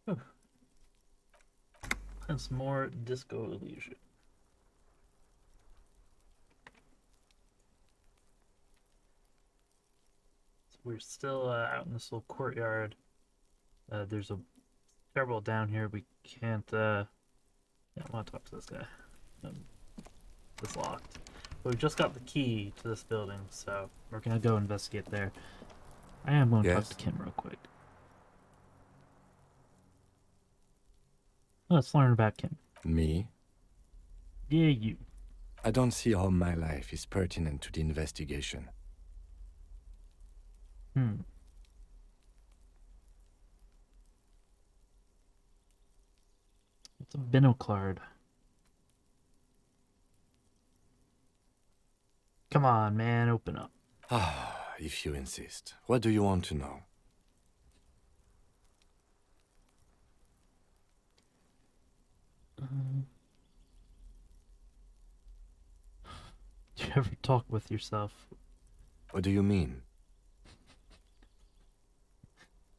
Oh, and some more Disco Elysium. So we're still out in this little courtyard. There's a stairwell down here. We can't. Yeah, I want to talk to this guy. Um, it's locked. But we just got the key to this building, so we're gonna go investigate there. I am going to talk to Yes? Kim real quick. Let's learn about Kim. Me? Yeah, you. I don't see how my life is pertinent to the investigation. Hmm. It's a binoclard. Come on, man, open up. Ah, if you insist. What do you want to know? Um, do you ever talk with yourself? What do you mean?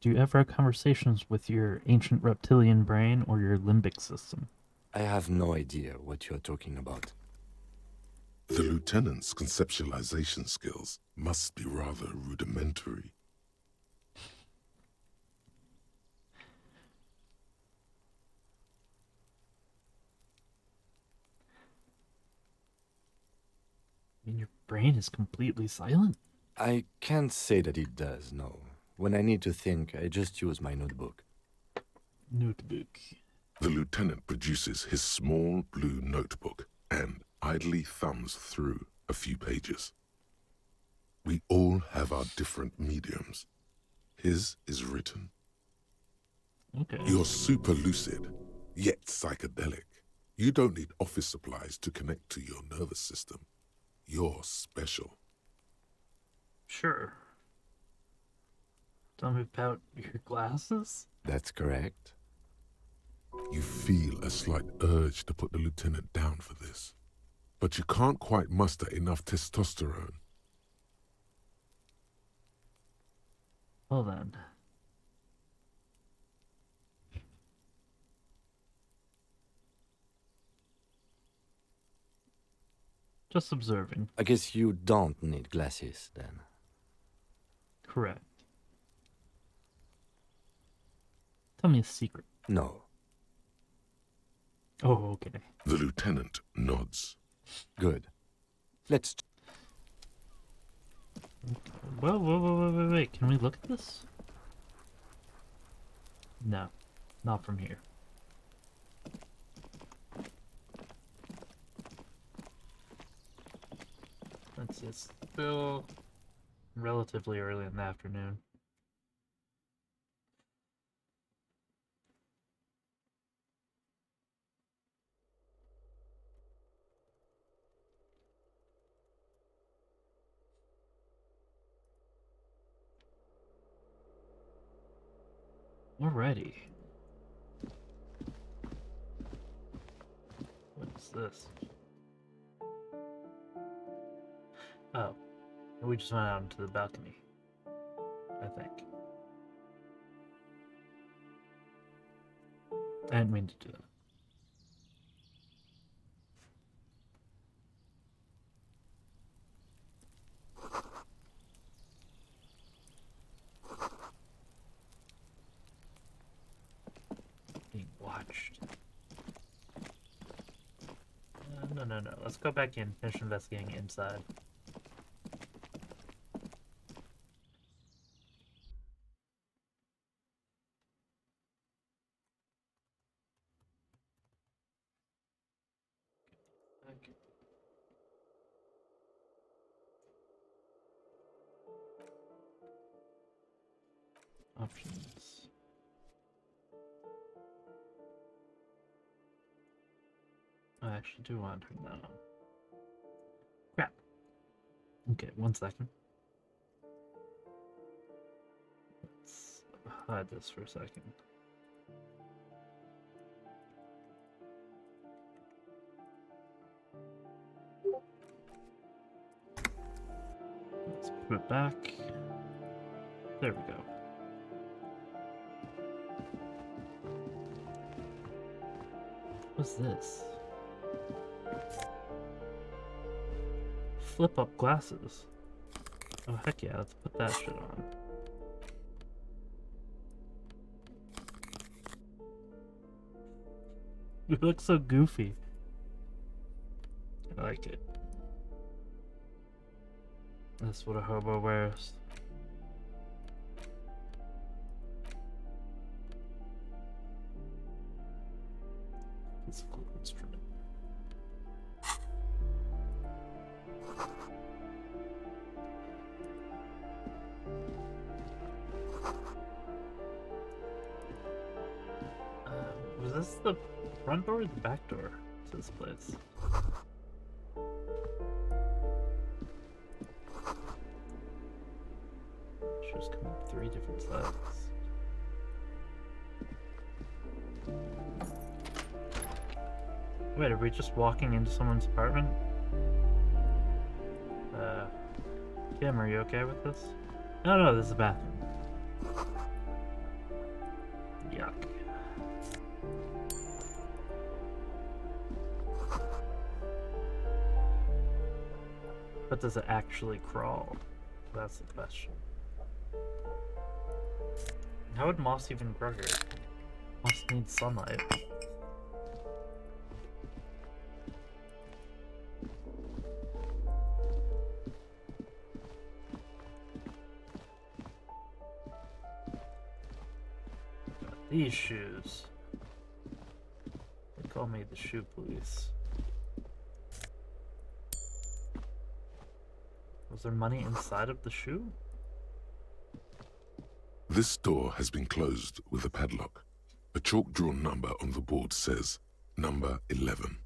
Do you ever have conversations with your ancient reptilian brain or your limbic system? I have no idea what you're talking about. The lieutenant's conceptualization skills must be rather rudimentary. I mean, your brain is completely silent? I can't say that it does, no. When I need to think, I just use my notebook. Notebook. The lieutenant produces his small blue notebook and idly thumbs through a few pages. We all have our different mediums. His is written. Okay. You're super lucid, yet psychedelic. You don't need office supplies to connect to your nervous system. You're special. Sure. Tell me about your glasses? That's correct. You feel a slight urge to put the lieutenant down for this, but you can't quite muster enough testosterone. Well then. Just observing. I guess you don't need glasses, then. Correct. Tell me a secret. No. Oh, okay. The lieutenant nods. Good. Let's... Whoa, whoa, whoa, whoa, wait, wait. Can we look at this? No. Not from here. Let's see. It's still relatively early in the afternoon. Alrighty. What's this? Oh, we just went out into the balcony, I think. I didn't mean to do that. Being watched. No, no, no. Let's go back in, finish investigating inside. Okay. Options. I actually do want to turn that on. Crap. Okay, 1 second. Let's hide this for a second. Let's put it back. There we go. What's this? Flip up glasses. Oh heck yeah, let's put that shit on. It looks so goofy. I like it. That's what a hobo wears. Physical instrument. Was this the front door or the back door to this place? Shows come up 3 different sides. Wait, are we just walking into someone's apartment? Kim, are you okay with this? Oh no, this is a bathroom. Yuck. But does it actually crawl? That's the question. How would moss even grow here? Moss needs sunlight. These shoes. They call me the shoe police. Was there money inside of the shoe? This door has been closed with a padlock. A chalk-drawn number on the board says, number 11.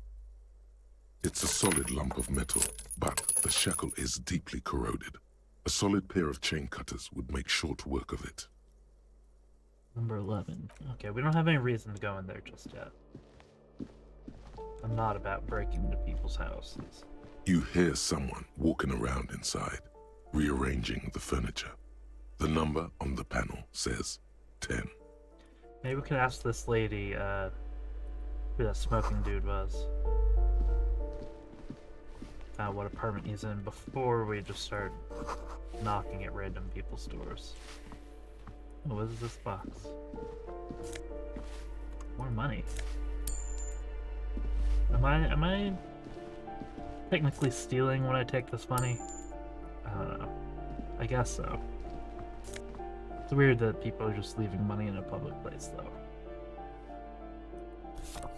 It's a solid lump of metal, but the shackle is deeply corroded. A solid pair of chain cutters would make short work of it. Number 11. Okay, we don't have any reason to go in there just yet. I'm not about breaking into people's houses. You hear someone walking around inside, rearranging the furniture. The number on the panel says 10. Maybe we could ask this lady, who that smoking dude was. What apartment he's in before we just start knocking at random people's doors. Oh, what is this box? More money. Am I technically stealing when I take this money? I don't know. I guess so. It's weird that people are just leaving money in a public place, though. Huh.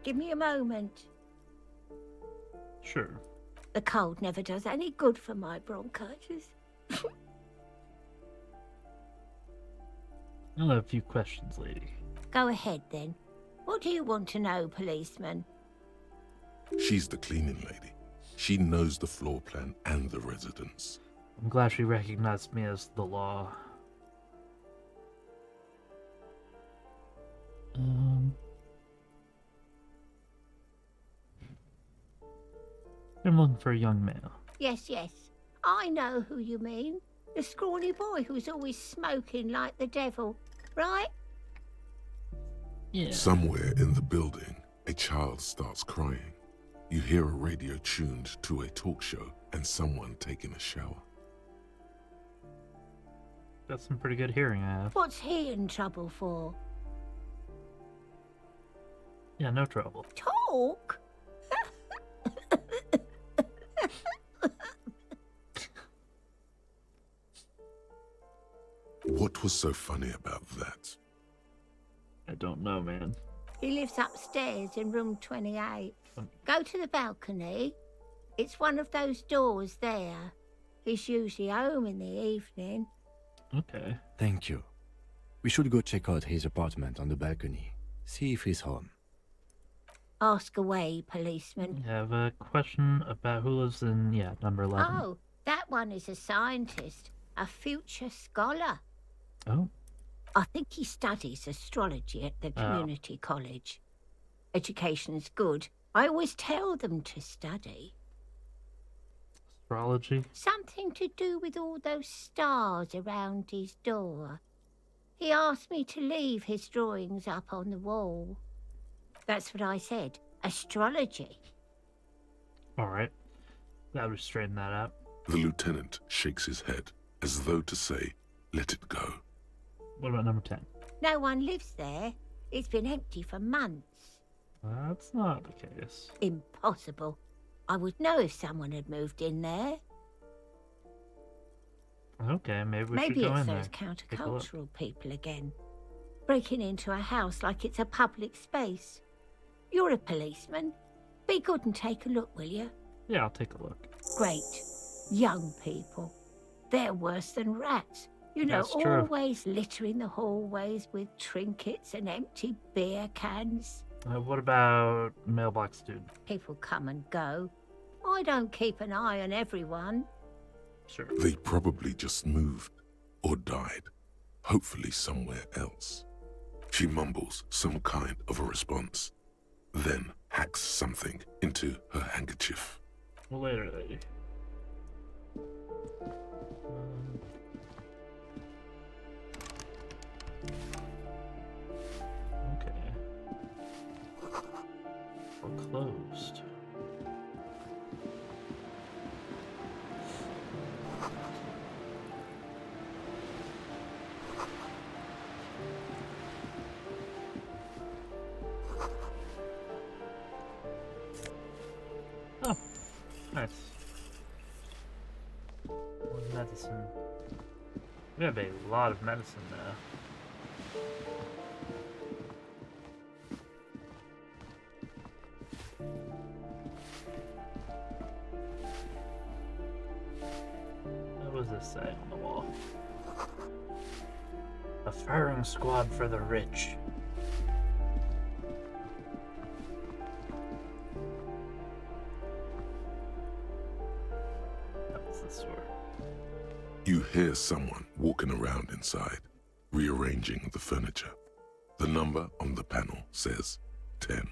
Give me a moment. Sure. The cold never does any good for my bronchitis. I'll have a few questions, lady. Go ahead, then. What do you want to know, policeman? She's the cleaning lady. She knows the floor plan and the residence. I'm glad she recognized me as the law. I'm looking for a young male. Yes, yes. I know who you mean. The scrawny boy who's always smoking like the devil, right? Yeah. Somewhere in the building, a child starts crying. You hear a radio tuned to a talk show and someone taking a shower. Got some pretty good hearing, I have. What's he in trouble for? Yeah, no trouble. Talk? What was so funny about that? I don't know, man. He lives upstairs in room 28. Go to the balcony. It's one of those doors there. He's usually home in the evening. Okay. Thank you. We should go check out his apartment on the balcony. See if he's home. Ask away, policeman. I have a question about who lives in, number 11. Oh, that one is a scientist, a future scholar. Oh? I think he studies astrology at the community college. Education's good. I always tell them to study. Astrology? Something to do with all those stars around his door. He asked me to leave his drawings up on the wall. That's what I said. Astrology. Alright. That would straighten that out. The lieutenant shakes his head, as though to say, let it go. What about number 10? No one lives there. It's been empty for months. That's not the case. Impossible. I would know if someone had moved in there. Okay, maybe we should Maybe go it's in those there. countercultural people again. Breaking into a house like it's a public space. You're a policeman. Be good and take a look, will you? Yeah, I'll take a look. Great. Young people. They're worse than rats. You know, That's true. always littering the hallways with trinkets and empty beer cans. What about mailbox dude? People come and go. I don't keep an eye on everyone. Sure. They probably just moved, or died, hopefully somewhere else. She mumbles some kind of a response, then hacks something into her handkerchief. Well, later, lady. Okay. We're closed. Oh, nice. More medicine. We have a lot of medicine now. What was this say on the wall? A firing squad for the rich. That's the sword. You hear someone walking around inside, rearranging the furniture. The number on the panel says 10.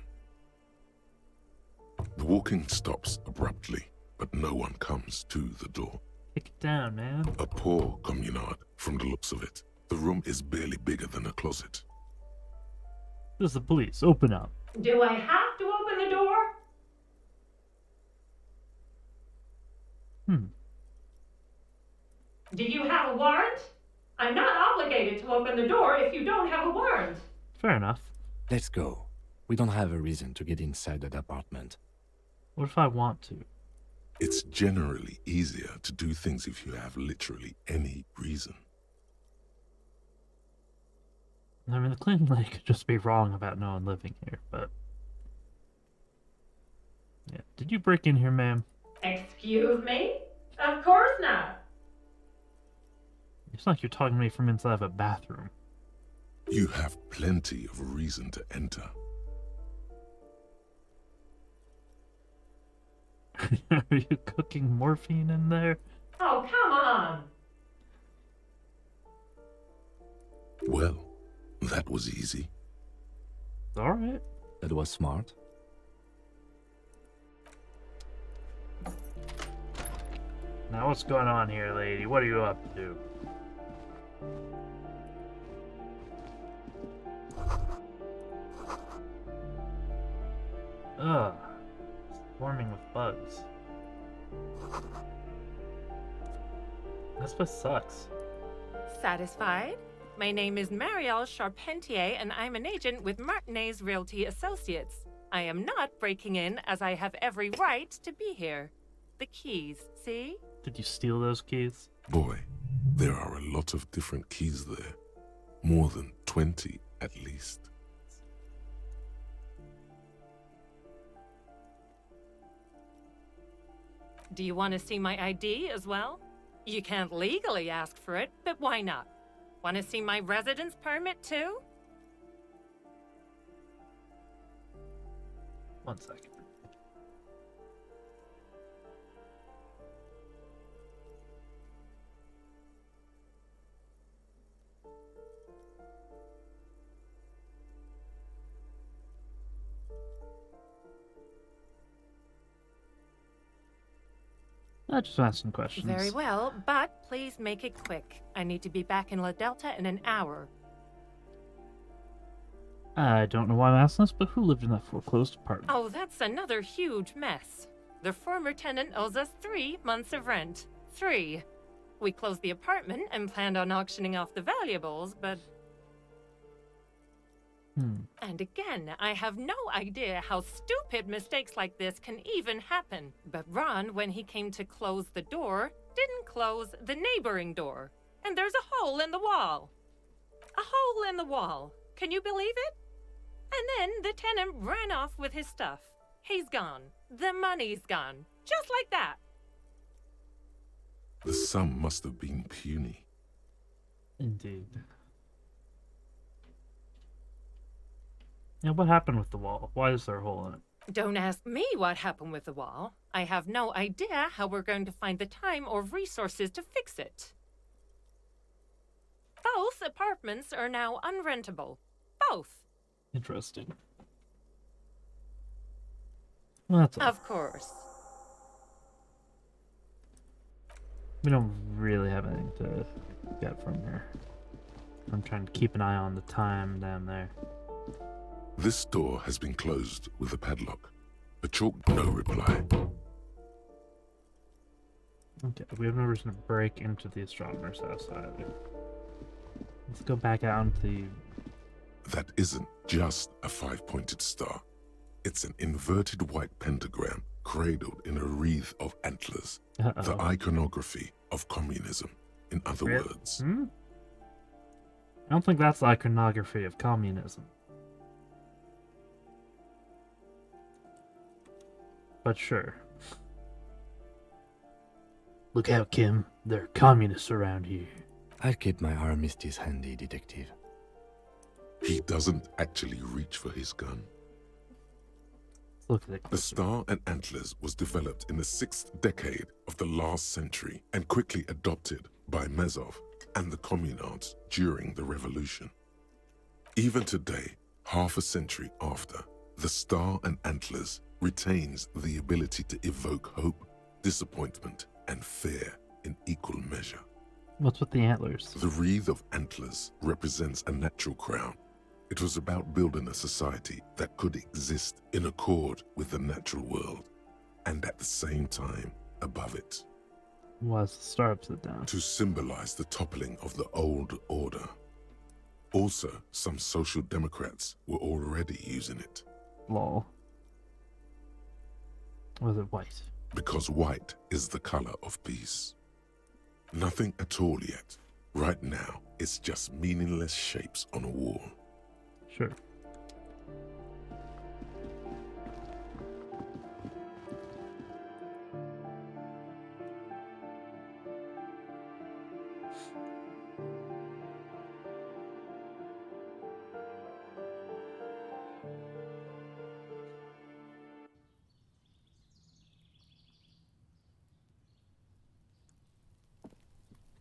The walking stops abruptly, but no one comes to the door. Kick it down, man. A poor communard, from the looks of it. The room is barely bigger than a closet. This is the police. Open up. Do I have to open the door? Do you have a warrant? I'm not obligated to open the door if you don't have a warrant. Fair enough. Let's go. We don't have a reason to get inside that apartment. What if I want to? It's generally easier to do things if you have literally any reason. I mean, the clean lake could just be wrong about no one living here, but... Yeah. Did you break in here, ma'am? Excuse me? Of course not. It's like you're talking to me from inside of a bathroom. You have plenty of reason to enter. Are you cooking morphine in there? Oh, come on. Well, that was easy. Alright. That was smart. Now what's going on here, lady? What are you up to? Ugh. Swarming with bugs. This place sucks. Satisfied? My name is Marielle Charpentier, and I'm an agent with Martinez Realty Associates. I am not breaking in, as I have every right to be here. The keys, see? Did you steal those keys? Boy, there are a lot of different keys there. More than 20 at least. Do you want to see my ID as well? You can't legally ask for it, but why not? Want to see my residence permit too? 1 second. Just asking questions. Very well, but please make it quick. I need to be back in La Delta in an hour. I don't know why I'm asking this, but who lived in that foreclosed apartment? Oh, that's another huge mess. The former tenant owes us 3 months of rent. 3. We closed the apartment and planned on auctioning off the valuables, but... And again, I have no idea how stupid mistakes like this can even happen. But Ron, when he came to close the door, didn't close the neighboring door. And there's a hole in the wall. A hole in the wall. Can you believe it? And then the tenant ran off with his stuff. He's gone. The money's gone. Just like that. The sum must have been puny. Indeed. Now, what happened with the wall? Why is there a hole in it? Don't ask me what happened with the wall. I have no idea how we're going to find the time or resources to fix it. Both apartments are now unrentable. Both. Interesting. Well, that's all. Of course. We don't really have anything to get from here. I'm trying to keep an eye on the time down there. This door has been closed with a padlock. A chalk no reply. Okay, we have no reason to break into the astronomer's house either. Let's go back out into the... That isn't just a 5-pointed star. It's an inverted white pentagram cradled in a wreath of antlers. The iconography of communism, in other words. I don't think that's the iconography of communism. But sure. Look out, Kim. There are communists around here. I'll keep my armistice handy, detective. He doesn't actually reach for his gun. Look at The star and antlers was developed in the 6th decade of the last century and quickly adopted by Mazov and the communards during the revolution. Even today, half a century after, the star and antlers retains the ability to evoke hope, disappointment, and fear in equal measure. What's with the antlers? The wreath of antlers represents a natural crown. It was about building a society that could exist in accord with the natural world, and at the same time above it. Why is the star upside down? To symbolize the toppling of the old order. Also, some social democrats were already using it. Lol. Was it white? Because white is the color of peace. Nothing at all yet. Right now, it's just meaningless shapes on a wall. Sure.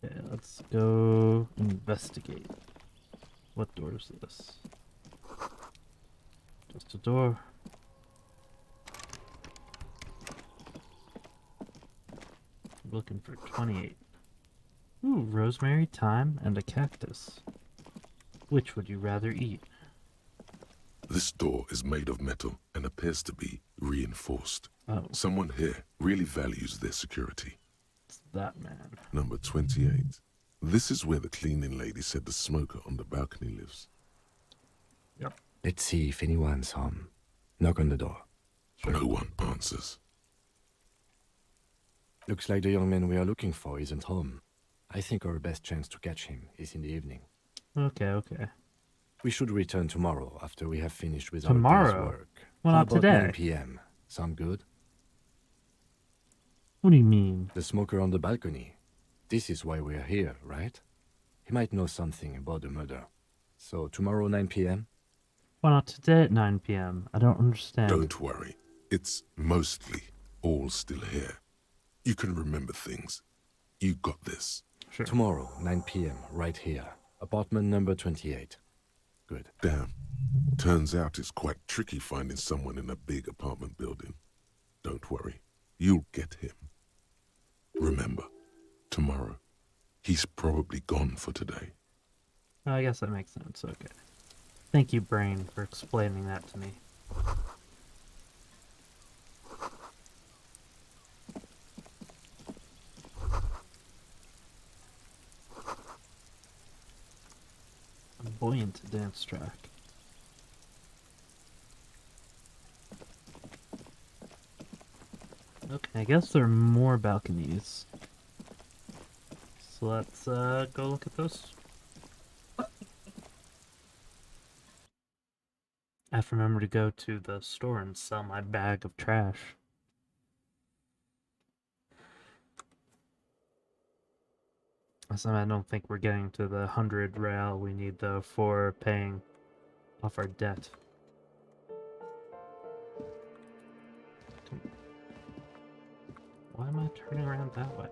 Okay, let's go investigate. What door is this? Just a door. Looking for 28. Ooh, rosemary, thyme, and a cactus. Which would you rather eat? This door is made of metal and appears to be reinforced. Oh, Someone here really values their security. it's that man. Number 28. This is where the cleaning lady said the smoker on the balcony lives. Yep. Let's see if anyone's home. Knock on the door. No one answers. Looks like the young man we are looking for isn't home. I think our best chance to catch him is in the evening. Okay, okay. We should return tomorrow after we have finished with our Tomorrow? day's work. Why How not about today? 9 p.m. Sound good? What do you mean? The smoker on the balcony. This is why we're here, right? He might know something about the murder. So tomorrow 9 p.m.? Why not today at 9 p.m.? I don't understand. Don't worry. It's mostly all still here. You can remember things. You got this. Sure. Tomorrow 9 p.m. right here. Apartment number 28. Good. Damn. Turns out it's quite tricky finding someone in a big apartment building. Don't worry. You'll get him. Remember, tomorrow, he's probably gone for today. I guess that makes sense. Okay. Thank you, Brain, for explaining that to me. A buoyant dance track. Okay, I guess there are more balconies. So let's go look at those. I have to remember to go to the store and sell my bag of trash. So I don't think we're getting to the 100 real we need though for paying off our debt. Why am I turning around that way?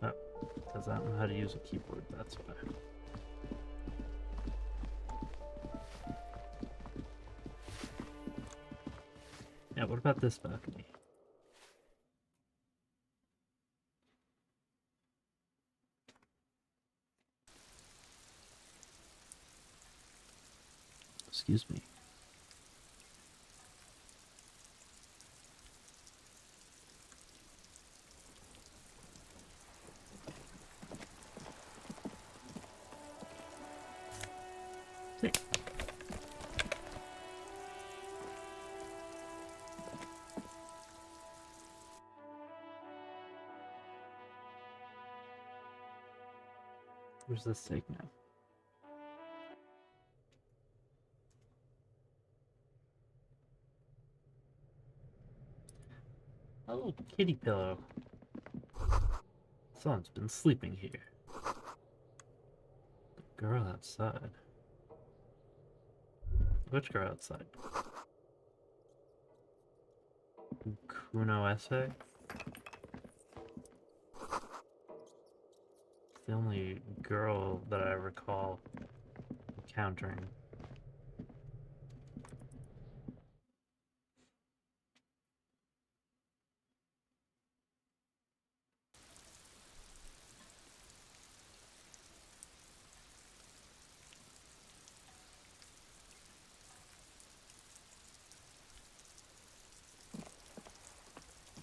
Oh, because I don't know how to use a keyboard, that's why. Yeah, what about this balcony? Excuse me. Sick. Where's this take now? A little kitty pillow. Someone's been sleeping here. The girl outside. Which girl outside? Kuno essay? It's the only girl that I recall encountering.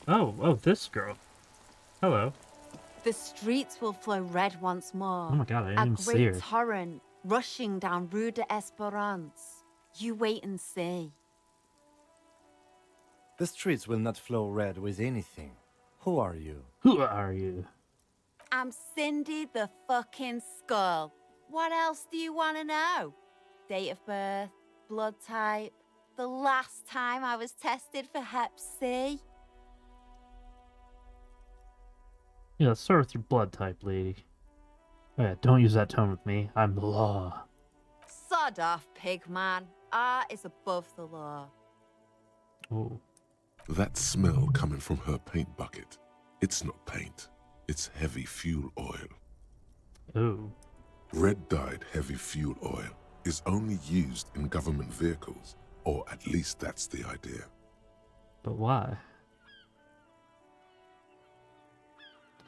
Oh, this girl. Hello. The streets will flow red once more. Oh my god, I didn't A even see great her. torrent rushing down Rue de Esperance. You wait and see. The streets will not flow red with anything. Who are you? Who are you? I'm Cindy the fucking Skull. What else do you want to know? Date of birth, blood type, the last time I was tested for Hep C. Yeah, let's start with your blood type, lady. Oh yeah, don't use that tone with me. I'm the law. Sod off, pig man. Art is above the law. Oh. That smell coming from her paint bucket, it's not paint, it's heavy fuel oil. Oh. Red-dyed heavy fuel oil is only used in government vehicles, or at least that's the idea. But why?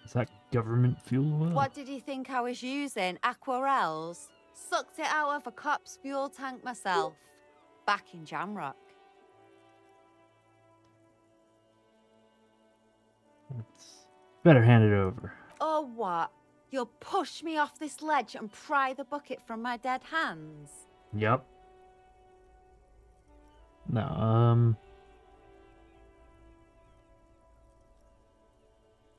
Is that government fuel oil? What did you think I was using? Aquarels? Sucked it out of a cop's fuel tank myself. Back in Jamrock. Better hand it over. Or what? You'll push me off this ledge and pry the bucket from my dead hands? Yup. No,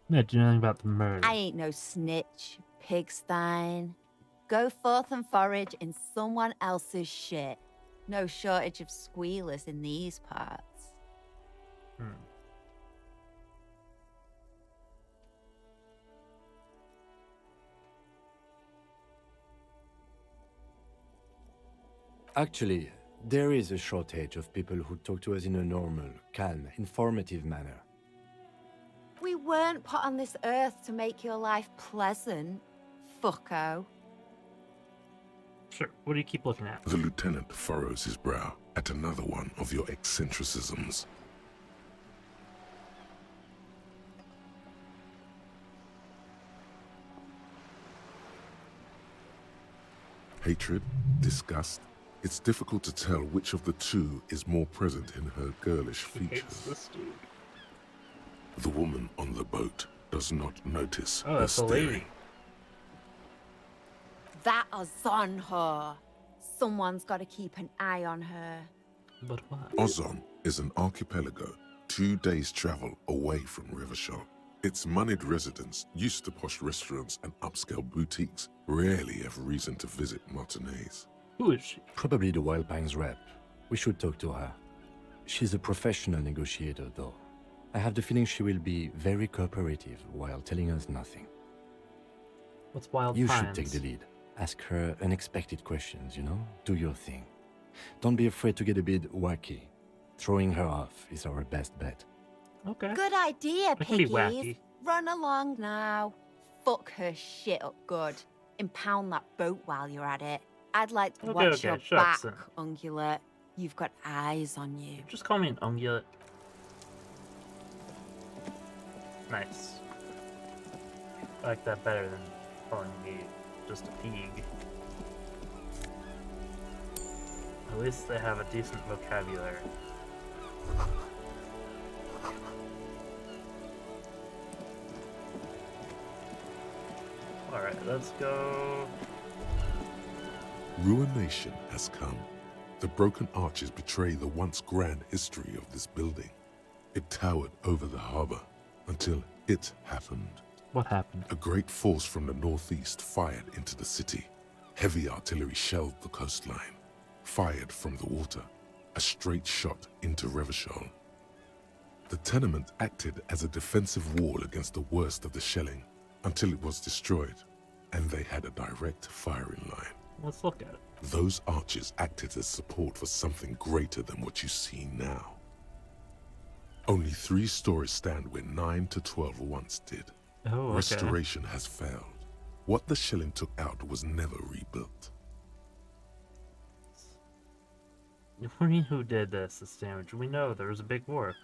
yeah, do you know anything about the murder? I ain't no snitch, pigstein. Go forth and forage in someone else's shit. No shortage of squealers in these parts. Hmm. Actually, there is a shortage of people who talk to us in a normal, calm, informative manner. We weren't put on this earth to make your life pleasant, fucko. Sure, what do you keep looking at? The lieutenant furrows his brow at another one of your eccentricisms. Hatred? Disgust? It's difficult to tell which of the two is more present in her girlish He hates features. this dude. The woman on the boat does not notice Oh, her that's a staring. lady. That is on her. Someone's got to keep an eye on her. But what? Ozon is an archipelago 2 days' travel away from Rivershore. Its moneyed residents, used to posh restaurants and upscale boutiques, rarely have reason to visit Martinez. Who is she? Probably the Wild Pines rep. We should talk to her. She's a professional negotiator, though. I have the feeling she will be very cooperative while telling us nothing. What's Wild You Pines? should take the lead. Ask her unexpected questions, you know? Do your thing. Don't be afraid to get a bit wacky. Throwing her off is our best bet. Okay. Good idea, I can be piggies. wacky. Run along now. Fuck her shit up good. Impound that boat while you're at it. I'd like to Okay, watch okay, your shut up, back, Sim. ungulate. You've got eyes on you. Just call me an ungulate. Nice. I like that better than calling me just a pig. At least they have a decent vocabulary. Alright, let's go. Ruination has come. The broken arches betray the once grand history of this building. It towered over the harbor until it happened. What happened? A great force from the northeast fired into the city. Heavy artillery shelled the coastline. Fired from the water. A straight shot into Revachol. The tenement acted as a defensive wall against the worst of the shelling until it was destroyed, and they had a direct firing line. Let's look at it. Those arches acted as support for something greater than what you see now. Only 3 stories stand where 9 to 12 once did. Oh, okay. Restoration has failed. What the shelling took out was never rebuilt. What do you mean who did this damage? We know there was a big war.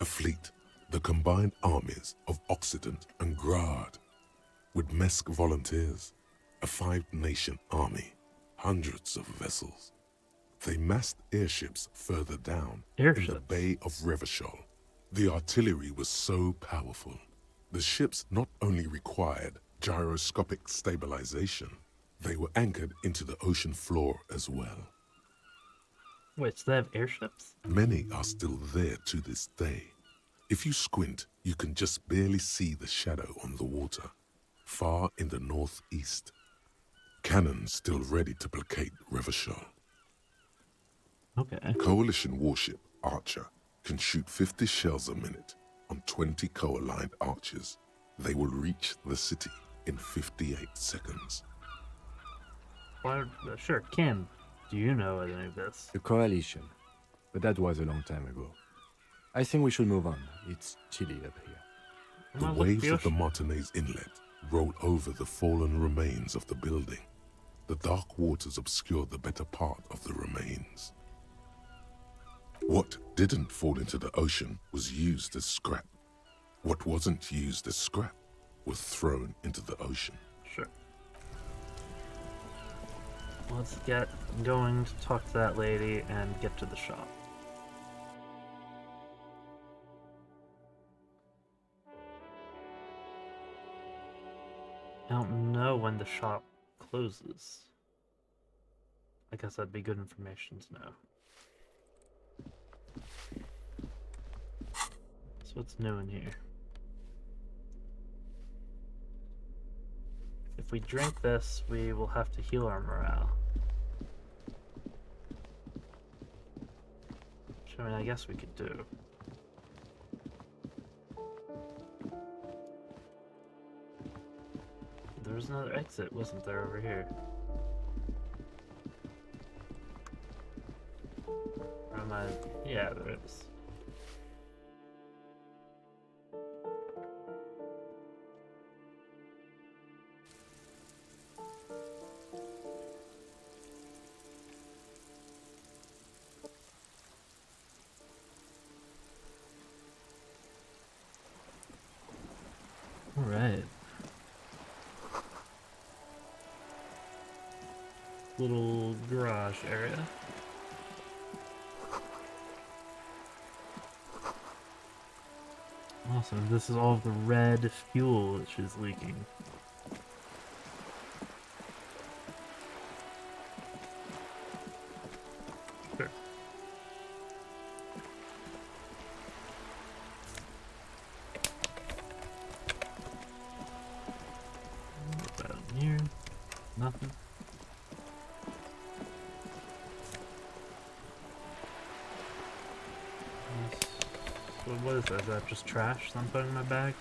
A fleet, the combined armies of Occident and Grad, with Mesk volunteers, a 5-nation army, hundreds of vessels. They massed airships further down in the Airships? Bay of Revachol. The artillery was so powerful. The ships not only required gyroscopic stabilization, they were anchored into the ocean floor as well. Wait, so they have airships? Many are still there to this day. If you squint, you can just barely see the shadow on the water, far in the northeast. Cannons still ready to placate Revachol. Okay. Coalition warship Archer can shoot 50 shells a minute on 20 co-aligned archers. They will reach the city in 58 seconds. Well, sure, Kim. Do you know any of this? The coalition. But that was a long time ago. I think we should move on. It's chilly up here. The Well, waves of the ocean- Martinez Inlet roll over the fallen remains of the building. The dark waters obscure the better part of the remains. What didn't fall into the ocean was used as scrap. What wasn't used as scrap was thrown into the ocean. Sure. Let's get going to talk to that lady and get to the shop. I don't know when the shop closes. I guess that'd be good information to know. So what's new in here? If we drink this, we will have to heal our morale. Which, I mean, I guess we could do. There was another exit, wasn't there, over here? Or am I... Yeah, there is. Alright. little garage area. Awesome. This is all of the red fuel that she's leaking. Sure. What's that in here? Nothing. What is that? Is that just trash that I'm putting in my bag?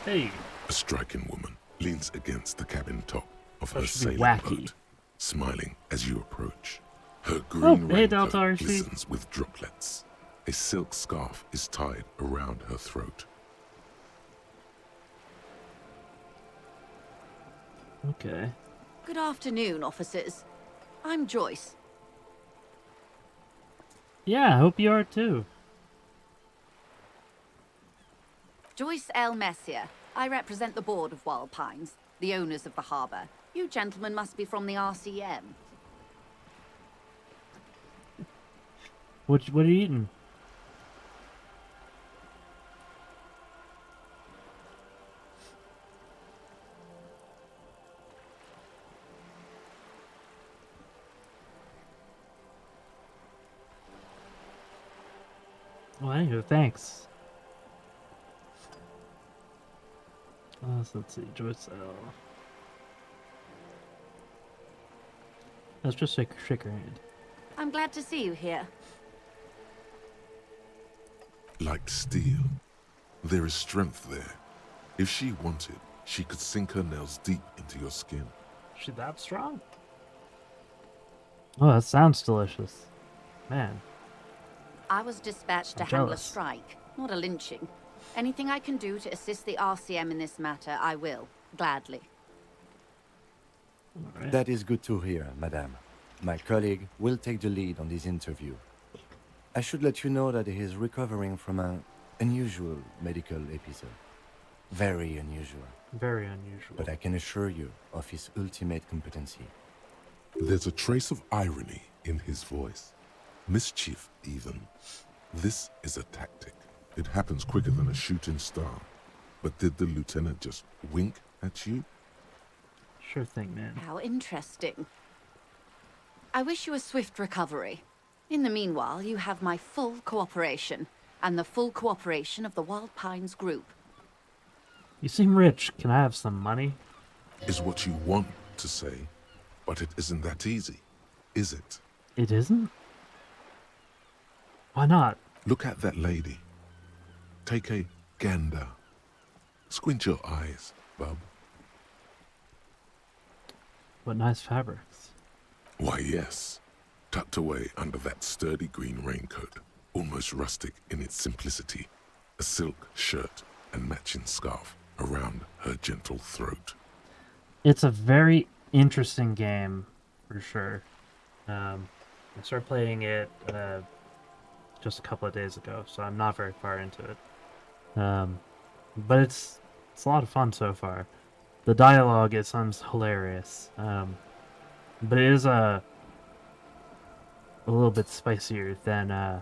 Hey! A striking woman leans against the cabin top of That her should be sailing wacky. boat, smiling as you approach. Her green hey, raincoat Delta RC. glistens with droplets. A silk scarf is tied around her throat. Okay. Good afternoon, officers. I'm Joyce. Yeah, I hope you are too. Joyce L. Messier. I represent the board of Wild Pines, the owners of the harbour. You gentlemen must be from the RCM. What are you eating? Well, anyway, thanks. So let's see, Joyce L. Let's just shake her hand. I'm glad to see you here. Like steel, there is strength there. If she wanted, she could sink her nails deep into your skin. Is she that strong? Oh, that sounds delicious. Man. I was dispatched to I'm handle a jealous. strike, not a lynching. Anything I can do to assist the RCM in this matter, I will, gladly. All right. That is good to hear, madame. My colleague will take the lead on this interview. I should let you know that he is recovering from an unusual medical episode. Very unusual. Very unusual. But I can assure you of his ultimate competency. There's a trace of irony in his voice. Mischief, even. This is a tactic. It happens quicker than a shooting star. But did the lieutenant just wink at you? Sure thing, man. How interesting. I wish you a swift recovery. In the meanwhile, you have my full cooperation, and the full cooperation of the Wild Pines group. You seem rich. Can I have some money? Is what you want to say, but it isn't that easy, is it? It isn't? Why not? Look at that lady. Take a gander. Squint your eyes, bub. What nice fabrics. Why, yes. Tucked away under that sturdy green raincoat, almost rustic in its simplicity, a silk shirt and matching scarf around her gentle throat. It's a very interesting game, for sure. I started playing it just a couple of days ago, so I'm not very far into it. But it's a lot of fun so far. The dialogue, it sounds hilarious. But it is a little bit spicier than I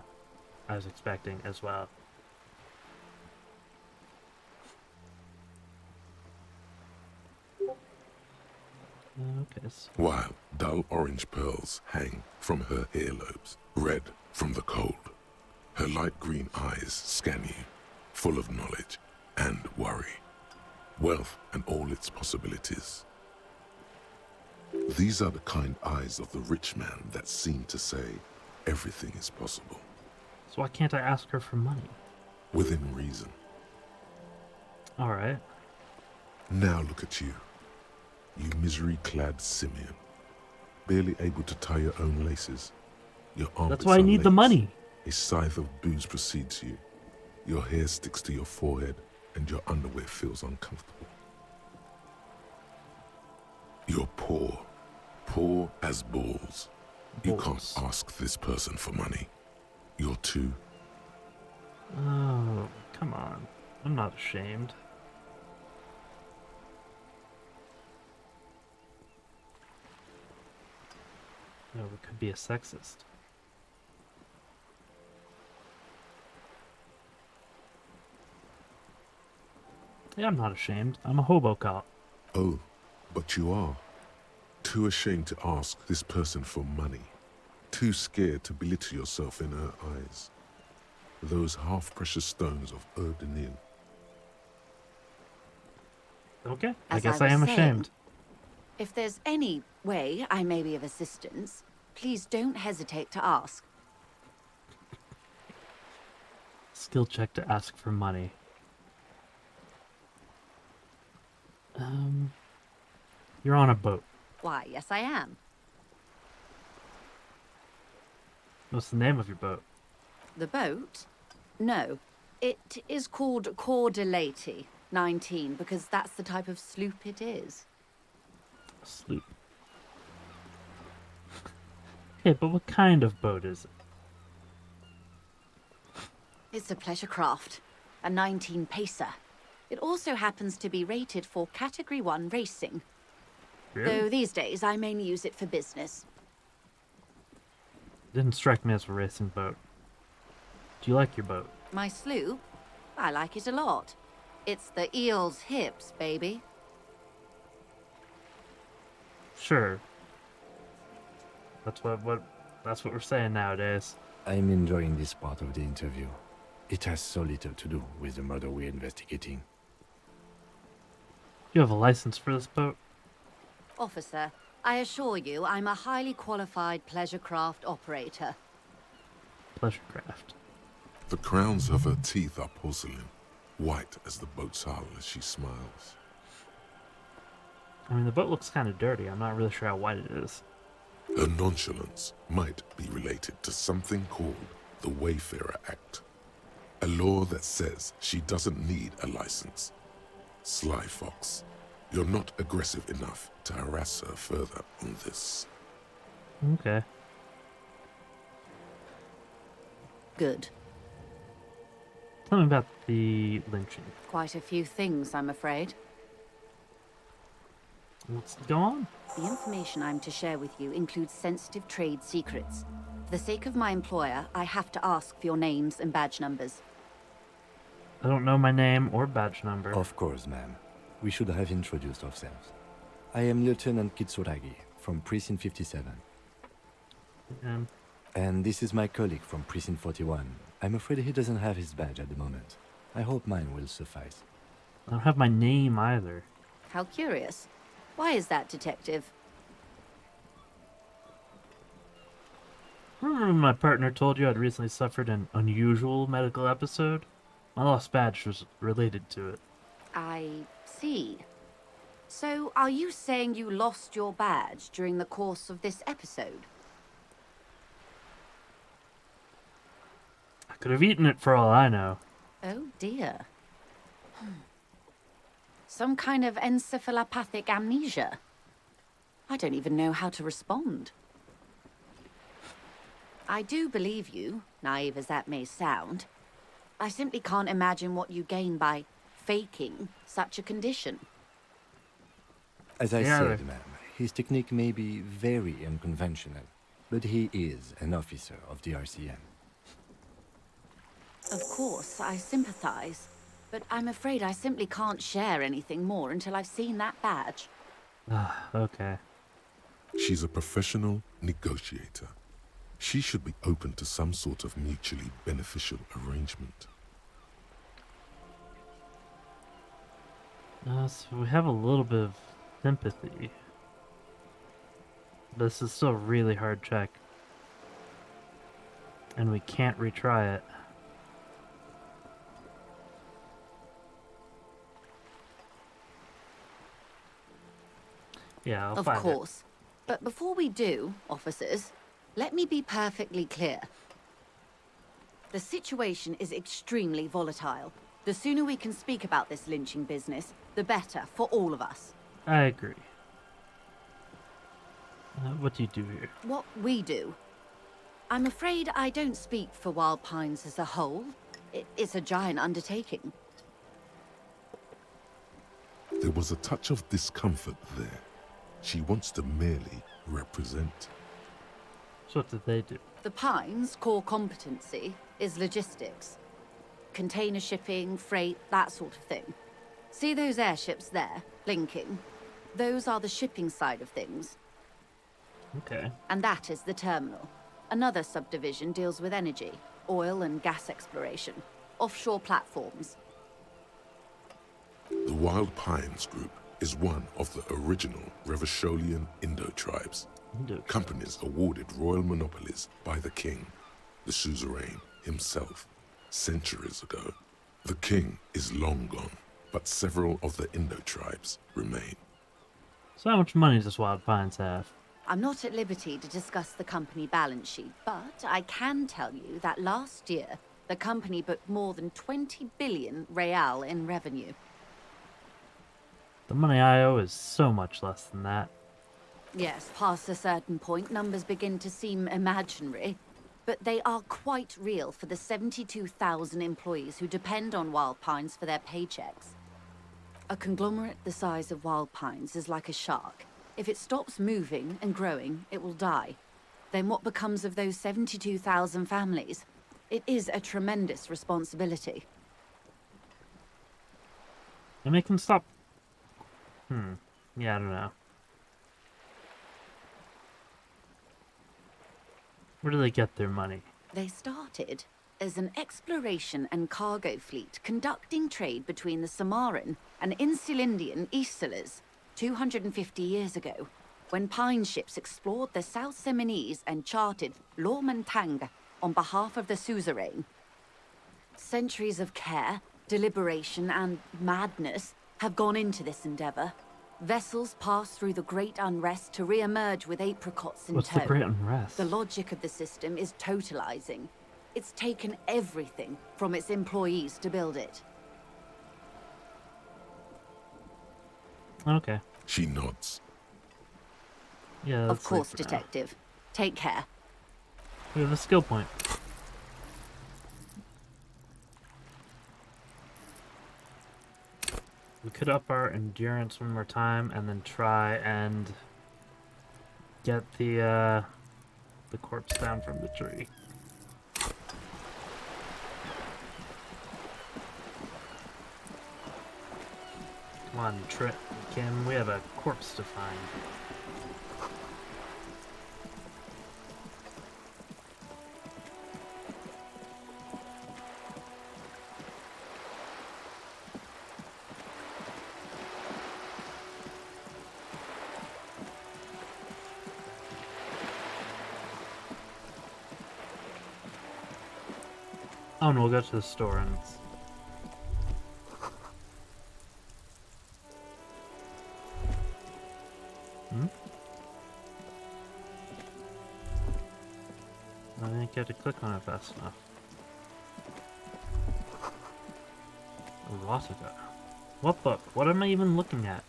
was expecting as well. Okay. So While dull orange pearls hang from her earlobes, red from the cold. Her light green eyes scan you, full of knowledge and worry. Wealth and all its possibilities. These are the kind eyes of the rich man that seem to say everything is possible, why can't I ask her for money? within reason. All right. Now look at you, you misery-clad simian, barely able to tie your own laces. Your armpits That's why I are need the lace. money. A scythe of booze precedes you. Your hair sticks to your forehead, and your underwear feels uncomfortable. You're poor. Poor as balls. You can't ask this person for money. You're too... Oh, come on. I'm not ashamed. No, we could be a sexist. Yeah, I'm not ashamed. I'm a hobo cop. Oh, but you are. Too ashamed to ask this person for money. Too scared to belittle yourself in her eyes. Those half-precious stones of Eau de Nil. Okay, I As guess I I am was saying, ashamed. If there's any way I may be of assistance, please don't hesitate to ask. Skill check to ask for money. You're on a boat. Why, yes I am. What's the name of your boat? The boat? No. It is called Cordelati 19 because that's the type of sloop it is. A sloop. Okay, but what kind of boat is it? It's a pleasure craft, a 19 pacer. It also happens to be rated for Category 1 racing. Really? Though these days I mainly use it for business. Didn't strike me as a racing boat. Do you like your boat? My sloop? I like it a lot. It's the eel's hips, baby. Sure. That's what we're saying nowadays. I'm enjoying this part of the interview. It has so little to do with the murder we're investigating. You have a license for this boat? Officer, I assure you I'm a highly qualified pleasure craft operator. Pleasure craft. The crowns of her teeth are porcelain, white as the boat's hull as she smiles. I mean, the boat looks kind of dirty. I'm not really sure how white it is. Her nonchalance might be related to something called the Wayfarer Act, a law that says she doesn't need a license. Sly fox, you're not aggressive enough to harass her further on this. Okay. Good. Tell me about the lynching. Quite a few things, I'm afraid. Let's go on. The information I'm to share with you includes sensitive trade secrets. For the sake of my employer, I have to ask for your names and badge numbers. I don't know my name or badge number. Of course, ma'am. We should have introduced ourselves. I am Lieutenant Kitsuragi from Precinct 57. And this is my colleague from Precinct 41. I'm afraid he doesn't have his badge at the moment. I hope mine will suffice. I don't have my name either. How curious. Why is that, Detective? Remember when my partner told you I'd recently suffered an unusual medical episode? My lost badge was related to it. I see. So, are you saying you lost your badge during the course of this episode? I could have eaten it for all I know. Oh dear. Some kind of encephalopathic amnesia. I don't even know how to respond. I do believe you, naive as that may sound. I simply can't imagine what you gain by faking such a condition. As I Yeah. said, ma'am, his technique may be very unconventional, but he is an officer of the RCM. Of course, I sympathize. But I'm afraid I simply can't share anything more until I've seen that badge. Okay. She's a professional negotiator. She should be open to some sort of mutually beneficial arrangement. So we have a little bit of sympathy. This is still a really hard check. And we can't retry it. Yeah, I'll Of find it. course. But before we do, officers, let me be perfectly clear. The situation is extremely volatile. The sooner we can speak about this lynching business, the better for all of us. I agree. What do you do here? What we do? I'm afraid I don't speak for Wild Pines as a whole. It's a giant undertaking. There was a touch of discomfort there. She wants to merely represent. So what did they do? The Pines' core competency is logistics. Container shipping, freight, that sort of thing. See those airships there, blinking? Those are the shipping side of things. Okay. And that is the terminal. Another subdivision deals with energy, oil and gas exploration, offshore platforms. The Wild Pines Group is one of the original Revacholian Indo-tribes. Companies awarded royal monopolies by the king, the suzerain himself, centuries ago. The king is long gone, but several of the Indo-tribes remain. So how much money does Wild Pines have? I'm not at liberty to discuss the company balance sheet, but I can tell you that last year, the company booked more than 20 billion real in revenue. The money I owe is so much less than that. Yes, past a certain point, numbers begin to seem imaginary, but they are quite real for the 72,000 employees who depend on Wild Pines for their paychecks. A conglomerate the size of Wild Pines is like a shark. If it stops moving and growing, it will die. Then what becomes of those 72,000 families? It is a tremendous responsibility. And they can stop... Yeah, I don't know. Where do they get their money? They started as an exploration and cargo fleet conducting trade between the Samaran and Insulindian Isolas 250 years ago, when pine ships explored the South Seminese and charted Lomantang on behalf of the suzerain. Centuries of care, deliberation, and madness have gone into this endeavor. Vessels pass through the Great Unrest to re-emerge with apricots in What's tow. the Great Unrest? The logic of the system is totalizing. It's taken everything from its employees to build it. Okay. She nods. Yeah, Of let's leave course, for now. Detective. Take care. We have a skill point. We could up our endurance one more time and then try and get the corpse down from the tree. Come on, Trip. Kim, we have a corpse to find. Oh no, we'll go to the store and I think you have to click on it fast enough. Erotica. What book? What am I even looking at?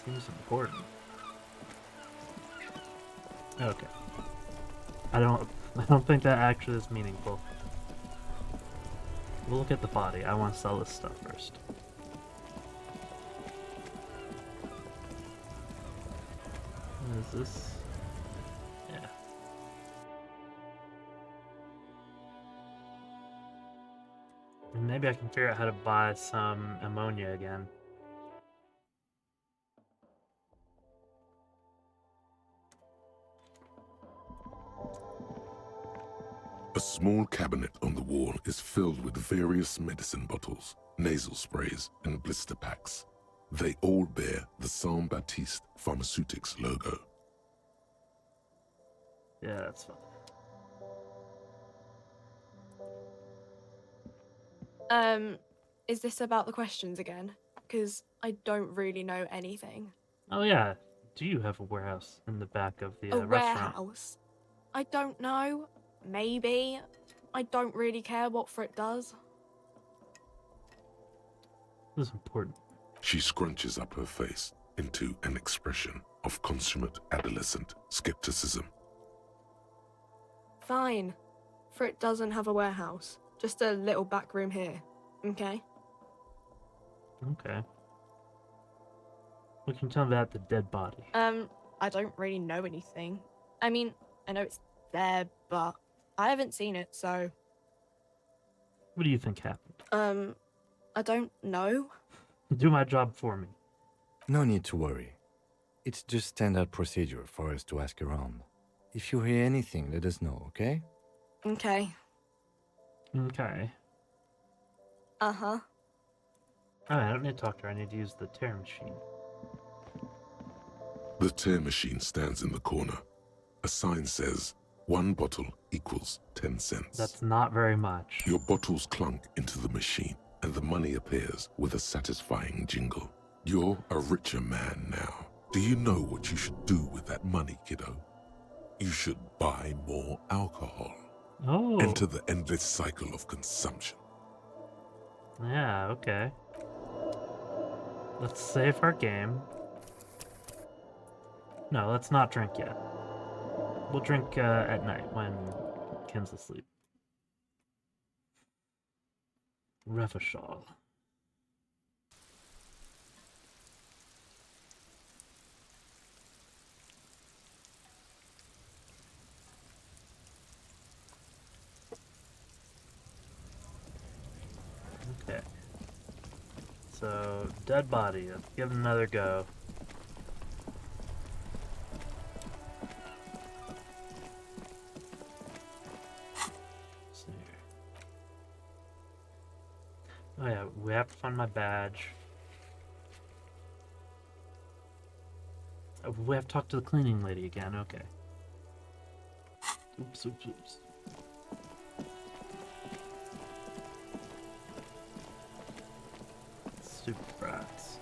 Seems important. Okay. I don't think that actually is meaningful. We'll look at the body. I want to sell this stuff first. What is this? Yeah. And maybe I can figure out how to buy some ammonia again. A small cabinet on the wall is filled with various medicine bottles, nasal sprays, and blister packs. They all bear the Saint Baptiste Pharmaceutics logo. Yeah, that's fine. Is this about the questions again? Because I don't really know anything. Oh yeah. do you have a warehouse in the back of the A restaurant? warehouse? I don't know. Maybe. I don't really care what Frit does. This is important. She scrunches up her face into an expression of consummate adolescent skepticism. Fine. Frit doesn't have a warehouse. Just a little back room here. Okay? Okay. What can you tell me about the dead body? I don't really know anything. I mean, I know it's there, but I haven't seen it, so... What do you think happened? I don't know. Do my job for me. No need to worry. It's just standard procedure for us to ask around. If you hear anything, let us know, okay? Okay. Okay. Uh-huh. Alright, I don't need to talk to her. I need to use the tear machine. The tear machine stands in the corner. A sign says, 1 bottle equals 10 cents. That's not very much. Your bottles clunk into the machine, and the money appears with a satisfying jingle. You're a richer man now. Do you know what you should do with that money, kiddo? You should buy more alcohol. Oh. Enter the endless cycle of consumption. Yeah, okay. Let's save our game. No, let's not drink yet. We'll drink at night when Ken's asleep. Revachol. Okay. So, dead body. Let's give it another go. Let's see here. Oh yeah, we have to find my badge. We have to talk to the cleaning lady again, okay. Oops, oops, oops. Super brats.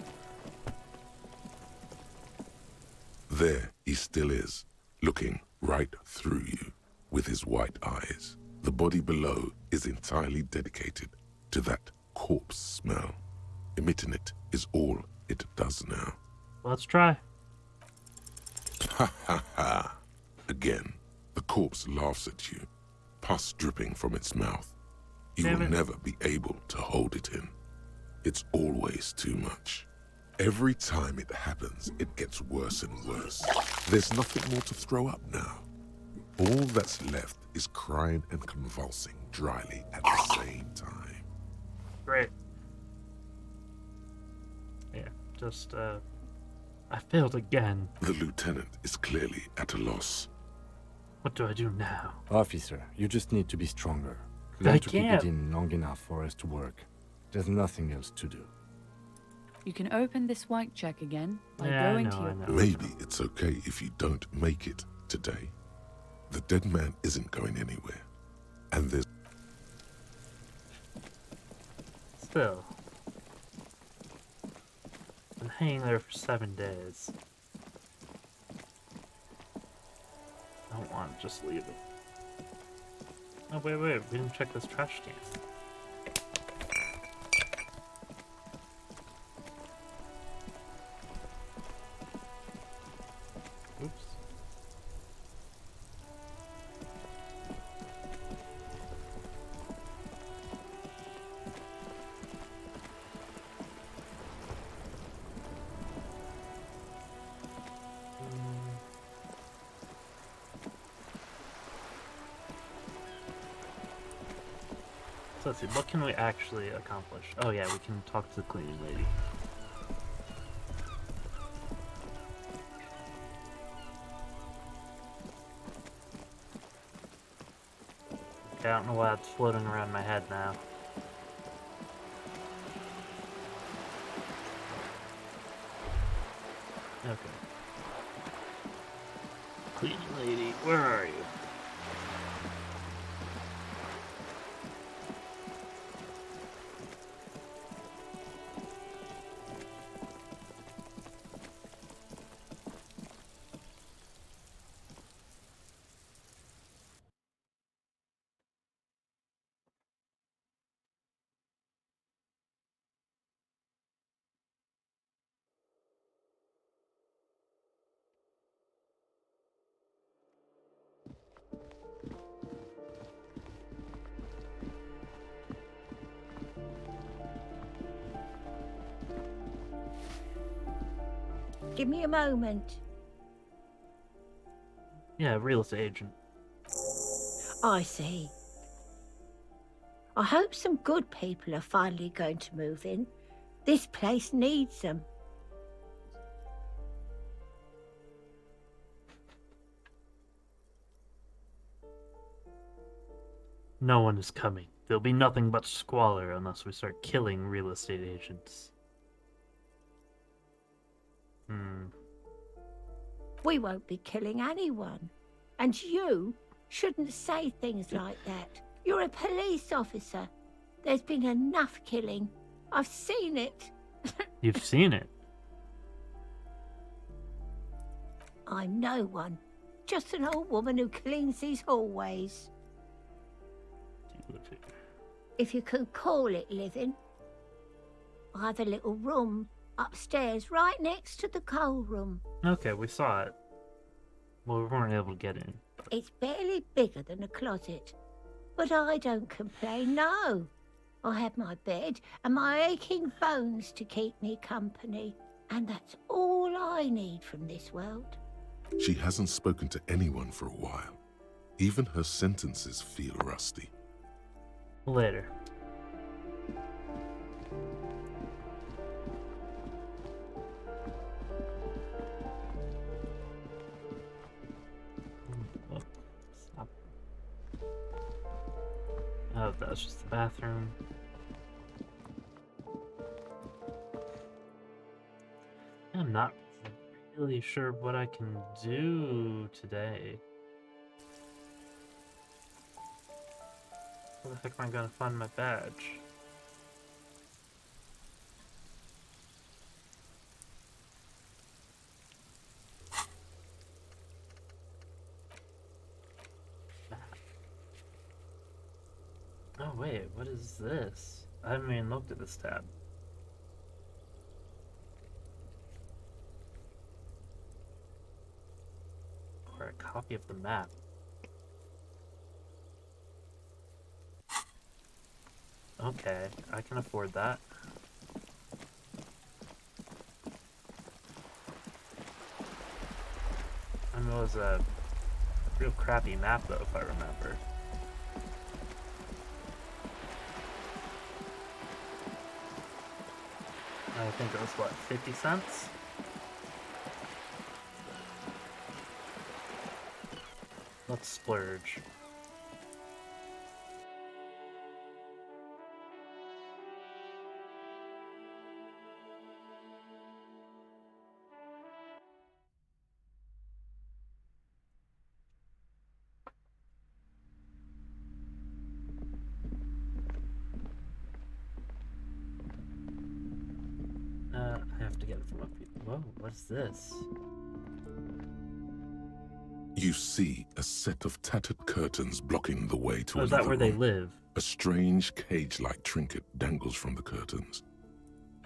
There he still is, looking right through you with his white eyes. The body below is entirely dedicated to that corpse smell. Emitting it is all it does now. Let's try. Ha ha ha. Again, the corpse laughs at you, pus dripping from its mouth. You Damn will it. never be able to hold it in. It's always too much. Every time it happens, it gets worse and worse. There's nothing more to throw up now. All that's left is crying and convulsing dryly at the same time. Great. Yeah, just, I failed again. The lieutenant is clearly at a loss. What do I do now? Officer, you just need to be stronger. I Learn to keep can't. it in long enough for us to work. There's nothing else to do. You can open this white check again by Yeah, going I to know, your... I know. Maybe it's okay if you don't make it today. The dead man isn't going anywhere. And there's Still. Been hanging there for 7 days. I don't want to just leave it. Oh, wait, we didn't check this trash can. Oops. So let's see, what can we actually accomplish? Oh yeah, we can talk to the cleaning lady. Okay, I don't know why it's floating around my head now. Okay. Cleaning lady, where are you? Give me a moment. Yeah, real estate agent. I see. I hope some good people are finally going to move in. This place needs them. No one is coming. There'll be nothing but squalor unless we start killing real estate agents. We won't be killing anyone. And you shouldn't say things like that. You're a police officer. There's been enough killing. I've seen it. You've seen it? I'm no one. Just an old woman who cleans these hallways. Do you live here? If you could call it living. I have a little room upstairs right next to the coal room. Okay, we saw it. Well, we weren't able to get in. It's barely bigger than a closet. But I don't complain, no. I have my bed and my aching bones to keep me company. And that's all I need from this world. She hasn't spoken to anyone for a while. Even her sentences feel rusty. Later. Oh, stop. Oh, that's just the bathroom. I'm not really sure what I can do today. Where the heck am I gonna find my badge? Oh wait, what is this? I haven't even looked at this tab. Or a copy of the map. Okay, I can afford that. I mean, it was a real crappy map though, if I remember. I think it was, what, 50 cents? Let's splurge. I have to get it from up here. Whoa, what is this? You see a set of tattered curtains blocking the way to Oh, is another that where they room. live? A strange cage-like trinket dangles from the curtains.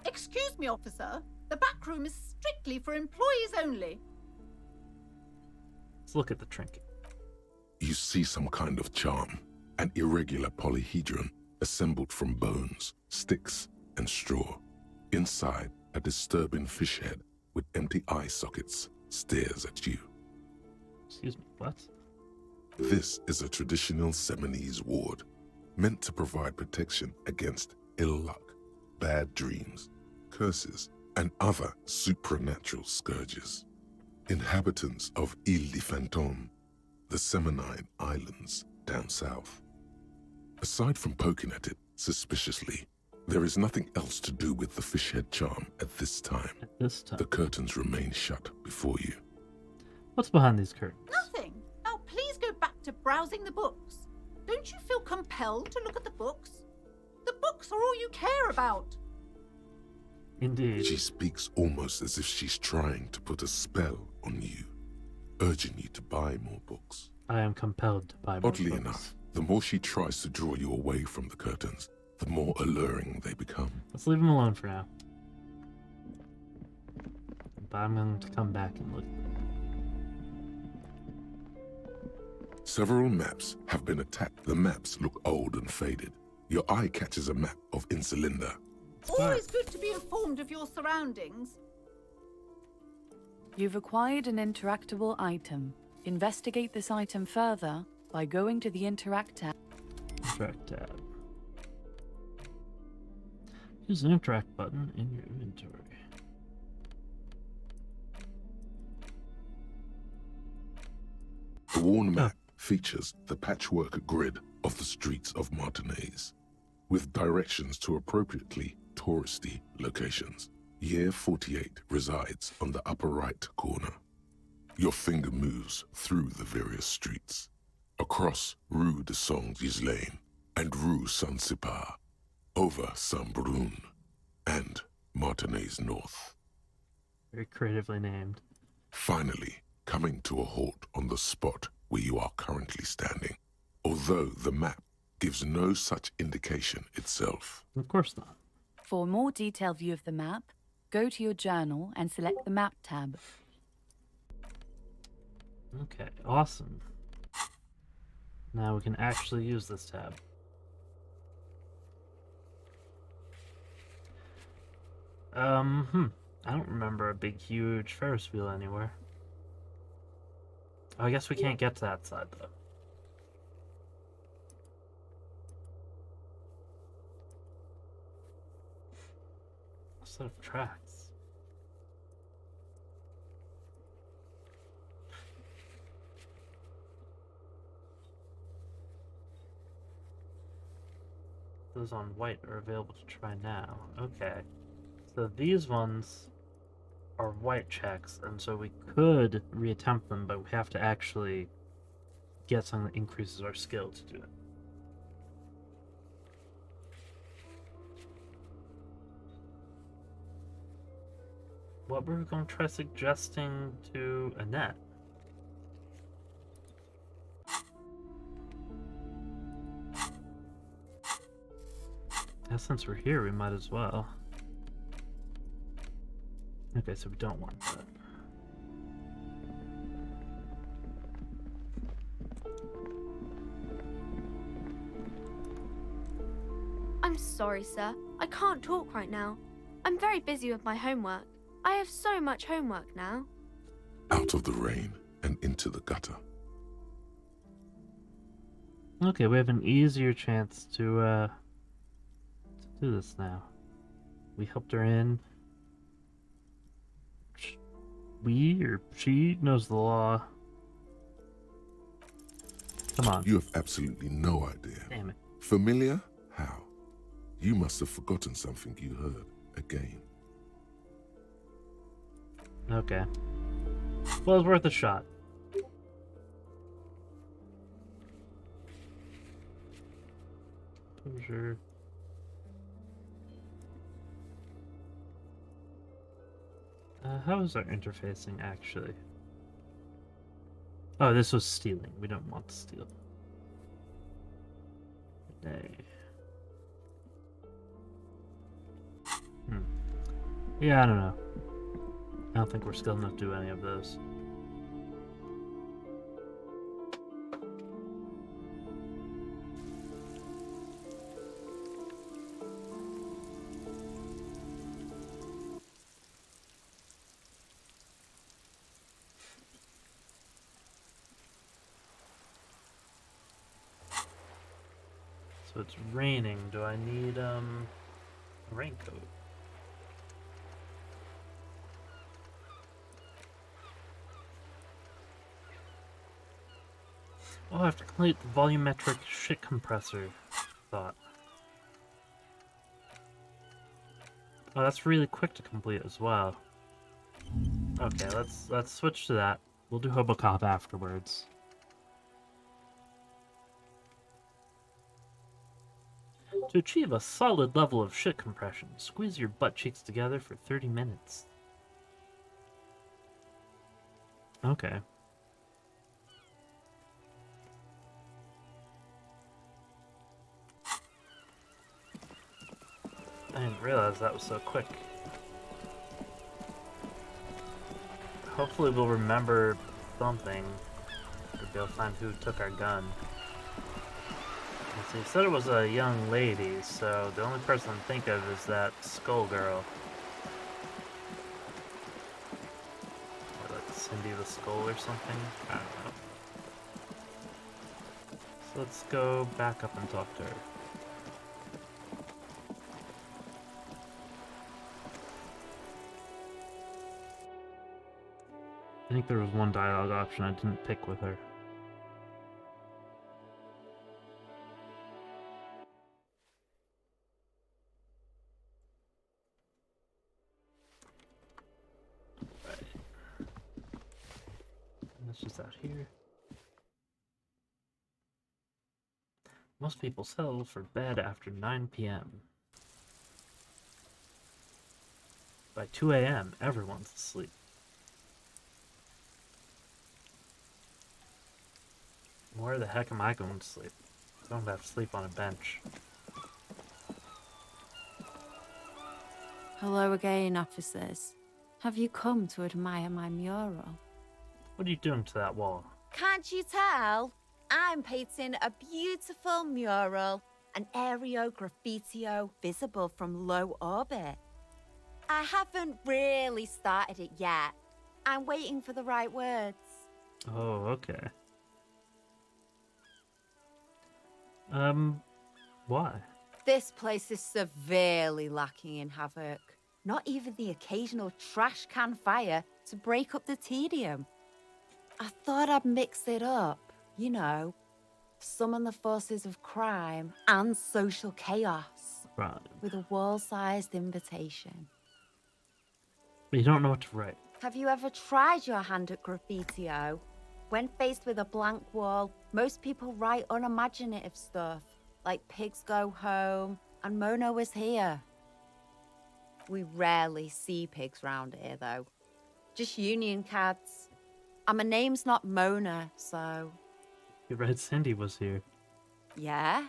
Excuse me, officer. The back room is strictly for employees only. Let's look at the trinket. You see some kind of charm, an irregular polyhedron assembled from bones, sticks, and straw. Inside, a disturbing fish head with empty eye sockets stares at you. Excuse me, what? This is a traditional Seminese ward, meant to provide protection against ill luck, bad dreams, curses, and other supernatural scourges. Inhabitants of Île de Fantôme, the Seminine Islands down south. Aside from poking at it suspiciously, there is nothing else to do with the fish head charm at this time. At this time. The curtains remain shut before you. What's behind these curtains? Nothing. Now please go back to browsing the books. Don't you feel compelled to look at the books? The books are all you care about. Indeed. She speaks almost as if she's trying to put a spell on you, urging you to buy more books. I am compelled to buy more Oddly books. enough, the more she tries to draw you away from the curtains, the more alluring they become. Let's leave him alone for now. But I'm going to come back and look. Several maps have been attacked. The maps look old and faded. Your eye catches a map of Insulinda. Always good to be informed of your surroundings. You've acquired an interactable item. Investigate this item further by going to the Interact tab. Interact tab. Use the Interact button in your inventory. The worn map features the patchwork grid of the streets of Martinez, with directions to appropriately touristy locations. Year 48 resides on the upper right corner. Your finger moves through the various streets, across Rue de Saint-Ghislain and Rue Saint-Sipar, over Saint-Brun and Martinez North. Very creatively named. Finally, coming to a halt on the spot where you are currently standing, although the map gives no such indication itself. Of course not. For a more detailed view of the map, go to your journal and select the Map tab. Okay, awesome. Now we can actually use this tab. I don't remember a big, huge Ferris wheel anywhere. Oh, I guess we can't get to that side, though. A set of tracks. Those on white are available to try now. Okay. So these ones are white checks, and so we could reattempt them, but we have to actually get something that increases our skill to do it. What were we going to try suggesting to Annette? Yeah, since we're here, we might as well. Okay, so we don't want that. I'm sorry, sir. I can't talk right now. I'm very busy with my homework. I have so much homework now. Out of the rain and into the gutter. Okay, we have an easier chance to do this now. We helped her in. We or she knows the law. Come on. You have absolutely no idea. Damn it. Familiar? How? You must have forgotten something you heard again. Okay. Well, it's worth a shot. Sure. How is our interfacing actually? Oh, this was stealing. We don't want to steal. Nay. Yeah, I don't know. I don't think we're skilled enough to do any of those. So it's raining. Do I need a raincoat? Oh, I have to complete the volumetric shit compressor thought. Oh, that's really quick to complete as well. Okay, let's switch to that. We'll do Hobocop afterwards. To achieve a solid level of shit compression, squeeze your butt cheeks together for 30 minutes. Okay. I didn't realize that was so quick. Hopefully we'll remember something. Or be able to find who took our gun. Let's see, he said it was a young lady, so the only person I think of is that skull girl. Cindy the skull or something. I don't know. So let's go back up and talk to her. I think there was one dialogue option I didn't pick with her. Right. That's just out here. Most people settle for bed after 9 p.m. By 2 a.m., everyone's asleep. Where the heck am I going to sleep? I don't have to sleep on a bench. Hello again, officers. Have you come to admire my mural? What are you doing to that wall? Can't you tell? I'm painting a beautiful mural, an aereo graffitio visible from low orbit. I haven't really started it yet. I'm waiting for the right words. Oh, okay. Why? This place is severely lacking in havoc. Not even the occasional trash can fire to break up the tedium. I thought I'd mix it up, you know, summon the forces of crime and social chaos. Right. With a wall-sized invitation. But you don't know what to write. Have you ever tried your hand at graffitio? When faced with a blank wall, most people write unimaginative stuff, like pigs go home and Mona was here. We rarely see pigs round here, though. Just union cards. And my name's not Mona, so... You read Cindy was here. Yeah?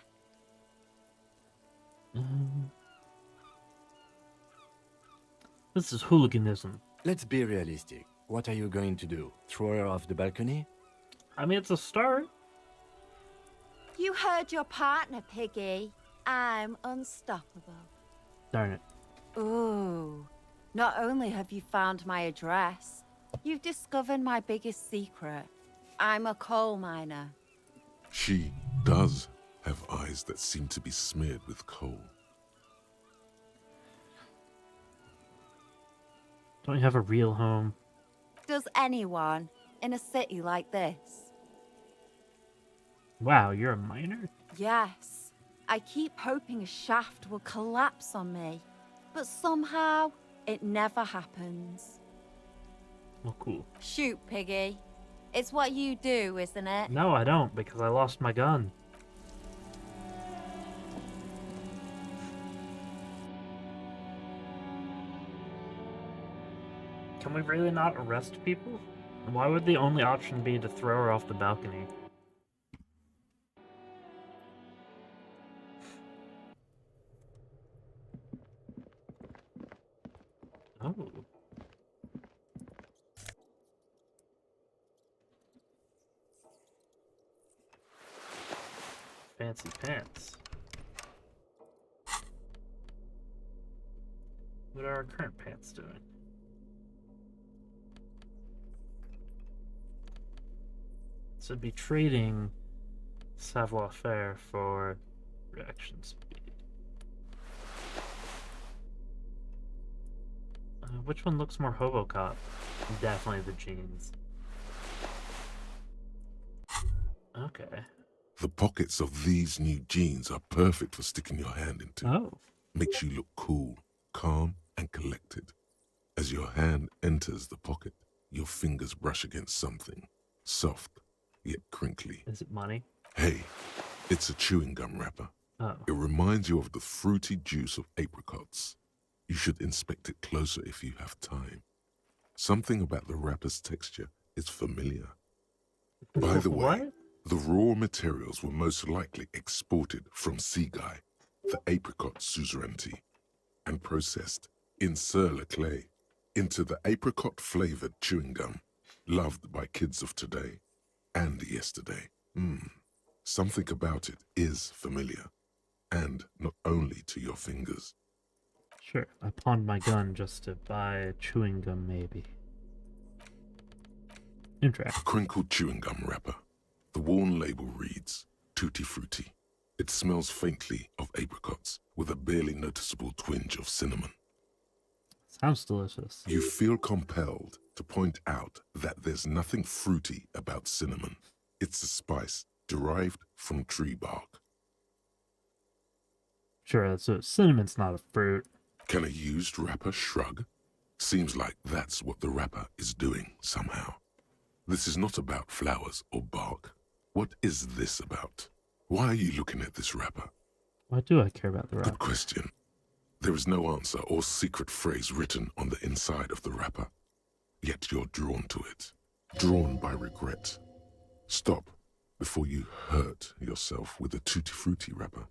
This is hooliganism. Let's be realistic. What are you going to do? Throw her off the balcony? I mean, it's a start. You heard your partner, Piggy. I'm unstoppable. Darn it. Ooh. Not only have you found my address, you've discovered my biggest secret. I'm a coal miner. She does have eyes that seem to be smeared with coal. Don't you have a real home? Does anyone in a city like this? Wow, you're a miner? Yes. I keep hoping a shaft will collapse on me, but somehow it never happens. Well, cool. Shoot, Piggy. It's what you do, isn't it? No, I don't, because I lost my gun. Can we really not arrest people? And why would the only option be to throw her off the balcony? Oh. Fancy pants. What are our current pants doing? So it'd be trading savoir-faire for reaction speed. Which one looks more Hobocop? Definitely the jeans. Okay. The pockets of these new jeans are perfect for sticking your hand into. Oh. Makes you look cool, calm, and collected. As your hand enters the pocket, your fingers brush against something, soft, yet crinkly. Is it money? Hey, it's a chewing gum wrapper. Oh. It reminds you of the fruity juice of apricots. You should inspect it closer if you have time. Something about the wrapper's texture is familiar. By the way, the raw materials were most likely exported from Seaguy, the apricot suzerainty, and processed in sur-le-clay into the apricot-flavored chewing gum, loved by kids of today and yesterday. Something about it is familiar, and not only to your fingers. Sure, I pawned my gun just to buy chewing gum, maybe. Interact. A crinkled chewing gum wrapper. The worn label reads, Tutti Frutti. It smells faintly of apricots, with a barely noticeable twinge of cinnamon. Sounds delicious. You feel compelled to point out that there's nothing fruity about cinnamon. It's a spice derived from tree bark. Sure, so cinnamon's not a fruit. Can a used wrapper shrug? Seems like that's what the wrapper is doing somehow. This is not about flowers or bark. What is this about? Why are you looking at this wrapper? Why do I care about the wrapper? Good question. There is no answer or secret phrase written on the inside of the wrapper. Yet you're drawn to it. Drawn by regret. Stop before you hurt yourself with a Tutti Frutti wrapper.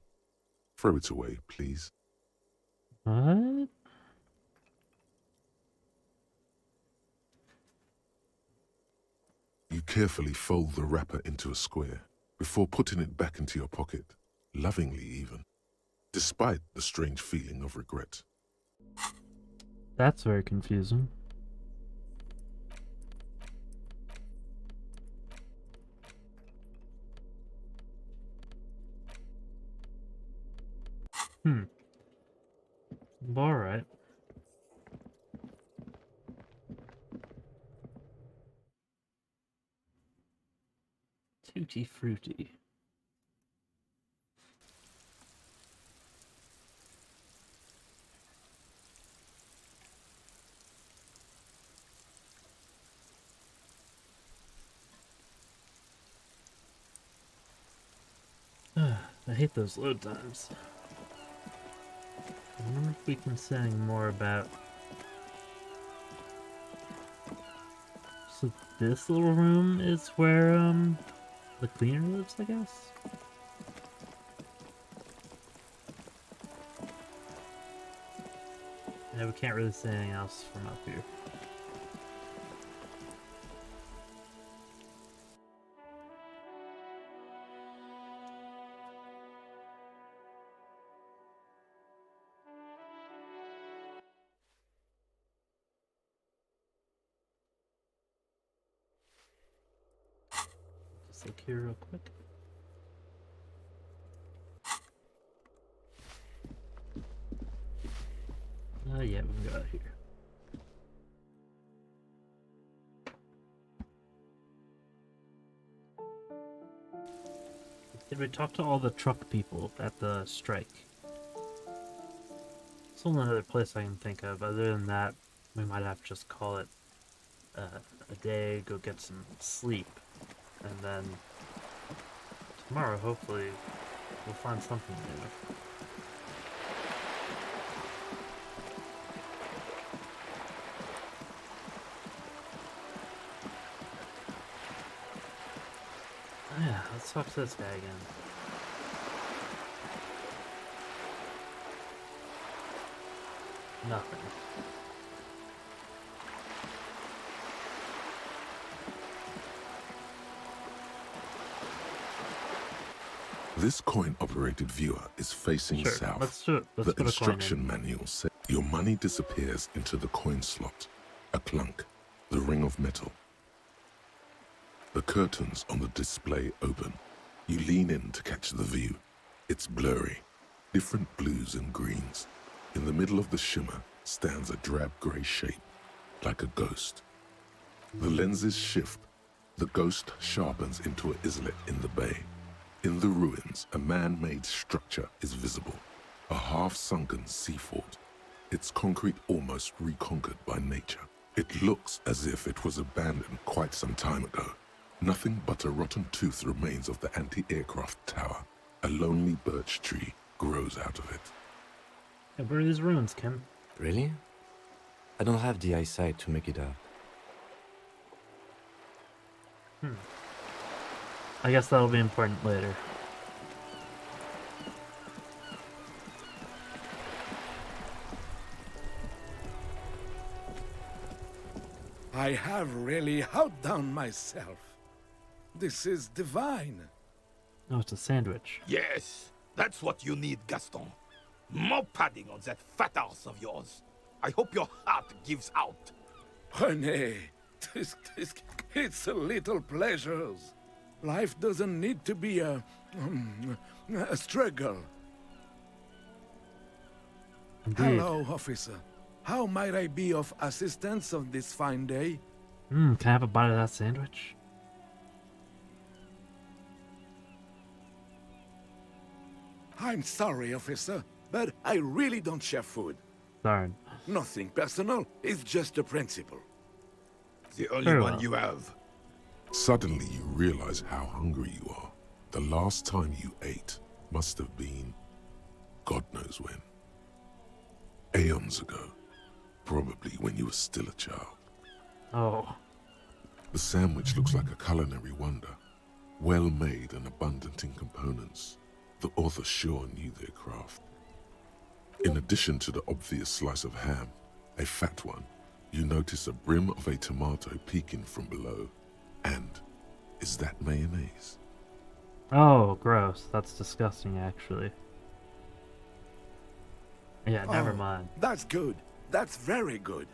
Throw it away, please. What? You carefully fold the wrapper into a square before putting it back into your pocket, lovingly even, despite the strange feeling of regret. That's very confusing. Alright. Tutti Frutti. I hate those load times. I wonder if we can say more about... So this little room is where, the cleaner lives, I guess? Yeah, we can't really say anything else from up here. Just look here real quick. Yeah, we can go out here. Did we talk to all the truck people at the strike? It's only another place I can think of. Other than that, we might have to just call it a day, go get some sleep, and then tomorrow, hopefully, we'll find something new. Yeah, let's talk to this guy again. Nothing. This coin-operated viewer is facing Sure, south. let's do it. Let's The put a coin instruction in. manual says your money disappears into the coin slot. A clunk, the ring of metal. The curtains on the display open. You lean in to catch the view. It's blurry, different blues and greens. In the middle of the shimmer stands a drab grey shape, like a ghost. The lenses shift. The ghost sharpens into an islet in the bay. In the ruins, a man-made structure is visible, a half-sunken sea fort. Its concrete almost reconquered by nature. It looks as if it was abandoned quite some time ago. Nothing but a rotten tooth remains of the anti-aircraft tower. A lonely birch tree grows out of it. Yeah, where are these ruins, Kim? Really? I don't have the eyesight to make it out. I guess that'll be important later. I have really outdone myself. This is divine. Oh, it's a sandwich. Yes, that's what you need, Gaston. More padding on that fat ass of yours. I hope your heart gives out. René, It's a little pleasures. Life doesn't need to be a struggle. Indeed. Hello, officer. How might I be of assistance on this fine day? Can I have a bite of that sandwich? I'm sorry, officer, but I really don't share food. Darn. Nothing personal, it's just a principle. The only Very one well. you have. Suddenly you realize how hungry you are. The last time you ate must have been God knows when. Aeons ago. Probably when you were still a child. Oh. The sandwich looks like a culinary wonder. Well made and abundant in components. The author sure knew their craft. In addition to the obvious slice of ham, a fat one, you notice a brim of a tomato peeking from below. And is that mayonnaise? Oh, gross. That's disgusting, actually. Yeah, never Oh, mind. That's good. That's very good.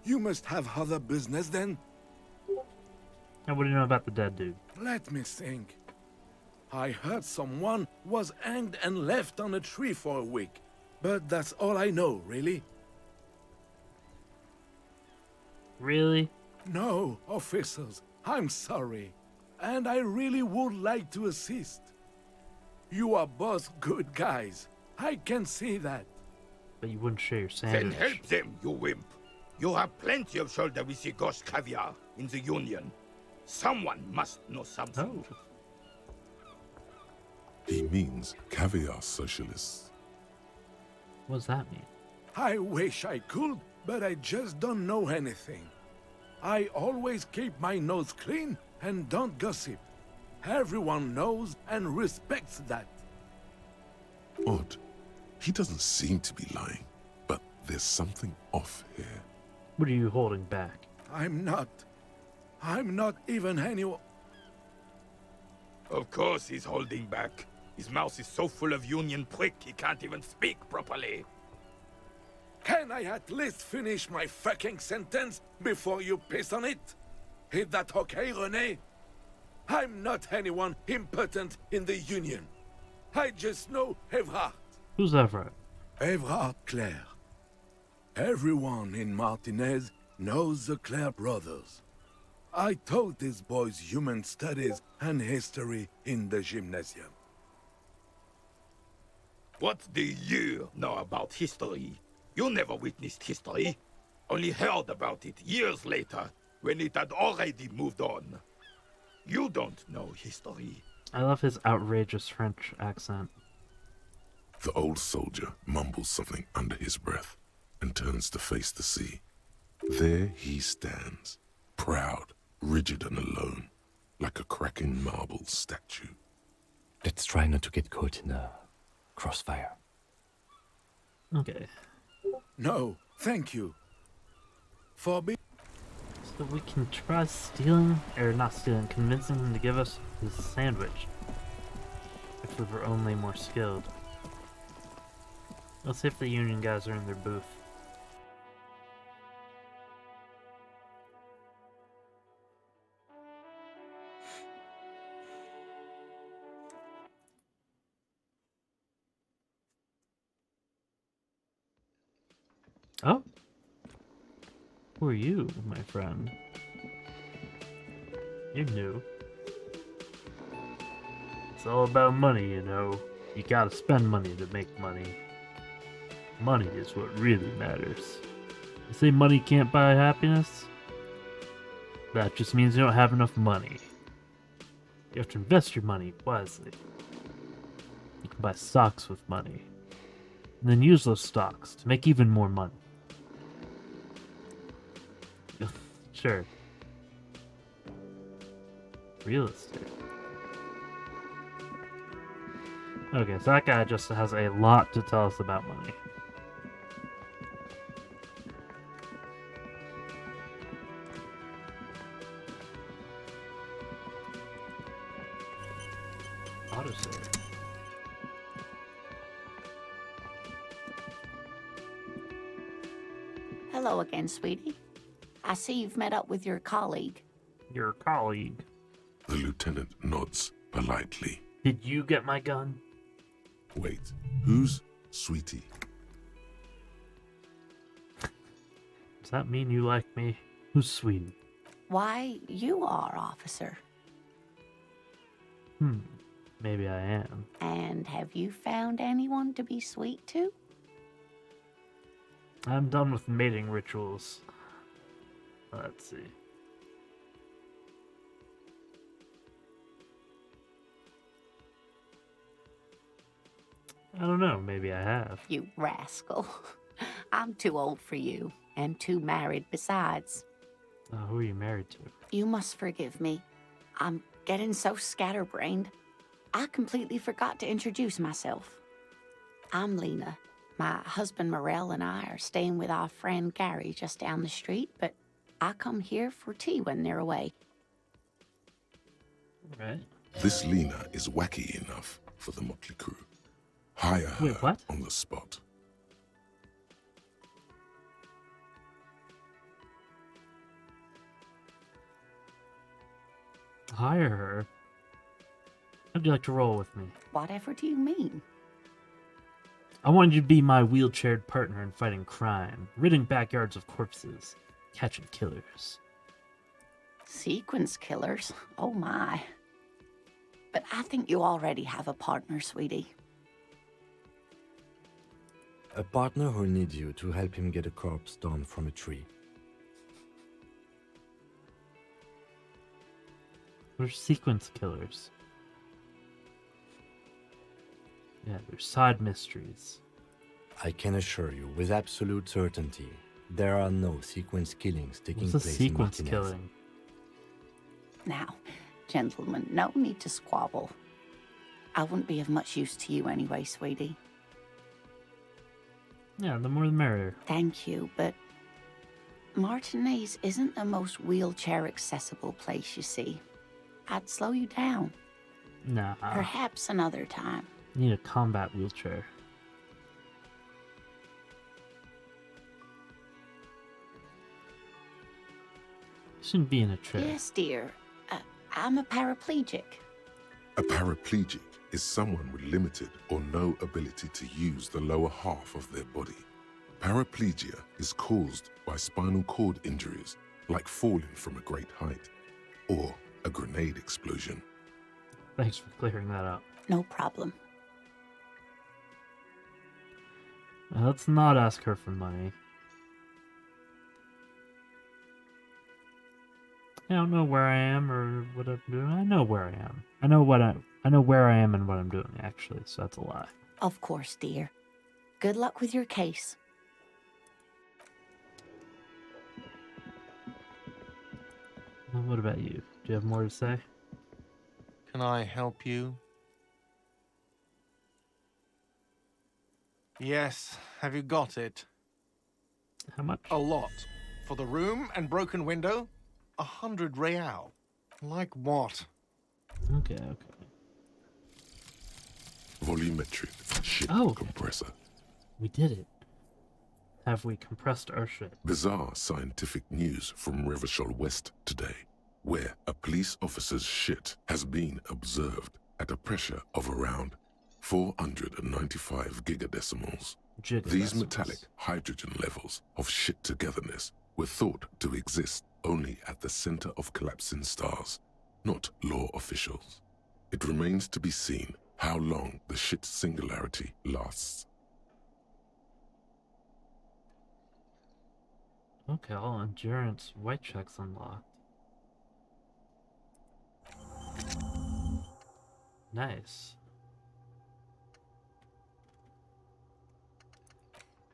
You must have other business then? And what do you know about the dead dude? Let me think. I heard someone was hanged and left on a tree for a week. But that's all I know, really. Really? No, officers, I'm sorry. And I really would like to assist. You are both good guys. I can see that. But you wouldn't share your Then sandwich. help them, you wimp. You have plenty of shoulder with the ghost caviar in the Union. Someone must know something. Oh. He means caviar socialists. What does that mean? I wish I could, but I just don't know anything. I always keep my nose clean and don't gossip. Everyone knows and respects that. Odd. He doesn't seem to be lying, but there's something off here. What are you holding back? I'm not even anyone. Of course he's holding back. His mouth is so full of Union prick he can't even speak properly. Can I at least finish my fucking sentence before you piss on it? Is that okay, René? I'm not anyone important in the Union. I just know Evrard. Who's Everett? Evrard Clare. Everyone in Martinez knows the Clare brothers. I taught these boys human studies and history in the gymnasium. What do you know about history? You never witnessed history. Only heard about it years later, when it had already moved on. You don't know history. I love his outrageous French accent. The old soldier mumbles something under his breath and turns to face the sea. There he stands, proud, rigid and alone, like a cracking marble statue. Let's try not to get caught in a crossfire. Okay. No, thank you. For being... So we can try stealing, or not stealing, convincing him to give us his sandwich. If we were only more skilled. Let's see if the Union guys are in their booth. Oh? Who are you, my friend? You're new. It's all about money, you know. You gotta spend money to make money. Money is what really matters. You say money can't buy happiness? That just means you don't have enough money. You have to invest your money wisely. You can buy stocks with money. And then use those stocks to make even more money. Sure. Real estate. Okay, so that guy just has a lot to tell us about money. Autosave. Hello again, sweetie. I see you've met up with your colleague. Your colleague. The lieutenant nods politely. Did you get my gun? Wait, who's Sweetie? Does that mean you like me? Who's Sweetie? Why, you are, officer. Maybe I am. And have you found anyone to be sweet to? I'm done with mating rituals. Let's see. I don't know, maybe I have. You rascal. I'm too old for you, and too married besides. Who are you married to? You must forgive me. I'm getting so scatterbrained. I completely forgot to introduce myself. I'm Lena. My husband Morel and I are staying with our friend Gary just down the street, but I come here for tea when they're away. Right. This Lena is wacky enough for the motley crew. Hire her what? on the spot. Hire her? How'd you like to roll with me? Whatever do you mean? I wanted you to be my wheelchaired partner in fighting crime, ridding backyards of corpses, catching killers. Sequence killers? Oh my. But I think you already have a partner, sweetie. A partner who needs you to help him get a corpse down from a tree. What are sequence killers? Yeah, they're side mysteries. I can assure you, with absolute certainty, there are no sequence killings taking What's a place sequence in Martinez. killing? Now, gentlemen, no need to squabble. I wouldn't be of much use to you anyway, sweetie. Yeah, the more the merrier. Thank you, but Martinez isn't the most wheelchair-accessible place, you see. I'd slow you down. Nah. Perhaps another time. You need a combat wheelchair. You shouldn't be in a chair. Yes, dear. I'm a paraplegic. A paraplegic is someone with limited or no ability to use the lower half of their body. Paraplegia is caused by spinal cord injuries, like falling from a great height, or a grenade explosion. Thanks for clearing that up. No problem. Let's not ask her for money. I don't know where I am or what I'm doing. I know where I am. I know where I am and what I'm doing, actually, so that's a lie. Of course, dear. Good luck with your case. Well, what about you? Do you have more to say? Can I help you? Yes, have you got it? How much? A lot. For the room and broken window, 100 real. Like what? Okay. Volumetric ship compressor. We did it. Have we compressed our ship? Bizarre scientific news from Revachol West today, where a police officer's shit has been observed at a pressure of around 495 gigadecimals. These metallic hydrogen levels of shit togetherness were thought to exist only at the center of collapsing stars, not law officials. It remains to be seen how long the shit singularity lasts. Okay, all endurance white checks unlocked. Nice.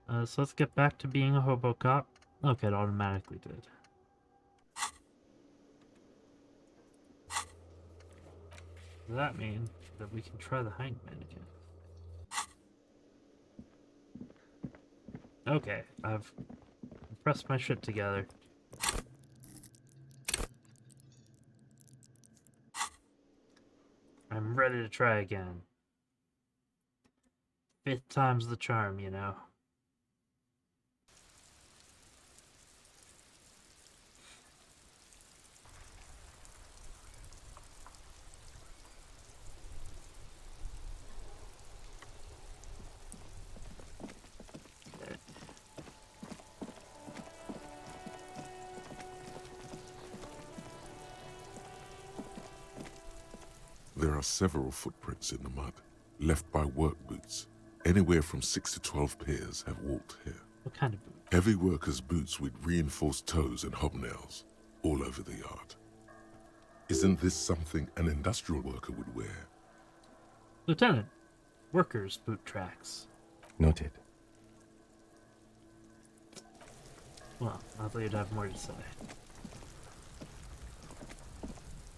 So let's get back to being a hobo cop. Okay, it automatically did. Does that mean that we can try the hangman again? Okay, I've pressed my shit together. I'm ready to try again. 5th time's the charm, you know. There are several footprints in the mud, left by work boots. Anywhere from 6 to 12 pairs have walked here. What kind of boots? Heavy workers' boots with reinforced toes and hobnails all over the yard. Isn't this something an industrial worker would wear? Lieutenant, workers' boot tracks. Noted. Well, I thought you'd have more to say.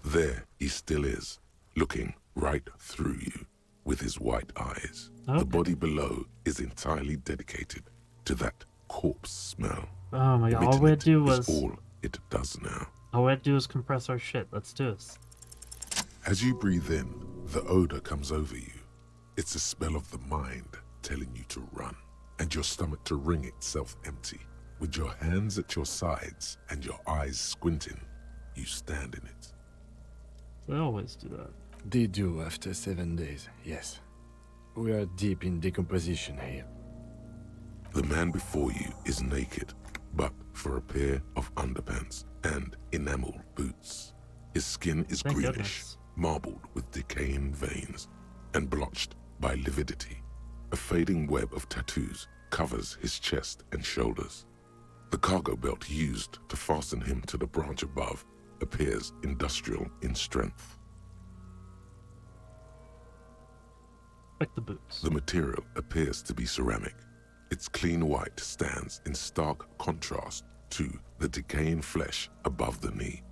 There he still is, looking right through you with his white eyes. Okay. The body below is entirely dedicated to that corpse smell. Oh my god, all we had to do was... all it does now. All we had to do is compress our shit. Let's do this. As you breathe in, the odor comes over you. It's a smell of the mind telling you to run, and your stomach to wring itself empty. With your hands at your sides and your eyes squinting, you stand in it. They always do that. They do after 7 days, yes. We are deep in decomposition here. The man before you is naked, but for a pair of underpants and enameled boots. His skin is Thank greenish, goodness. marbled with decaying veins, and blotched by lividity. A fading web of tattoos covers his chest and shoulders. The cargo belt used to fasten him to the branch above appears industrial in strength. Like the boots. The material appears to be ceramic. Its clean white stands in stark contrast to the decaying flesh above the knee.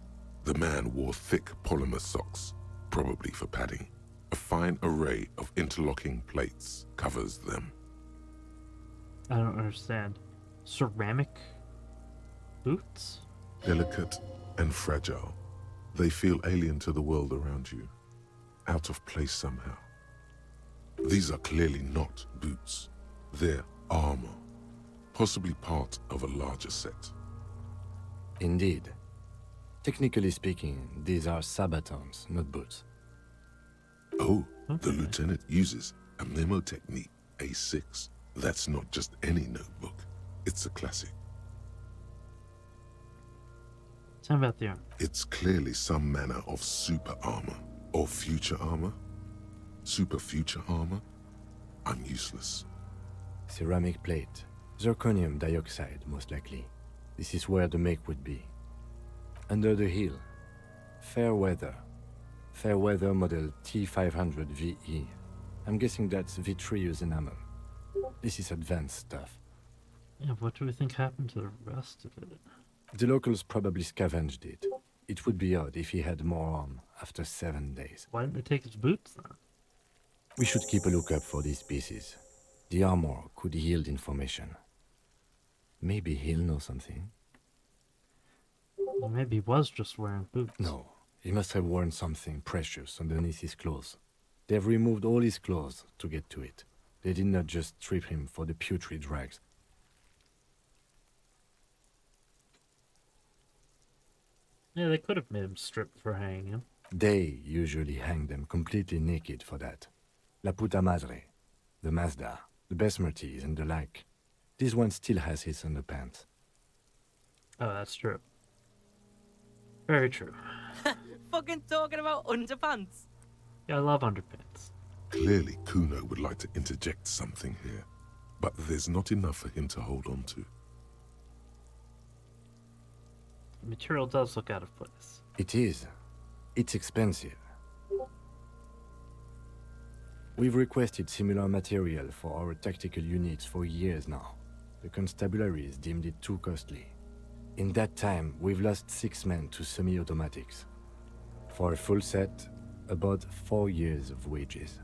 The man wore thick polymer socks, probably for padding. A fine array of interlocking plates covers them. I don't understand. Ceramic boots? Delicate and fragile, they feel alien to the world around you, out of place somehow. These are clearly not boots. They're armor, possibly part of a larger set. Indeed. Technically speaking, these are sabatons, not boots. Oh, the lieutenant uses a memo technique, A6. That's not just any notebook. It's a classic. Tell me about the armor. It's clearly some manner of super armor, or future armor. Super future armor? I'm useless. Ceramic plate. Zirconium dioxide, most likely. This is where the make would be. Under the heel. Fair weather. Fair weather model T500 VE. I'm guessing that's vitreous enamel. This is advanced stuff. Yeah, what do we think happened to the rest of it? The locals probably scavenged it. It would be odd if he had more on after 7 days. Why didn't they take his boots then? We should keep a lookout for these pieces. The armor could yield information. Maybe he'll know something. Well, maybe he was just wearing boots. No, he must have worn something precious underneath his clothes. They've removed all his clothes to get to it. They did not just strip him for the putrid rags. Yeah, they could have made him strip for hanging him. They usually hang them completely naked for that. La puta madre, the Mazda, the Besmerties and the like. This one still has his underpants. Oh, that's true. Very true. Fucking talking about underpants. Yeah, I love underpants. Clearly, Kuno would like to interject something here, but there's not enough for him to hold on to. The material does look out of place. It is. It's expensive. We've requested similar material for our tactical units for years now. The constabularies deemed it too costly. In that time, we've lost 6 men to semi-automatics. For a full set, about 4 years of wages.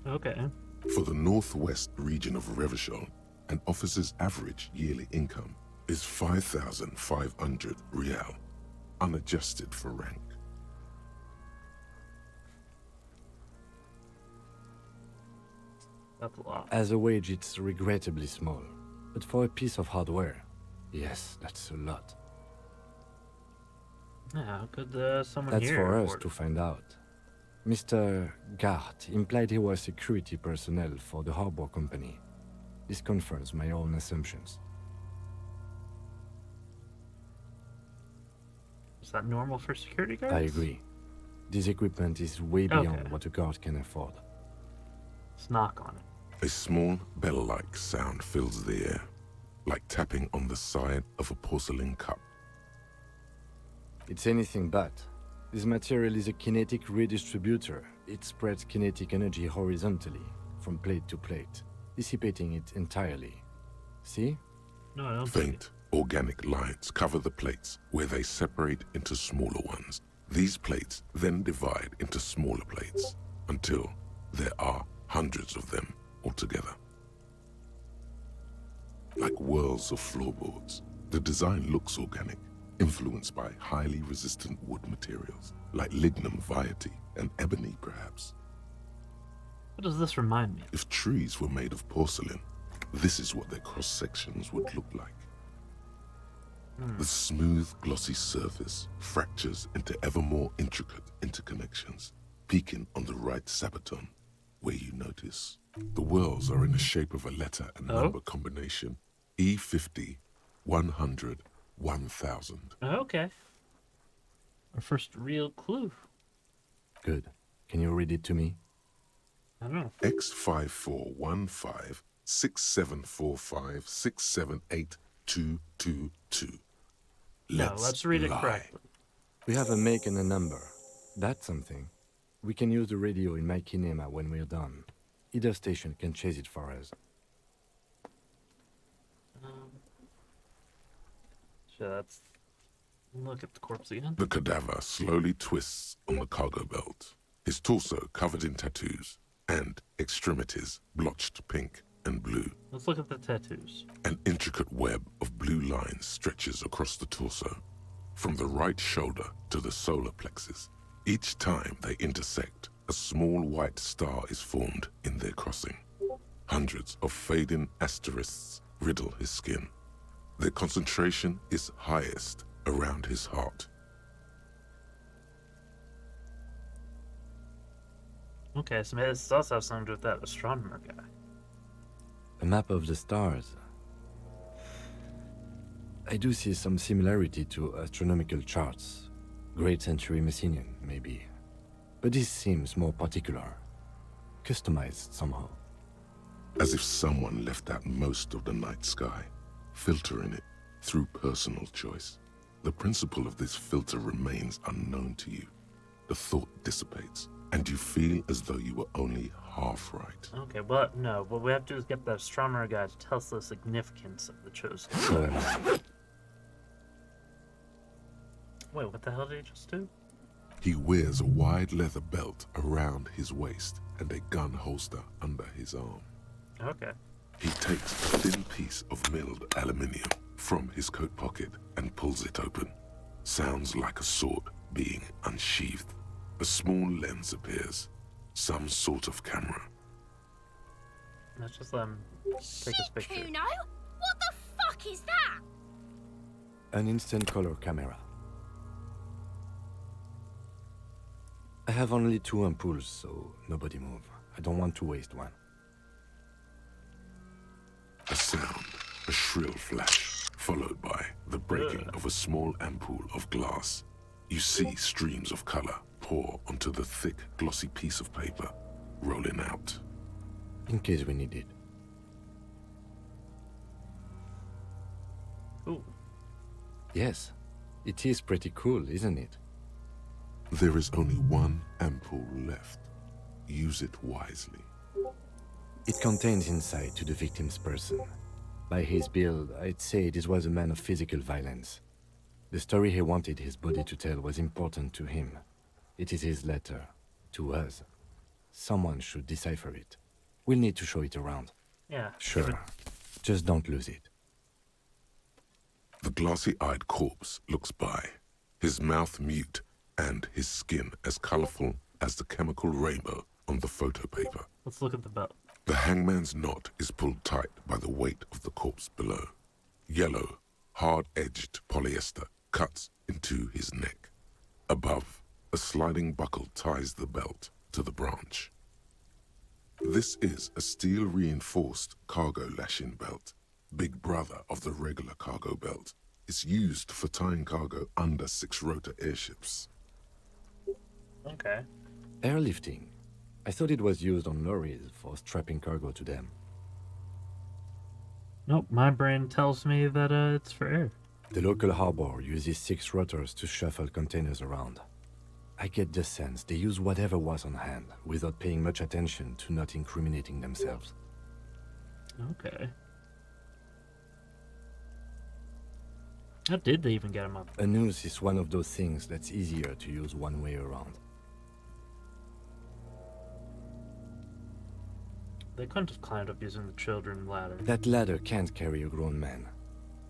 Okay. For the northwest region of Revachol, an officer's average yearly income is 5,500 real, unadjusted for rank. That's a lot. As a wage, it's regrettably small. But for a piece of hardware, yes, that's a lot. Yeah, how could someone That's here for us afford to it? find out. Mr. Gart implied he was security personnel for the harbor company. This confirms my own assumptions. Is that normal for security guards? I agree. This equipment is way beyond what a guard can afford. Let's knock on it. A small bell-like sound fills the air, like tapping on the side of a porcelain cup. It's anything but. This material is a kinetic redistributor. It spreads kinetic energy horizontally, from plate to plate, dissipating it entirely. See? No, I don't. Faint, organic lines cover the plates where they separate into smaller ones. These plates then divide into smaller plates until there are hundreds of them altogether. Like whirls of floorboards, the design looks organic, influenced by highly resistant wood materials, like lignum vitae and ebony perhaps. What does this remind me of? If trees were made of porcelain, this is what their cross-sections would look like. The smooth, glossy surface fractures into ever more intricate interconnections, peaking on the right sabaton, where you notice the whirls are in the shape of a letter and number combination: E50, 100, 1000. Okay. Our first real clue. Good. Can you read it to me? I don't know. X5415 6745 678222. Let's read it correctly. We have a make and a number. That's something. We can use the radio in my kinema when we're done. Either station can chase it for us. So that's... Look at the corpse again. The cadaver slowly twists on the cargo belt, his torso covered in tattoos, and extremities blotched pink and blue. Let's look at the tattoos. An intricate web of blue lines stretches across the torso, from the right shoulder to the solar plexus. Each time they intersect, a small white star is formed in their crossing. Hundreds of fading asterisks riddle his skin. Their concentration is highest around his heart. Okay, so maybe this also has something to do with that astronomer guy. A map of the stars. I do see some similarity to astronomical charts. Great Century Messinian, maybe. But this seems more particular. Customized somehow. As if someone left out most of the night sky, filtering it through personal choice. The principle of this filter remains unknown to you. The thought dissipates, and you feel as though you were only half right. Okay, but no, what we have to do is get the astronomer guy to tell us the significance of the chosen. Wait, what the hell did he just do? He wears a wide leather belt around his waist and a gun holster under his arm. Okay. He takes a thin piece of milled aluminium from his coat pocket and pulls it open. Sounds like a sword being unsheathed. A small lens appears. Some sort of camera. Let's just let him take his picture. Kuno, what the fuck is that? An instant color camera. I have only 2 ampoules, so nobody move. I don't want to waste one. A sound, a shrill flash, followed by the breaking of a small ampoule of glass. You see streams of color pour onto the thick, glossy piece of paper, rolling out. In case we need it. Ooh. Yes, it is pretty cool, isn't it? There is only one ampoule left. Use it wisely. It contains insight to the victim's person. By his build, I'd say this was a man of physical violence. The story he wanted his body to tell was important to him. It is his letter. To us. Someone should decipher it. We'll need to show it around. Yeah. Sure. Just don't lose it. The glossy-eyed corpse looks by, his mouth mute and his skin as colorful as the chemical rainbow on the photo paper. Let's look at the belt. The hangman's knot is pulled tight by the weight of the corpse below. Yellow, hard-edged polyester cuts into his neck. Above, a sliding buckle ties the belt to the branch. This is a steel-reinforced cargo lashing belt, big brother of the regular cargo belt. It's used for tying cargo under 6-rotor airships. Okay. Airlifting. I thought it was used on lorries for strapping cargo to them. Nope, my brain tells me that it's for air. The local harbor uses 6 rotors to shuffle containers around. I get the sense they use whatever was on hand, without paying much attention to not incriminating themselves. Okay. How did they even get him up? A noose is one of those things that's easier to use one way around. They couldn't have climbed up using the children ladder. That ladder can't carry a grown man.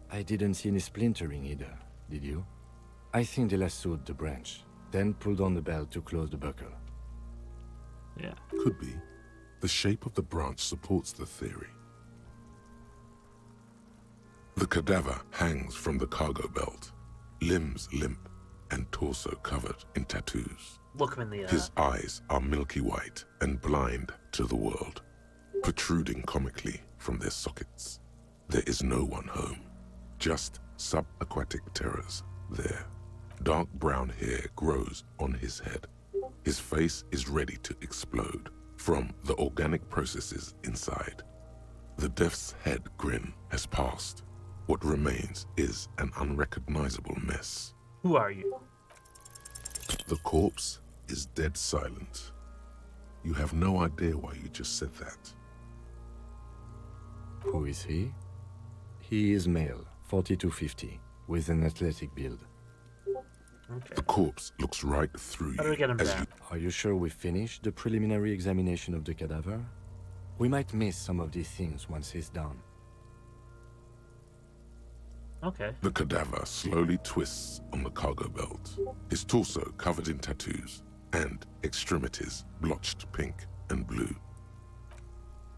I didn't see any splintering either, did you? I think they lassoed the branch, then pulled on the belt to close the buckle. Yeah. Could be. The shape of the branch supports the theory. The cadaver hangs from the cargo belt, limbs limp and torso covered in tattoos. Look him in the eye. His eyes are milky white and blind to the world, protruding comically from their sockets. There is no one home, just subaquatic terrors there. Dark brown hair grows on his head. His face is ready to explode from the organic processes inside. The death's head grin has passed. What remains is an unrecognizable mess. Who are you? The corpse is dead silent. You have no idea why you just said that. Who is he? He is male, 40 to 50, with an athletic build. Okay. The corpse looks right through How do we you get him as down? you... Are you sure we finished the preliminary examination of the cadaver? We might miss some of these things once he's done. Okay. The cadaver slowly twists on the cargo belt, his torso covered in tattoos and extremities blotched pink and blue.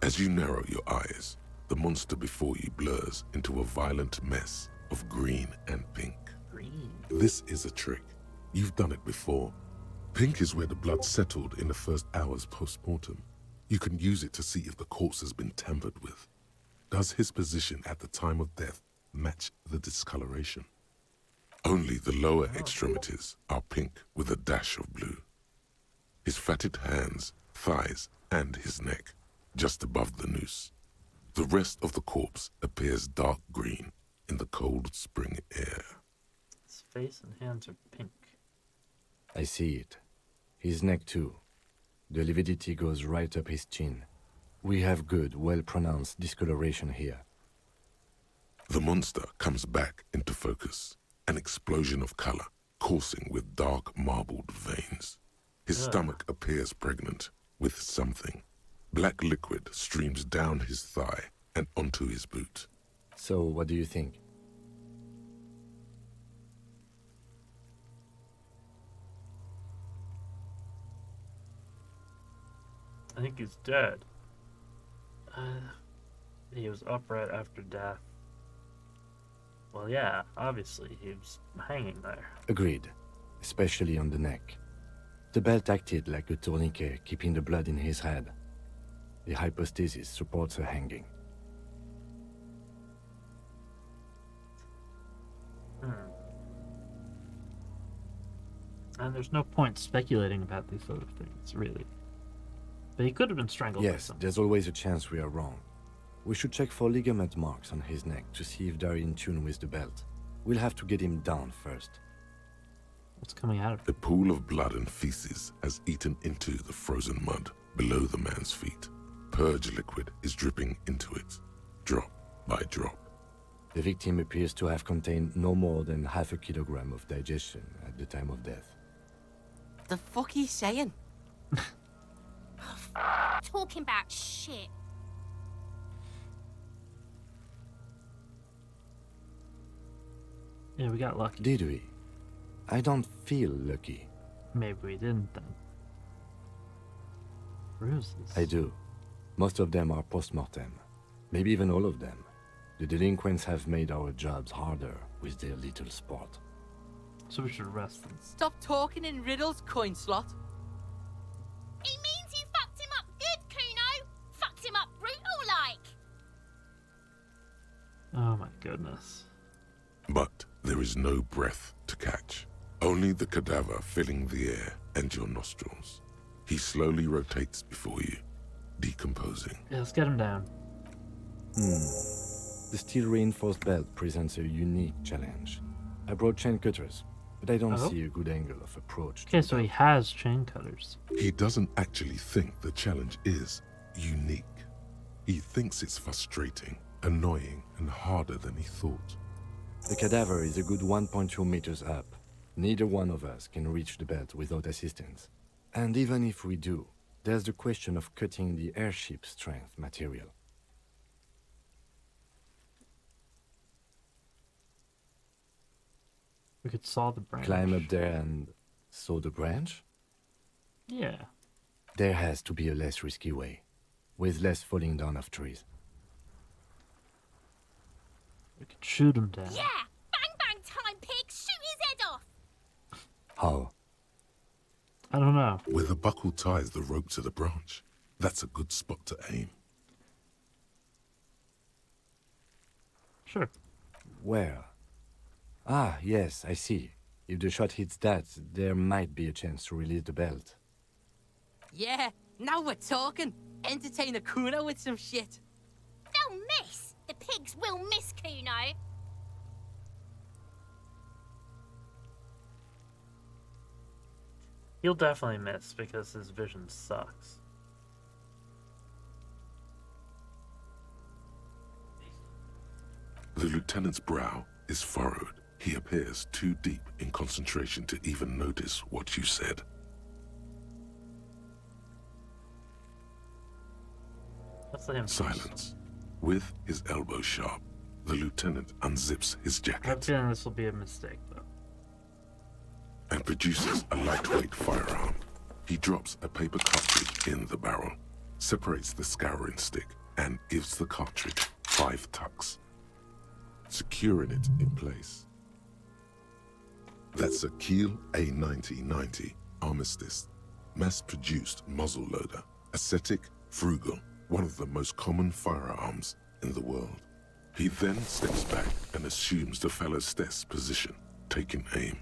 As you narrow your eyes, the monster before you blurs into a violent mess of green and pink. Green. This is a trick. You've done it before. Pink is where the blood settled in the first hours post-mortem. You can use it to see if the corpse has been tampered with. Does his position at the time of death match the discoloration? Only the lower extremities are pink with a dash of blue. His fatted hands, thighs, and his neck, just above the noose. The rest of the corpse appears dark green in the cold spring air. His face and hands are pink. I see it. His neck too. The lividity goes right up his chin. We have good, well-pronounced discoloration here. The monster comes back into focus, an explosion of color, coursing with dark marbled veins. His stomach appears pregnant with something. Black liquid streams down his thigh and onto his boot. So, what do you think? I think he's dead. He was upright after death. Well, yeah, obviously he was hanging there. Agreed, especially on the neck. The belt acted like a tourniquet, keeping the blood in his head. The hypostasis supports her hanging. And there's no point speculating about these sort of things, really. But he could have been strangled by Yes, something. there's always a chance we are wrong. We should check for ligament marks on his neck to see if they're in tune with the belt. We'll have to get him down first. What's coming out of it? A pool of blood and feces has eaten into the frozen mud below the man's feet. Purge liquid is dripping into it, drop by drop. The victim appears to have contained no more than half a kilogram of digestion at the time of death. The fuck he's saying? Talking about shit. Yeah, we got lucky. Did we? I don't feel lucky. Maybe we didn't then. Bruises. I do. Most of them are post-mortem. Maybe even all of them. The delinquents have made our jobs harder with their little sport. So we should arrest them. Stop talking in riddles, coin slot. He means you fucked him up good, Kuno. Fucked him up brutal like. Oh my goodness. But there is no breath to catch. Only the cadaver filling the air and your nostrils. He slowly rotates before you, decomposing. Yeah, let's get him down. The steel-reinforced belt presents a unique challenge. I brought chain cutters, but I don't see a good angle of approach. Okay, so he has chain cutters. He doesn't actually think the challenge is unique. He thinks it's frustrating, annoying, and harder than he thought. The cadaver is a good 1.2 meters up. Neither one of us can reach the belt without assistance. And even if we do, there's the question of cutting the airship strength material. We could saw the branch. Climb up there and saw the branch? Yeah. There has to be a less risky way, with less falling down of trees. We could shoot him down. Yeah! Bang bang time, pig! Shoot his head off! How? I don't know. Where the buckle ties the rope to the branch, that's a good spot to aim. Sure. Where? Ah, yes, I see. If the shot hits that, there might be a chance to release the belt. Yeah, now we're talking. Entertain a Kuno with some shit. They'll miss! The pigs will miss Kuno! He'll definitely miss because his vision sucks. The lieutenant's brow is furrowed. He appears too deep in concentration to even notice what you said. Let's let him Silence. With his elbow sharp, the lieutenant unzips his I have a jacket feeling this will be a mistake, though. and produces a lightweight firearm. He drops a paper cartridge in the barrel, separates the scouring stick, and gives the cartridge 5 tucks, securing it in place. That's a Kiel A9090 Armistice, mass-produced muzzle loader, ascetic, frugal, one of the most common firearms in the world. He then steps back and assumes the fellow's test position, taking aim.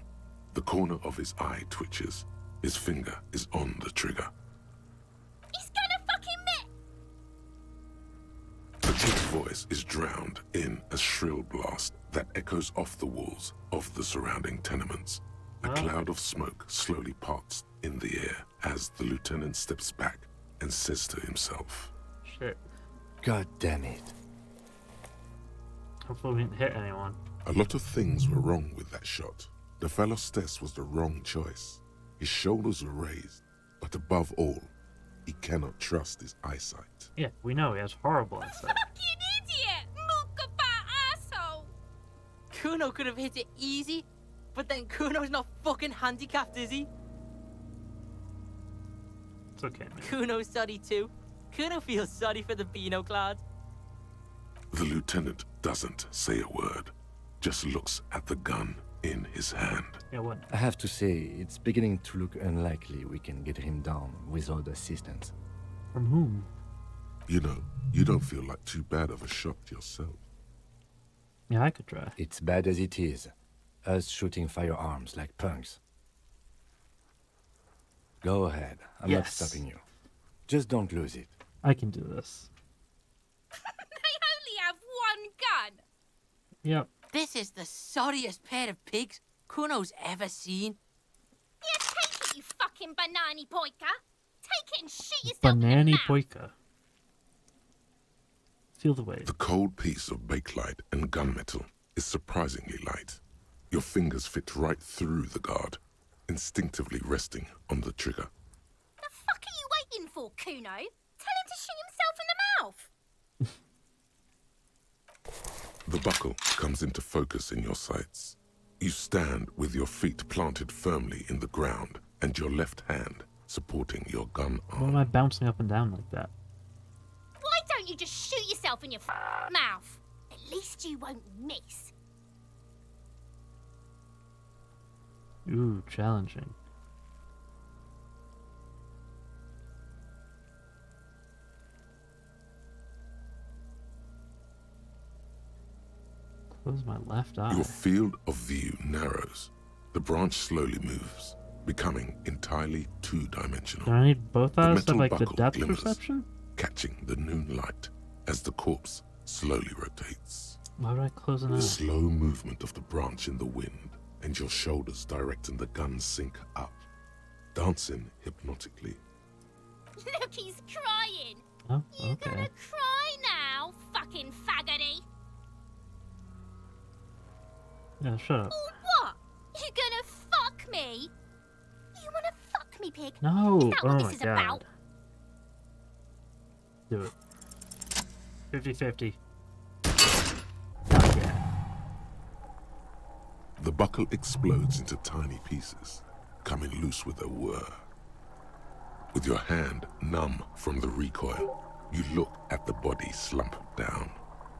The corner of his eye twitches. His finger is on the trigger. He's gonna fucking miss! The kid's voice is drowned in a shrill blast that echoes off the walls of the surrounding tenements. A cloud of smoke slowly parts in the air as the lieutenant steps back and says to himself, Shit. God damn it. Hopefully we didn't hit anyone. A lot of things were wrong with that shot. The fellow's test was the wrong choice. His shoulders were raised, but above all, he cannot trust his eyesight. Yeah, we know he has horrible eyesight. Fucking idiot! Mookabat asshole! Kuno could have hit it easy, but then Kuno's not fucking handicapped, is he? It's okay, man. Kuno's sorry too. Kuno feels sorry for the Beano Clad. The lieutenant doesn't say a word, just looks at the gun in his hand. Yeah, what? I have to say, it's beginning to look unlikely we can get him down without assistance. From whom? You know, you don't feel like too bad of a shot yourself. Yeah, I could try. It's bad as it is. Us shooting firearms like punks. Go ahead. I'm not Yes. stopping you. Just don't lose it. I can do this. They only have one gun! Yep. This is the sorriest pair of pigs Kuno's ever seen. Yeah, take it, you fucking banani boyka! Take it and shoot yourself in the Banani mouth! Boyka. Feel the weight. The cold piece of bakelite and gunmetal is surprisingly light. Your fingers fit right through the guard, instinctively resting on the trigger. The fuck are you waiting for, Kuno? Tell him to shoot himself in the mouth! The buckle comes into focus in your sights. You stand with your feet planted firmly in the ground and your left hand supporting your gun Why arm. am I bouncing up and down like that? Why don't you just shoot yourself in your mouth? At least you won't miss. Ooh, challenging. Close my left eye. Your field of view narrows. The branch slowly moves. becoming entirely two-dimensional. Do I need both The eyes to metal have like the buckle depth glimmers, perception? catching the noon light as the corpse slowly rotates. Why would I close an The eye? slow movement of the branch in the wind and your shoulders directing the gun's sink up, dancing hypnotically. Look, he's crying. Oh, You okay. gonna cry now, fucking faggoty? Yeah, shut up. Or what? You gonna fuck me? You wanna fuck me, pig? No! Is that Oh what my this is god. about? Do it. 50-50. The buckle explodes into tiny pieces, coming loose with a whir. With your hand numb from the recoil, you look at the body slump down.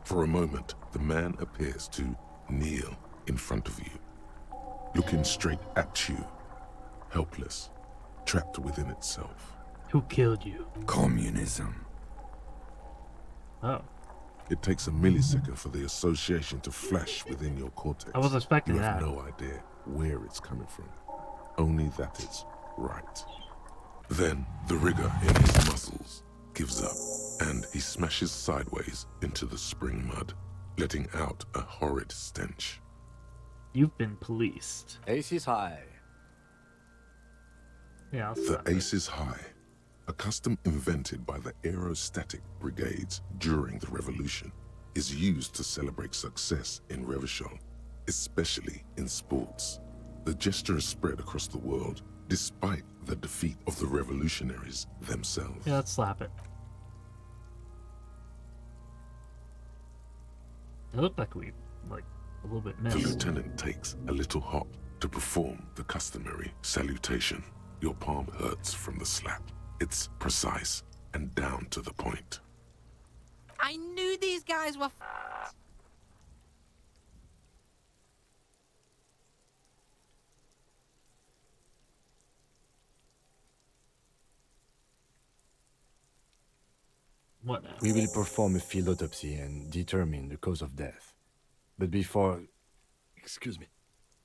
For a moment, the man appears to kneel in front of you, looking straight at you, helpless, trapped within itself. Who killed you? Communism. Oh. It takes a millisecond for the association to flash within your cortex. I was expecting you have that. no idea where it's coming from, only that it's right. Then the rigor in his muscles gives up, and he smashes sideways into the spring mud, letting out a horrid stench. You've been policed. Ace is high. Yeah, I'll The stop Ace is High, a custom invented by the aerostatic brigades during the revolution, is used to celebrate success in Revachol, especially in sports. The gesture is spread across the world, despite the defeat of the revolutionaries themselves. Yeah, let's slap it. It looked like we, like, a little bit The missed. lieutenant takes a little hop to perform the customary salutation. Your palm hurts from the slap. It's precise and down to the point. I knew these guys were. What now? We will perform a field autopsy and determine the cause of death. But before... Excuse me.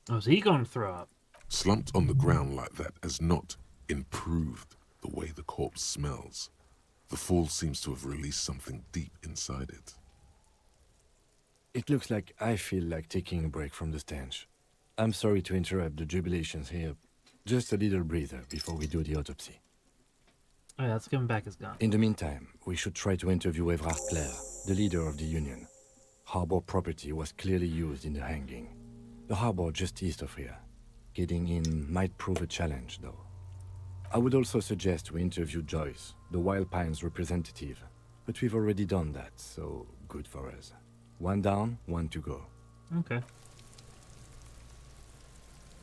Oh, is he going to throw up? Slumped on the ground like that has not improved the way the corpse smells. The fall seems to have released something deep inside it. It looks like I feel like taking a break from the stench. I'm sorry to interrupt the jubilations here. Just a little breather before we do the autopsy. Oh yeah, let's give him back his gun. In the meantime, we should try to interview Evrard Clare, the leader of the Union. Harbor property was clearly used in the hanging. The harbor just east of here. Getting in might prove a challenge, though. I would also suggest we interview Joyce, the Wild Pines representative. But we've already done that, so good for us. One down, one to go. Okay.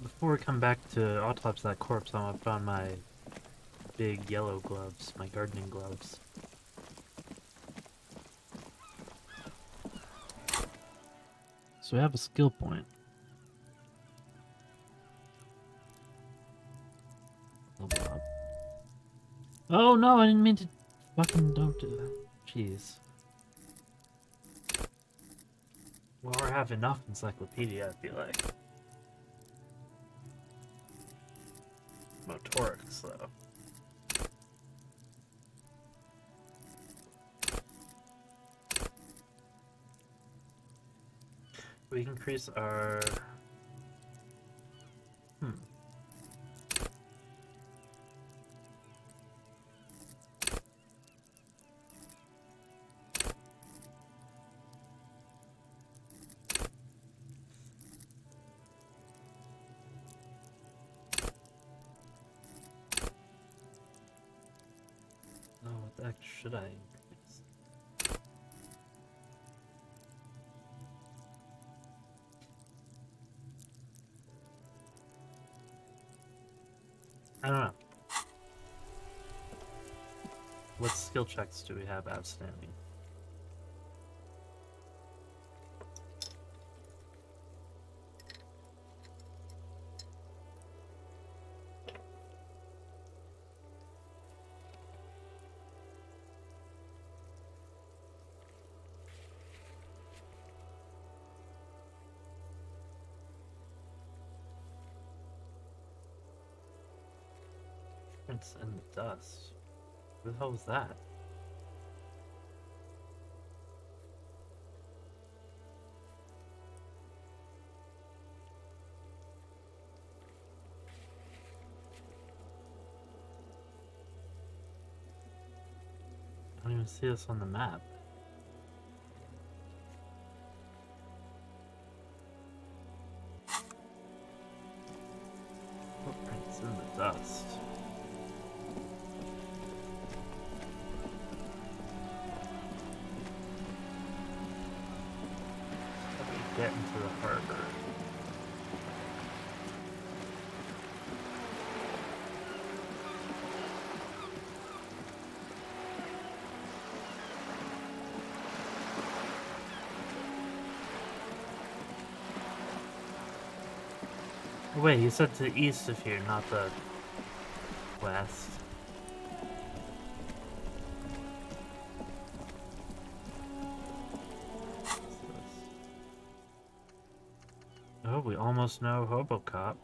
Before we come back to autopsy that corpse, I found my big yellow gloves, my gardening gloves. So we have a skill point. Level up. Oh no, I didn't mean to. Fucking don't do that. Jeez. Well, I have enough encyclopedia, I feel like. Motorics, though. We increase our... Oh, what the heck should I increase? I don't know. What skill checks do we have outstanding? Footprints in the dust. What the hell was that? I don't even see this on the map. Footprints in the dust. How do we get into the harbor? Wait, you said to the east of here, not the west. Oh, we almost know Hobocop.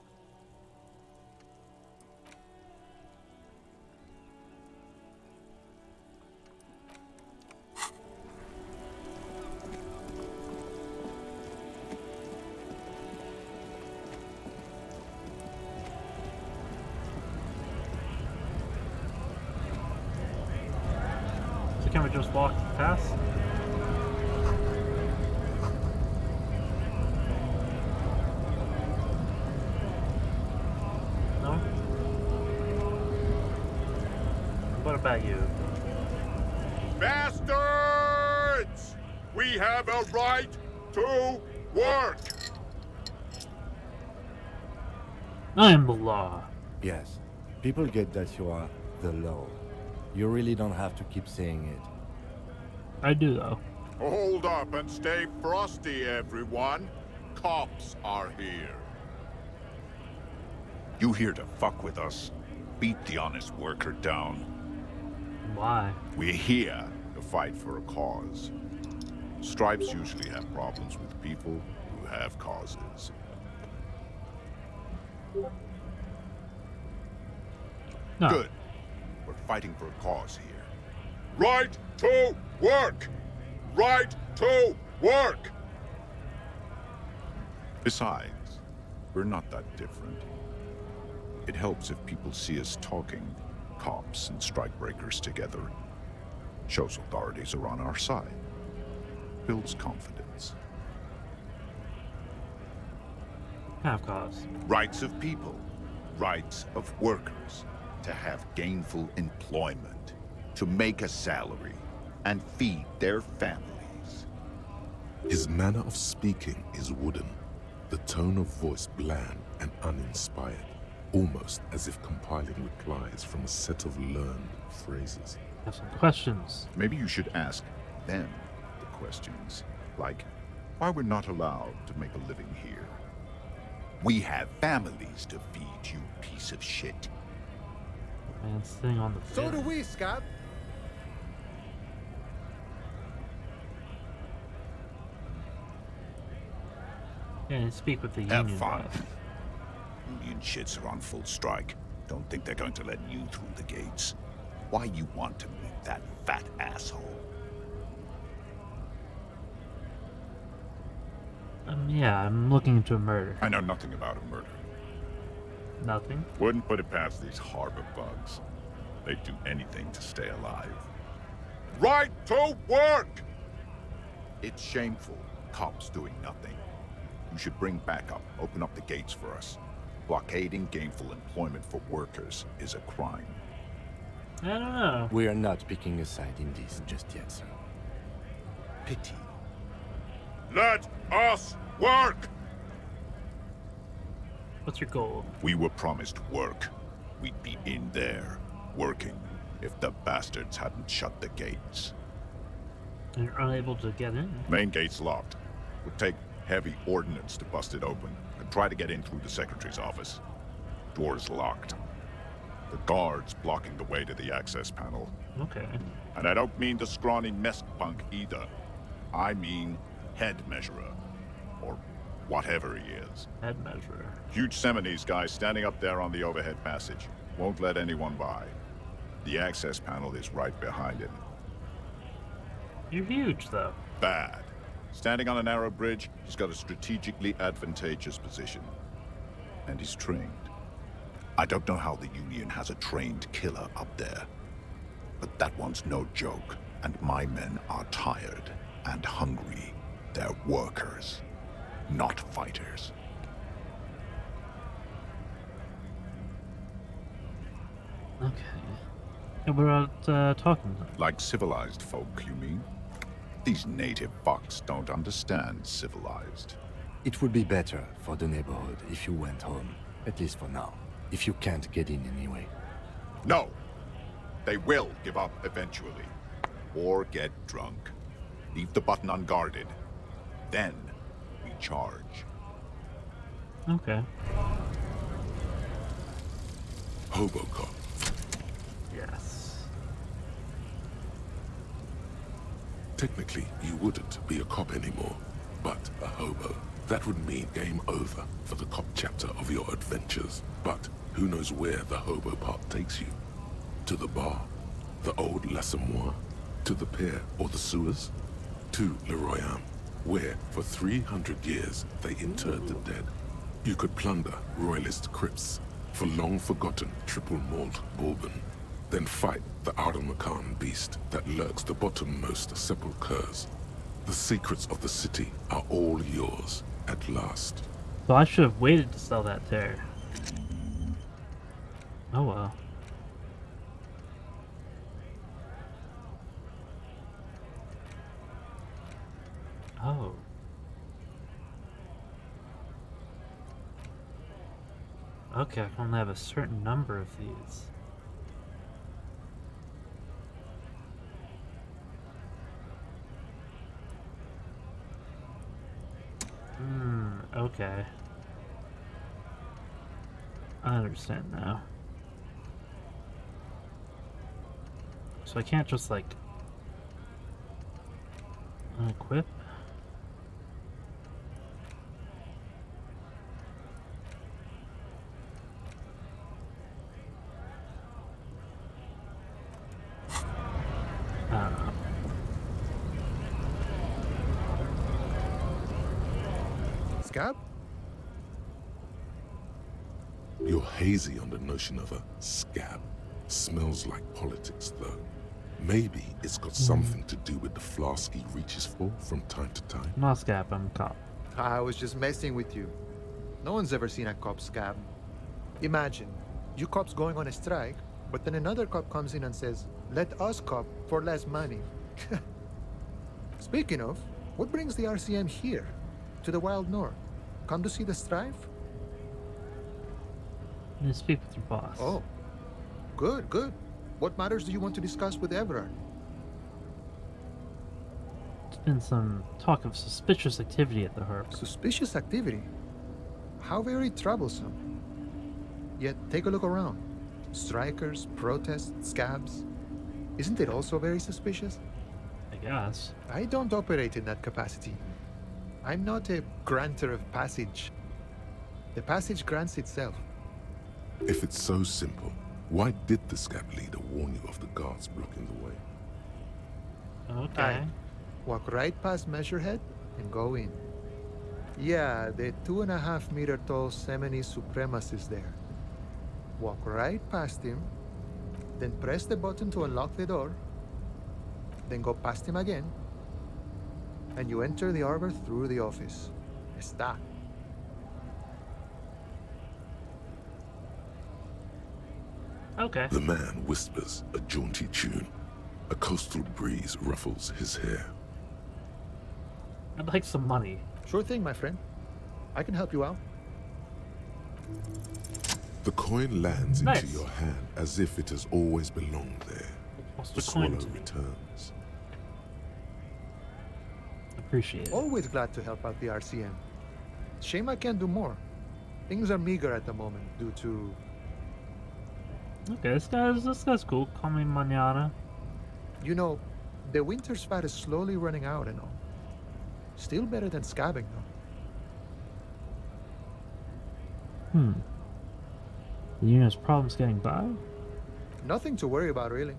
Can we just walk past? No? What about you? Bastards! We have a right to work! I am the law. Yes. People get that you are the law. You really don't have to keep saying it. I do, though. Hold up and stay frosty, everyone. Cops are here. You here to fuck with us? Beat the honest worker down. Why? We're here to fight for a cause. Stripes usually have problems with people who have causes. No. Good. We're fighting for a cause here. Right to work! Right to work! Besides, we're not that different. It helps if people see us talking, cops and strikebreakers together. Shows authorities are on our side. Builds confidence. Have cause. Rights of people. Rights of workers. To have gainful employment. To make a salary. And feed their families. His manner of speaking is wooden, the tone of voice bland and uninspired, almost as if compiling replies from a set of learned phrases. I have some questions. Maybe you should ask them the questions, like why we're not allowed to make a living here. We have families to feed, you piece of shit. Man, sitting on the So do we, Scott. Yeah, speak with the Have union. fun. boss. Union shits are on full strike. Don't think they're going to let you through the gates. Why you want to meet that fat asshole? Yeah, I'm looking into a murder. I know nothing about a murder. Nothing? Wouldn't put it past these harbor bugs. They'd do anything to stay alive. Right to work! It's shameful. Cops doing nothing. You should bring backup. Open up the gates for us. Blockading gainful employment for workers is a crime. I don't know. We are not picking a side in this just yet, sir. Pity. Let us work! What's your goal? We were promised work. We'd be in there, working, if the bastards hadn't shut the gates. And you're unable to get in. Main gate's locked. Would take heavy ordnance to bust it open, and try to get in through the secretary's office. Door's locked. The guard's blocking the way to the access panel. Okay. And I don't mean the scrawny mess punk either. I mean head measurer. Or whatever he is. Head measurer. Huge Seminese guy standing up there on the overhead passage. Won't let anyone by. The access panel is right behind him. You're huge, though. Bad. Standing on a narrow bridge, he's got a strategically advantageous position. And he's trained. I don't know how the Union has a trained killer up there. But that one's no joke, and my men are tired and hungry. They're workers, not fighters. Okay. And we're out talking to them. Like civilized folk, you mean? These native fucks don't understand civilized. It would be better for the neighborhood if you went home, at least for now, if you can't get in anyway. No! They will give up eventually. Or get drunk. Leave the button unguarded. Then we charge. Okay. Hobocop. Yes. Technically, you wouldn't be a cop anymore, but a hobo. That would mean game over for the cop chapter of your adventures. But who knows where the hobo part takes you? To the bar? The old L'Assommoir? To the pier or the sewers? To Le Royaume, where for 300 years they interred the dead. You could plunder royalist crypts for long-forgotten triple malt bourbon, then fight the Ardamakan beast that lurks the bottommost sepulchres. The secrets of the city are all yours at last. So I should have waited to sell that tear. Oh well. Oh. Okay, I can only have a certain number of these. Okay. I understand now. So I can't just, like, unequip? I don't know. Scab? You're hazy on the notion of a scab. Smells like politics, though. Maybe it's got something to do with the flask he reaches for from time to time. Not scab, I'm a cop. I was just messing with you. No one's ever seen a cop scab. Imagine, you cops going on a strike, but then another cop comes in and says, let us cop for less money. Speaking of, what brings the RCM here? To the Wild North? Come to see the strife? You need to speak with your boss. Oh, good, good. What matters do you want to discuss with Everard? There's been some talk of suspicious activity at the Herb. Suspicious activity? How very troublesome. Yet, take a look around. Strikers, protests, scabs. Isn't it also very suspicious? I guess. I don't operate in that capacity. I'm not a granter of passage. The passage grants itself. If it's so simple, why did the scab leader warn you of the guards blocking the way? Okay. Aye. Walk right past Measurehead and go in. Yeah, the 2.5-meter tall Semini Supremus is there. Walk right past him, then press the button to unlock the door, then go past him again, and you enter the arbor through the office. Está. Okay. The man whispers a jaunty tune. A coastal breeze ruffles his hair. I'd like some money. Sure thing, my friend. I can help you out. The coin lands Nice. into your hand as if it has always belonged there. What's The the coin swallow do? returns. Appreciate it. Always glad to help out the RCM. Shame I can't do more. Things are meager at the moment due to... Okay, this guy's cool. Call me mañana. You know, the winter's fat is slowly running out and all. Still better than scabbing, though. The unit's problems getting by? Nothing to worry about, really.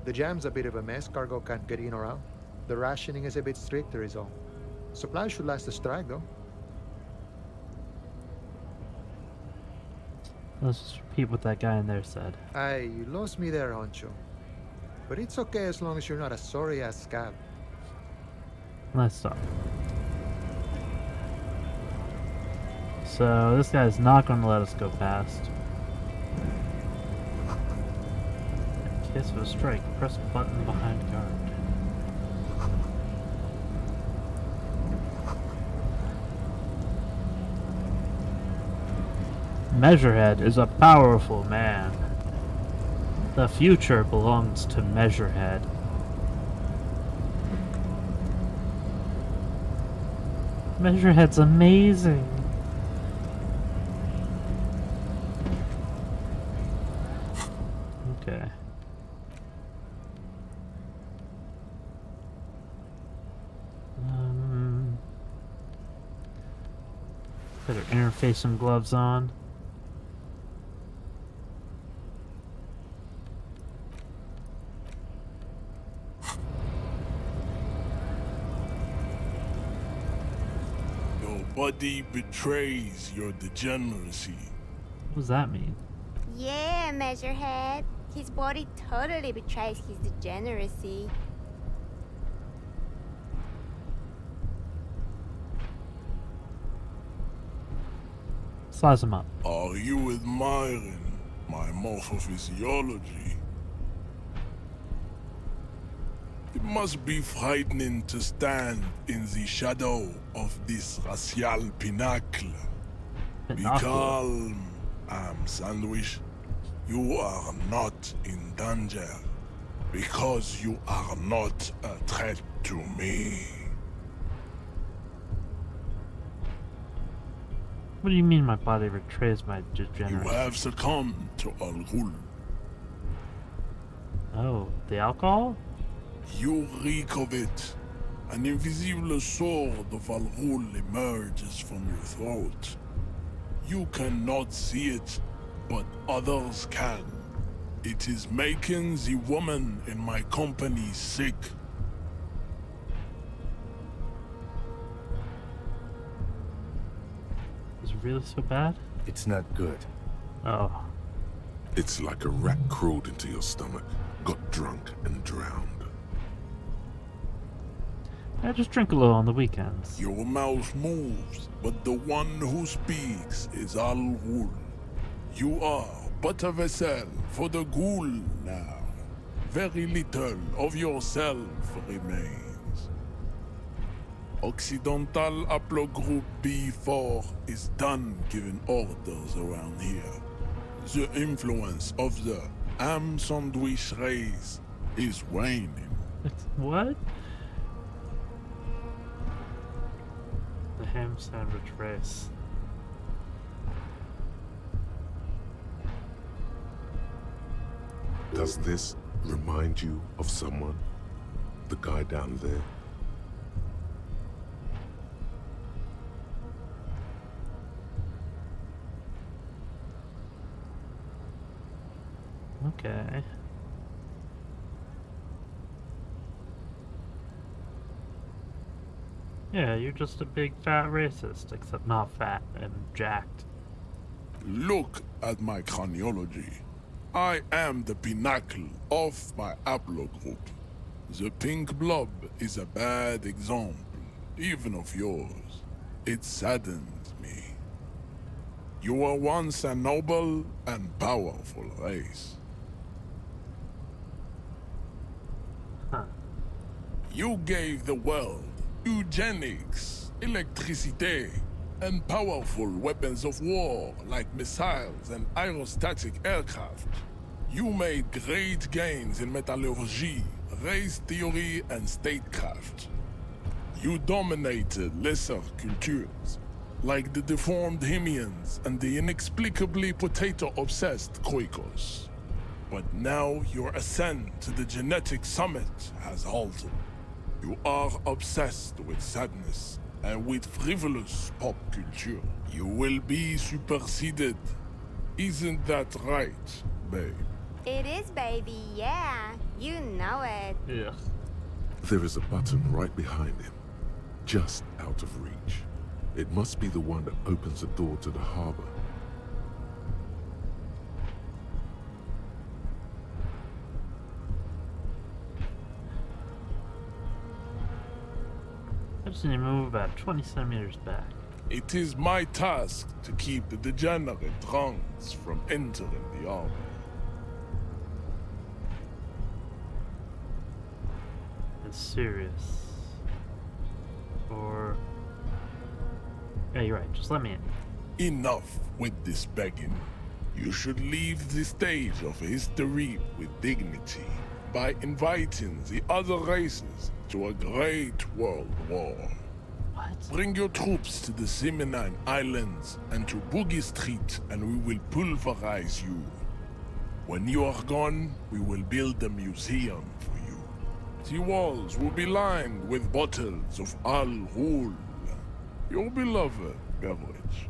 The jam's a bit of a mess. Cargo can't get in or out. The rationing is a bit stricter, is all. Supplies should last the strike, though. Let's just repeat what that guy in there said. Aye, you lost me there, Honcho. But it's okay as long as you're not a sorry-ass scab. Let's stop. So this guy's not going to let us go past. In case of a strike, press button behind guard. Measurehead is a powerful man. The future belongs to Measurehead. Measurehead's amazing. Okay. Better interface some gloves on. Body betrays your degeneracy. What does that mean? Yeah, Measurehead. His body totally betrays his degeneracy. Slice him up. Are you admiring my morphophysiology? It must be frightening to stand in the shadow of this racial pinnacle. Be calm, Sandwich. You are not in danger because you are not a threat to me. What do you mean my body betrays my degeneracy? You have succumbed to Al Ghul. Oh, the alcohol? You reek of it. An invisible sword of Al Ghul emerges from your throat. You cannot see it, but others can. It is making the woman in my company sick. Is it really so bad? It's not good. Oh. It's like a rat crawled into your stomach, got drunk and drowned. I just drink a little on the weekends. Your mouth moves, but the one who speaks is Al Ghul. You are but a vessel for the Ghul now. Very little of yourself remains. Occidental Haplogroup B4 is done giving orders around here. The influence of the ham sandwich race is waning. What? The ham sandwich race. Does this remind you of someone? The guy down there? Okay. Yeah, you're just a big fat racist, except not fat and jacked. Look at my craniology. I am the pinnacle of my haplogroup. The pink blob is a bad example, even of yours. It saddens me. You were once a noble and powerful race. Huh. You gave the world eugenics, electricity, and powerful weapons of war like missiles and aerostatic aircraft. You made great gains in metallurgy, race theory, and statecraft. You dominated lesser cultures, like the deformed Hemians and the inexplicably potato-obsessed Quakers. But now your ascent to the genetic summit has halted. You are obsessed with sadness and with frivolous pop culture. You will be superseded. Isn't that right, babe? It is, baby, yeah. You know it. Yeah. There is a button right behind him, just out of reach. It must be the one that opens the door to the harbor. I just need to move about 20 centimeters back. It is my task to keep the degenerate drunks from entering the harbor. It's serious. Or... Yeah, you're right. Just let me in. Enough with this begging. You should leave the stage of history with dignity by inviting the other races to a great world war. What? Bring your troops to the Seminine Islands and to Boogie Street, and we will pulverize you. When you are gone, we will build a museum for you. The walls will be lined with bottles of Al Ghul, your beloved beverage.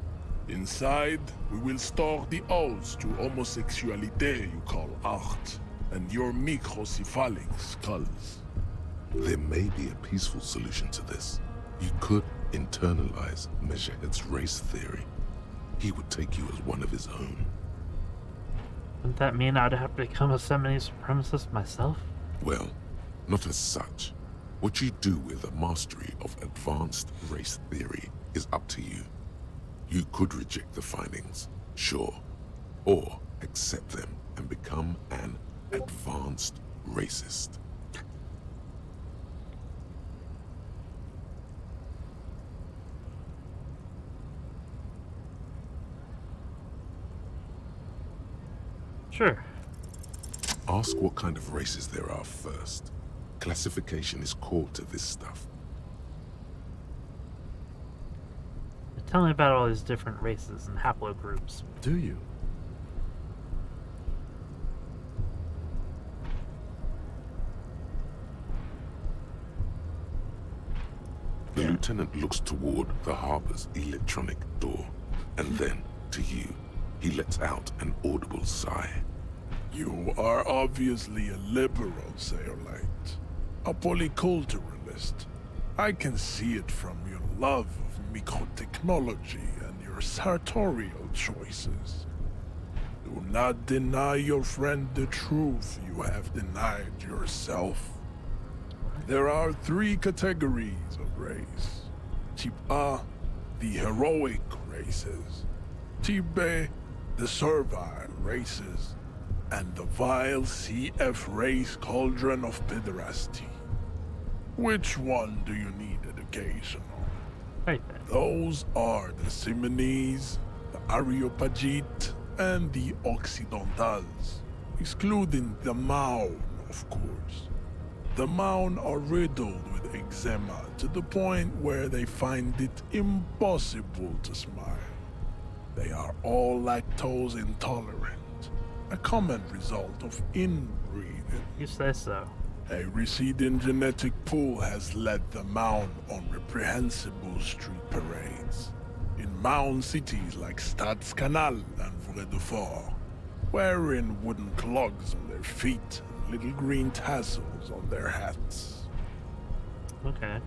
Inside, we will store the odes to homosexuality you call art, and your microcephalic skulls. There may be a peaceful solution to this. You could internalize Measurehead's race theory. He would take you as one of his own. Wouldn't that mean I'd have to become a semi supremacist myself? Well, not as such. What you do with a mastery of advanced race theory is up to you. You could reject the findings, sure, or accept them and become an advanced racist. Sure. Ask what kind of races there are first. Classification is core to this stuff. Tell me about all these different races and haplogroups. Do you? The lieutenant looks toward the harbor's electronic door, and then, to you, he lets out an audible sigh. You are obviously a liberal, Sayolite. A polyculturalist. I can see it from your love of microtechnology and your sartorial choices. Do not deny your friend the truth you have denied yourself. There are 3 categories of race. Type A, the heroic races. Type B, the servile races. And the vile CF race cauldron of pederasty. Which one do you need education on? Right then. Those are the Simonese, the Areopagite, and the Occidentals, excluding the Maun, of course. The Maun are riddled with eczema to the point where they find it impossible to smile. They are all lactose intolerant, a common result of inbreeding. You say so. A receding genetic pool has led the Maun on reprehensible street parades. In Maun cities like Stadskanal and Vredefort, wearing wooden clogs on their feet and little green tassels on their hats. Okay.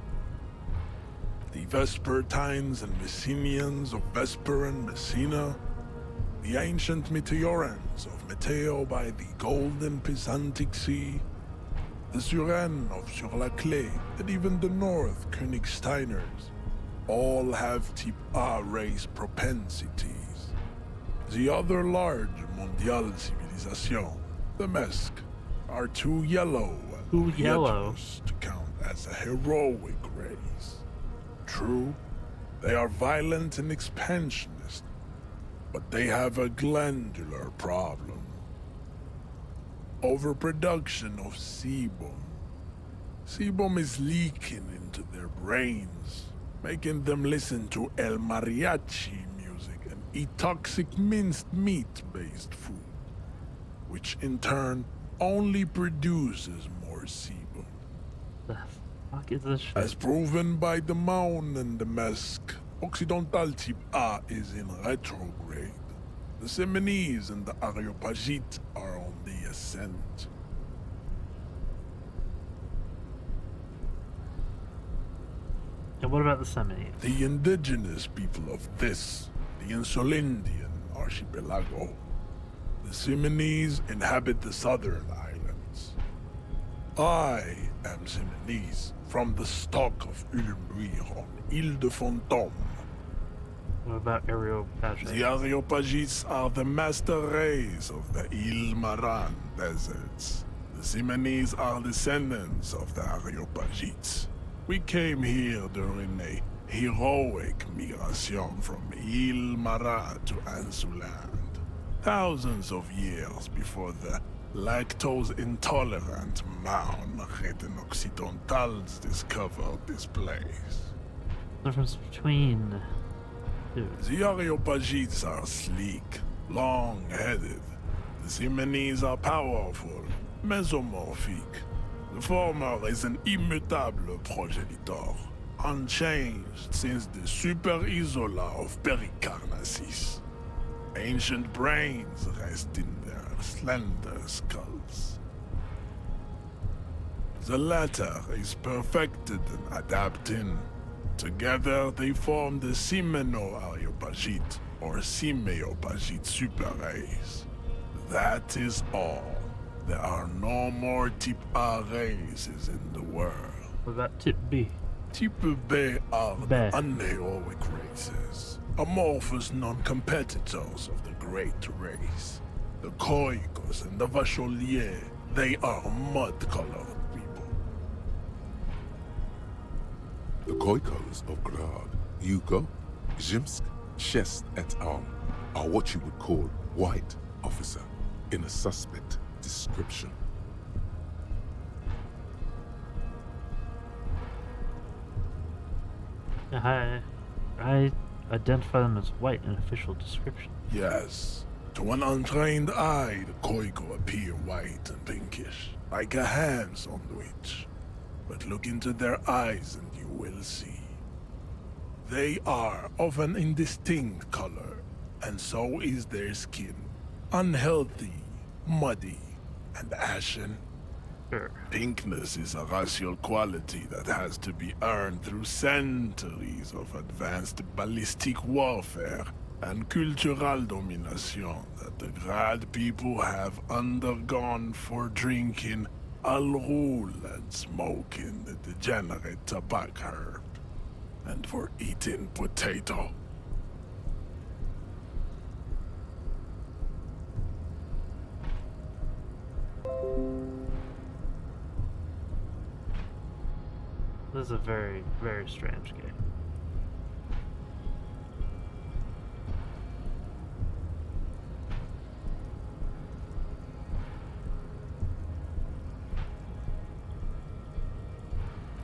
The Vespertines and Messenians of Vesper and Messina, the ancient Meteorans of Meteo by the golden Pisantic Sea, the Suren of Sur-la-Clé, and even the North Königsteiners, all have type A race propensities. The other large Mondial civilization, the Mesk, are too yellow and pietos to count as a heroic race. True, they are violent and expansionist, but they have a glandular problem. Overproduction of sebum. Sebum is leaking into their brains, making them listen to El Mariachi music and eat toxic minced meat-based food, which in turn only produces more sebum. The fuck is this shit? As proven by the Maun and the Mesk, Occidental Type A is in retrograde. The Seminese and the Areopagite are on the ascent. And what about the Semini? The indigenous people of this, the Insulindian archipelago. The Seminese inhabit the southern islands. I am Seminese, from the stock of Ulmuir on Ile de Fantôme. What about Areopagites? The Areopagites are the master race of the Ile Maran deserts. The Seminese are descendants of the Areopagites. We came here during a heroic migration from Ile Maran to Ansuland. Thousands of years before the lactose-intolerant Maun Occidentals discovered this place. The difference between two. The Areopagites are sleek, long-headed. The Seminese are powerful, mesomorphic. The former is an immutable progenitor, unchanged since the Super Isola of Pericarnassus. Ancient brains rest in their slender skulls. The latter is perfected and adapting. Together they form the Simeno-Areopagite, or Simeopagite superrace. That is all. There are no more Type A races in the world. What about Type B? Type B are the unheroic races, amorphous non-competitors of the great race. The Khoikos and the Vacholier, they are mud-colored people. The Khoikos of Grad, Yugo, Zhimsk, Shest et al. Are what you would call white, officer, in a suspect description. I identify them as white in official description. Yes. To an untrained eye, the Khoiko appear white and pinkish, like a ham sandwich. But look into their eyes and you will see. They are of an indistinct color, and so is their skin. Unhealthy, muddy, and ashen. Sure. Pinkness is a racial quality that has to be earned through centuries of advanced ballistic warfare and cultural domination that the Grad people have undergone for drinking Al-Rul and smoking the degenerate tobacco herb, and for eating potato. This is a very, very strange game.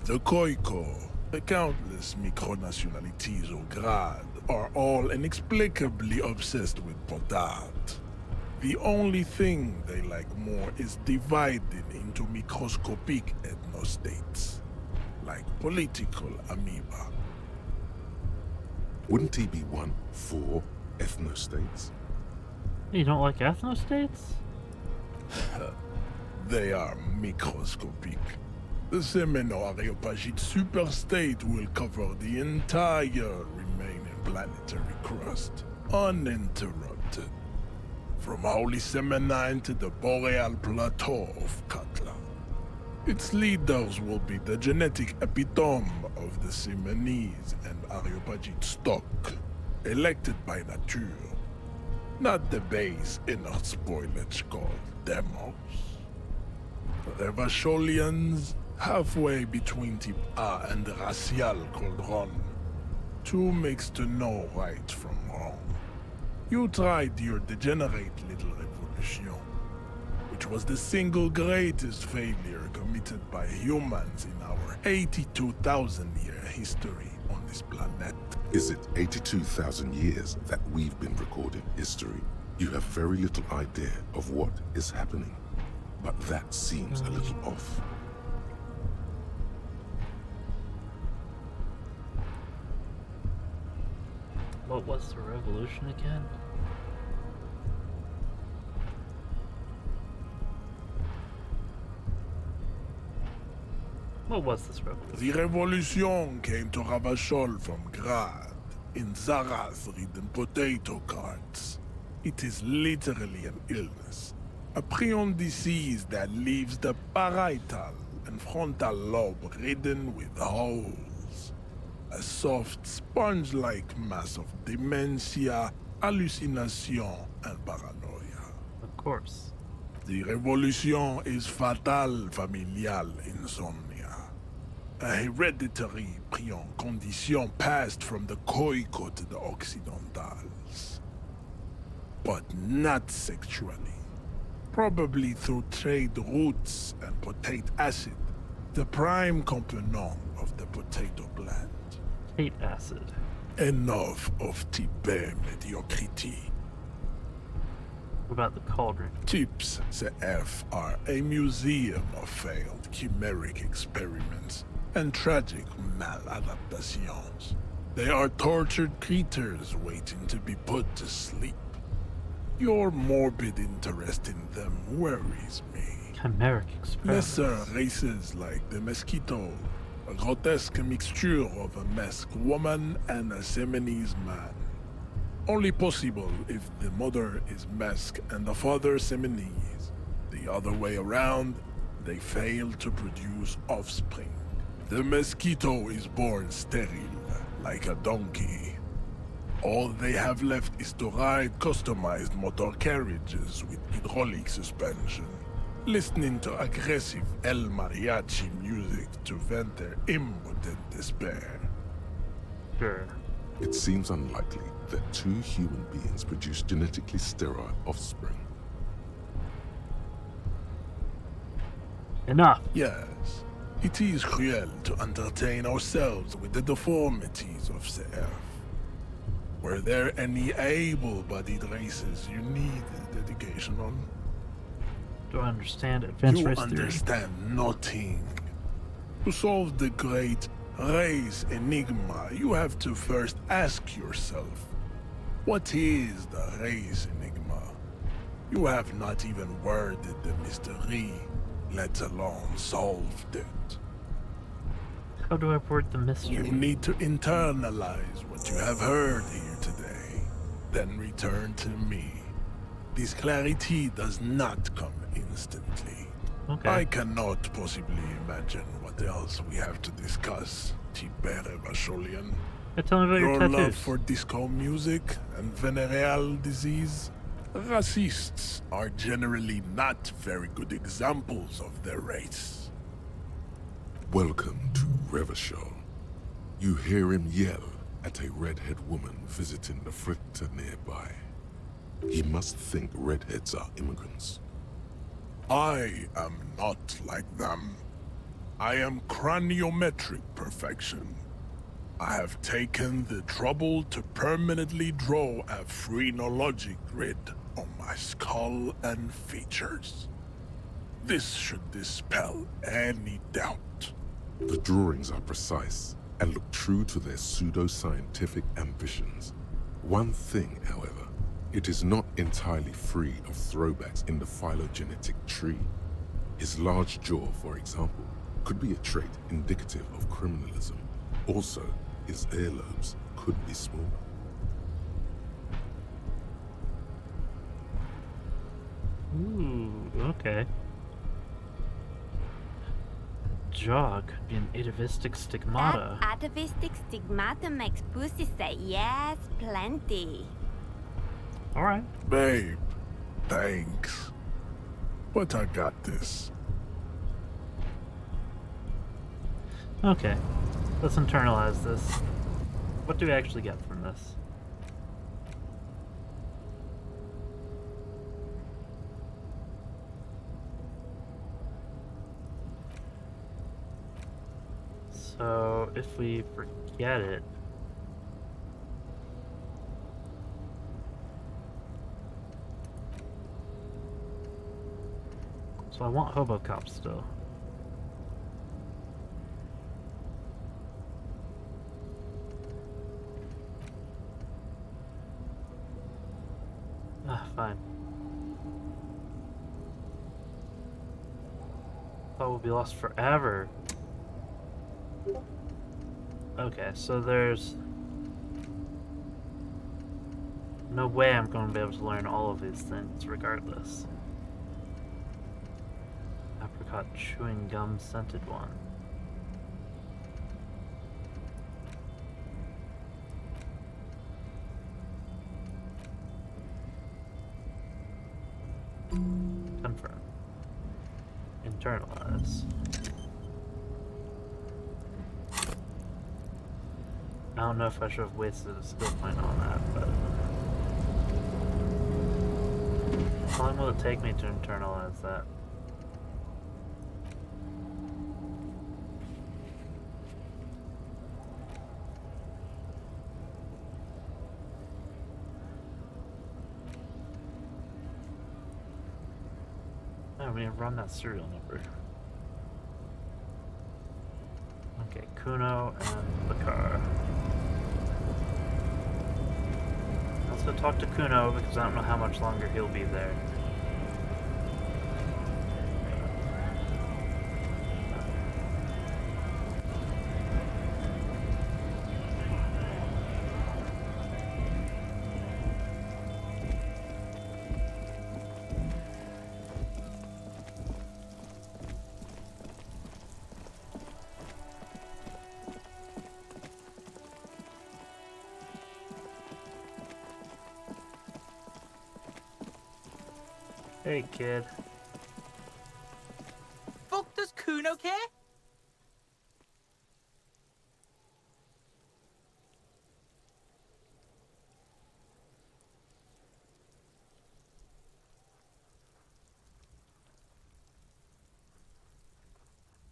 The Khoiko, the countless micronationalities of Grad, are all inexplicably obsessed with Podat. The only thing they like more is dividing into microscopic ethnostates, like political amoeba. Wouldn't he be one for ethnostates? You don't like ethnostates? They are microscopic. The Semeno-Areopagite superstate will cover the entire remaining planetary crust, uninterrupted. From Holy Semenine to the Boreal Plateau of Katla. Its leaders will be the genetic epitome of the Semenese and Areopagite stock, elected by nature, not the base inner spoilage called demos. The Vacholians, halfway between Type A and the racial called Ron, two mixed to know right from wrong. You tried your degenerate little revolution, which was the single greatest failure committed by humans in our 82,000-year history on this planet. Is it 82,000 years that we've been recording history? You have very little idea of what is happening, but that seems a little off. What was the revolution again? What was this revolution? The revolution came to Ravachol from Grad, in Zara's ridden potato carts. It is literally an illness. A prion disease that leaves the parietal and frontal lobe ridden with holes. A soft, sponge-like mass of dementia, hallucination, and paranoia. Of course. The revolution is fatal familial insomnia. A hereditary prion condition passed from the Khoikhoi to the Occidentals. But not sexually. Probably through trade routes and potate acid, the prime component of the potato plant. Potate acid. Enough of Tibet mediocrity. What about the cauldron? Tips CF are a museum of failed chimeric experiments and tragic maladaptations. They are tortured creatures waiting to be put to sleep. Your morbid interest in them worries me. Chimeric experiments. Lesser races like the mosquito, a grotesque mixture of a masked woman and a Semenese man. Only possible if the mother is masked and the father Semenese. The other way around, they fail to produce offspring. The mosquito is born sterile, like a donkey. All they have left is to ride customized motor carriages with hydraulic suspension, listening to aggressive El Mariachi music to vent their impotent despair. Sure. It seems unlikely that two human beings produce genetically sterile offspring. Enough. Yes, it is cruel to entertain ourselves with the deformities of CF. Were there any able-bodied races you need dedication on? Do I understand advanced race theory? You understand nothing. To solve the great race enigma, you have to first ask yourself, what is the race enigma? You have not even worded the mystery, let alone solved it. How do I word the mystery? You need to internalize what you have heard here today, then return to me. This clarity does not come instantly. Okay. I cannot possibly imagine what else we have to discuss, Tibere Vasholian. Tell me about your love tattoos. for disco music and venereal disease. Racists are generally not very good examples of their race. Welcome to Revachol. You hear him yell at a redhead woman visiting the fritter nearby. He must think redheads are immigrants. I am not like them. I am craniometric perfection. I have taken the trouble to permanently draw a phrenologic grid on my skull and features. This should dispel any doubt. The drawings are precise and look true to their pseudo-scientific ambitions. One thing, however, it is not entirely free of throwbacks in the phylogenetic tree. His large jaw, for example, could be a trait indicative of criminalism. Also, his earlobes could be small. Ooh, okay. Jaw could be an atavistic stigmata. That atavistic stigmata makes pussy say yes, plenty. Alright. Babe, thanks. But I got this. Okay. Let's internalize this. What do we actually get from this? So, if we forget it... So I want Hobocop still. Ah, fine. Thought we'll be lost forever. Okay, so there's no way I'm going to be able to learn all of these things regardless. Apricot chewing gum scented one. Confirm. Internalize. I don't know if I should have wasted a skill point on that, but... How long will it take me to internalize that? Oh, we need to run that serial number. Okay, Kuno and the car. Let's go talk to Kuno because I don't know how much longer he'll be there. Hey, kid. Fuck does Kuno care?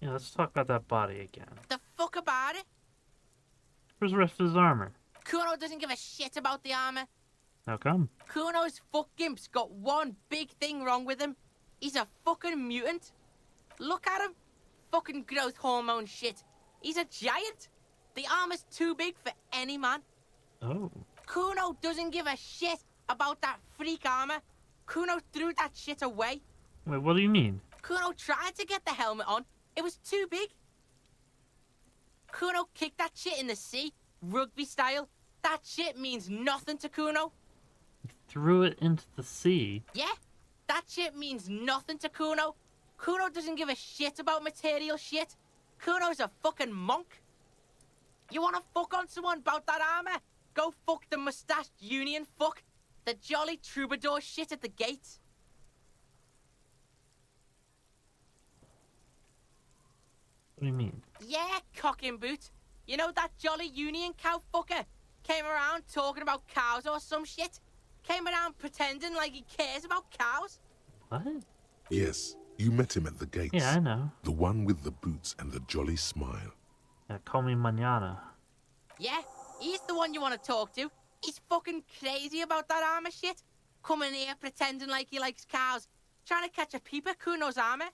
Yeah, let's talk about that body again. The fuck about it? Where's the rest of his armor? Kuno doesn't give a shit about the armor. How come? Kuno's fuck gimp's got one big thing wrong with him. He's a fucking mutant. Look at him. Fucking growth hormone shit. He's a giant. The armor's too big for any man. Oh. Kuno doesn't give a shit about that freak armor. Kuno threw that shit away. Wait, what do you mean? Kuno tried to get the helmet on. It was too big. Kuno kicked that shit in the sea, rugby style. That shit means nothing to Kuno. Threw it into the sea? Yeah, that shit means nothing to Kuno. Kuno doesn't give a shit about material shit. Kuno's a fucking monk. You wanna fuck on someone about that armor? Go fuck the mustached union fuck. The jolly troubadour shit at the gate. What do you mean? Yeah, cocking boot. You know that jolly union cow fucker? Came around talking about cows or some shit? Came around pretending like he cares about cows? What? Yes, you met him at the gates. Yeah, I know. The one with the boots and the jolly smile. Yeah, call me mañana. Yeah, he's the one you want to talk to. He's fucking crazy about that armor shit. Coming here pretending like he likes cows. Trying to catch a peep at Kuno's armor.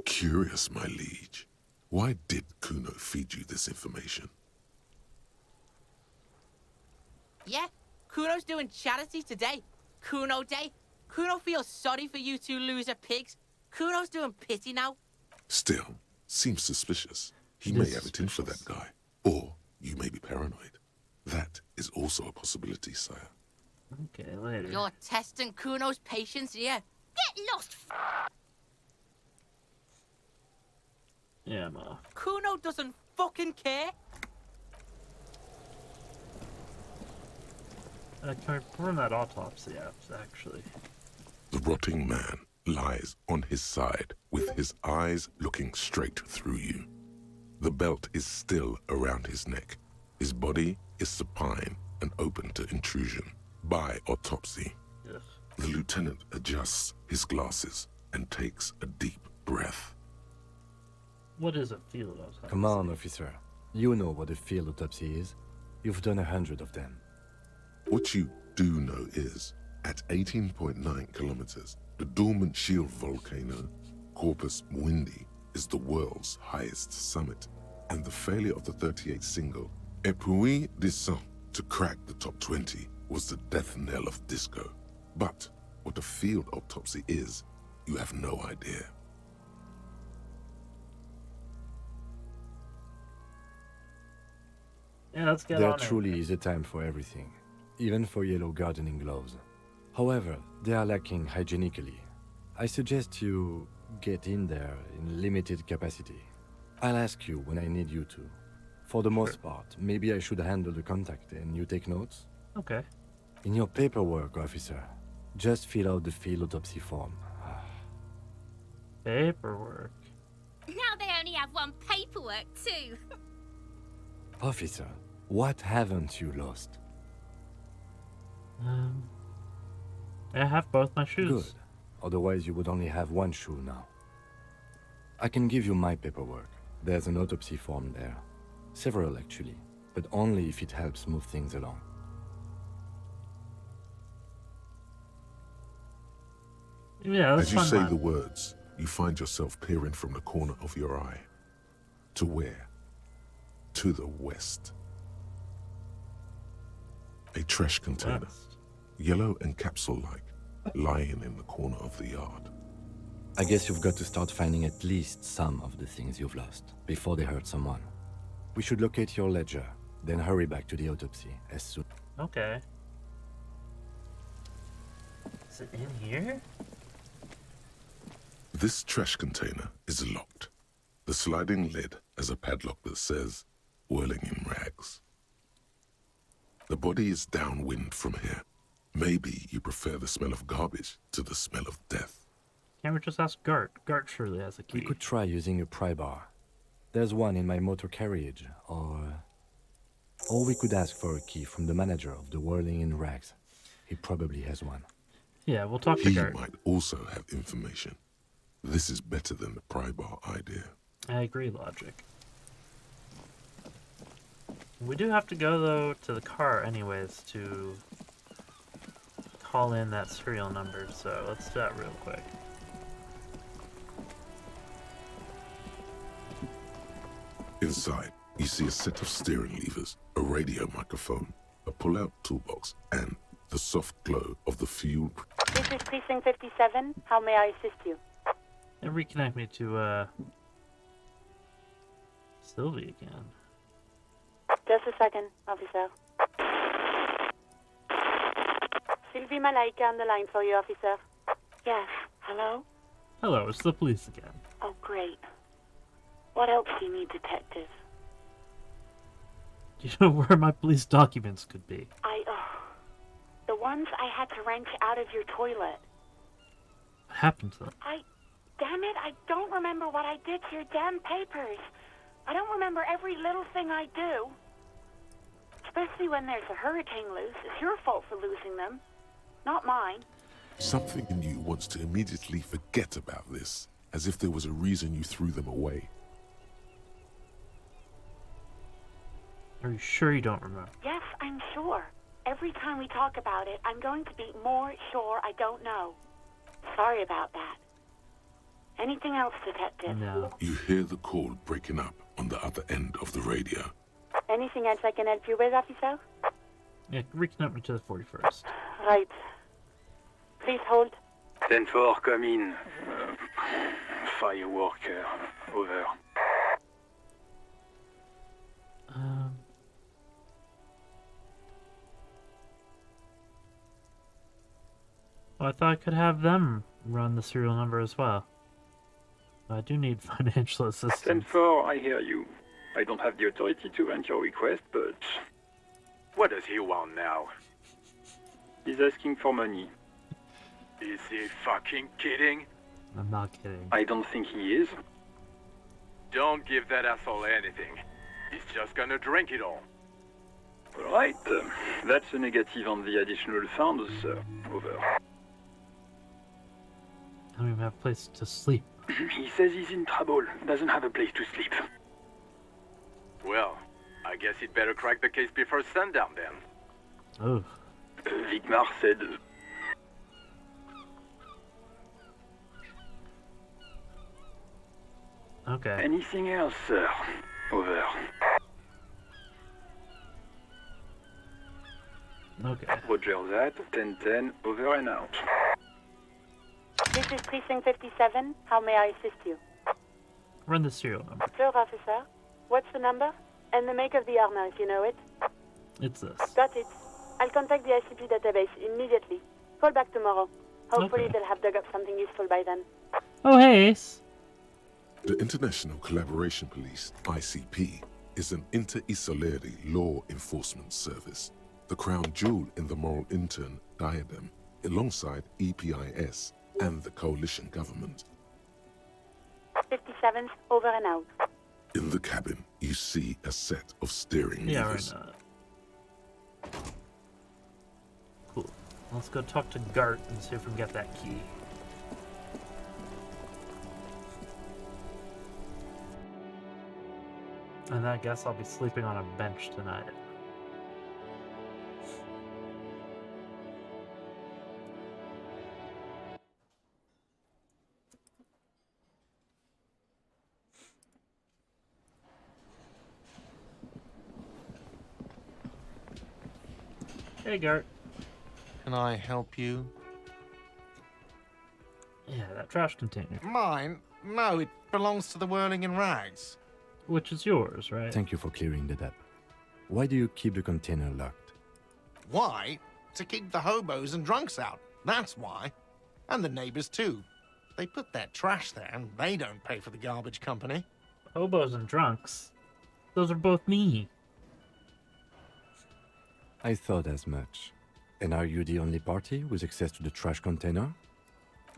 Curious, my liege. Why did Kuno feed you this information? Yeah, Kuno's doing charity today. Kuno Day. Kuno feels sorry for you two loser pigs. Kuno's doing pity now. Still, seems suspicious. He may have it in for that guy. Or you may be paranoid. That is also a possibility, sire. Okay, later. You're testing Kuno's patience here. Get lost! Yeah, I'm off. Kuno doesn't fucking care. Can I perform that autopsy, actually? The rotting man lies on his side with his eyes looking straight through you. The belt is still around his neck. His body is supine and open to intrusion. By autopsy, Ugh. the lieutenant adjusts his glasses and takes a deep breath. What is a field autopsy? Come on, officer. You know what a field autopsy is. You've done 100 of them. What you do know is, at 18.9 kilometers, the dormant shield volcano, Corpus Mundi, is the world's highest summit, and the failure of the 38 single, Epui Descent, to crack the top 20 was the death knell of disco. But what a field autopsy is, you have no idea. Yeah, let's get There on truly is a time for everything, even for yellow gardening gloves. However, they are lacking hygienically. I suggest you get in there in limited capacity. I'll ask you when I need you to. For the most part, maybe I should handle the contact and you take notes? Okay. In your paperwork, officer, just fill out the field autopsy form. Paperwork. Now they only have one paperwork, too. Officer, what haven't you lost? I have both my shoes. Good. Otherwise, you would only have one shoe now. I can give you my paperwork. There's an autopsy form there. Several, actually. But only if it helps move things along. Yeah, that's As you fun, say man. the words, you find yourself peering from the corner of your eye. To where? To the west. A trash container, yellow and capsule-like, lying in the corner of the yard. I guess you've got to start finding at least some of the things you've lost before they hurt someone. We should locate your ledger, then hurry back to the autopsy as soon. Okay. Is it in here? This trash container is locked. The sliding lid has a padlock that says, "Whirling in rags." The body is downwind from here. Maybe you prefer the smell of garbage to the smell of death. Can't we just ask Gart? Gart surely has a key. We could try using a pry bar. There's one in my motor carriage, or we could ask for a key from the manager of the Whirling in Rags. He probably has one. Yeah, we'll talk to He Gart. might also have information. This is better than the pry bar idea. I agree, Logic. We do have to go, though, to the car anyways to call in that serial number, so let's do that real quick. Inside, you see a set of steering levers, a radio microphone, a pull-out toolbox, and the soft glow of the fuel. This is Precinct 57. How may I assist you? And reconnect me to, Sylvie again. Just a second, officer. Sylvie Malaika on the line for you, officer. Yes, hello? Hello, it's the police again. Oh, great. What else do you need, detective? Do you know where my police documents could be? The ones I had to wrench out of your toilet. What happened to them? Damn it, I don't remember what I did to your damn papers. I don't remember every little thing I do. Especially when there's a hurricane loose. It's your fault for losing them, not mine. Something in you wants to immediately forget about this, as if there was a reason you threw them away. Are you sure you don't remember? Yes, I'm sure. Every time we talk about it, I'm going to be more sure I don't know. Sorry about that. Anything else, detective? No. You hear the call breaking up on the other end of the radio. Anything else I can help you with, officer? Yeah, reconnect me to the 41st. Right. Please hold. 10-4, come in. Firework, over. Well, I thought I could have them run the serial number as well. I do need financial assistance. 10-4, I hear you. I don't have the authority to grant your request, but... What does he want now? He's asking for money. Is he fucking kidding? I'm not kidding. I don't think he is. Don't give that asshole anything. He's just gonna drink it all. Alright, that's a negative on the additional funds, sir. Over. I don't even have a place to sleep. He says he's in trouble, doesn't have a place to sleep. Well, I guess he'd better crack the case before sundown then. Oh. Vigmar said... Okay. Anything else, sir? Over. Okay. Roger that. 10-10, over and out. This is Precinct 57. How may I assist you? Run the serial number. Sure, officer. What's the number? And the make of the arma, if you know it. It's this. Got it. I'll contact the ICP database immediately. Call back tomorrow. Hopefully Okay. they'll have dug up something useful by then. Oh, hey, Ace. The International Collaboration Police, ICP, is an inter-Isoleri law enforcement service, the crown jewel in the moral intern diadem, alongside EPIS and the coalition government. 57, over and out. In the cabin, you see a set of steering Yeah, levers. right now. Cool. Let's go talk to Gart and see if we can get that key. And I guess I'll be sleeping on a bench tonight. Hey, Gart. Can I help you? Yeah, that trash container. Mine? No, it belongs to the Whirling in Rags. Which is yours, right? Thank you for clearing that up. Why do you keep the container locked? Why? To keep the hobos and drunks out. That's why. And the neighbors, too. They put their trash there, and they don't pay for the garbage company. Hobos and drunks. Those are both me. I thought as much. And are you the only party with access to the trash container?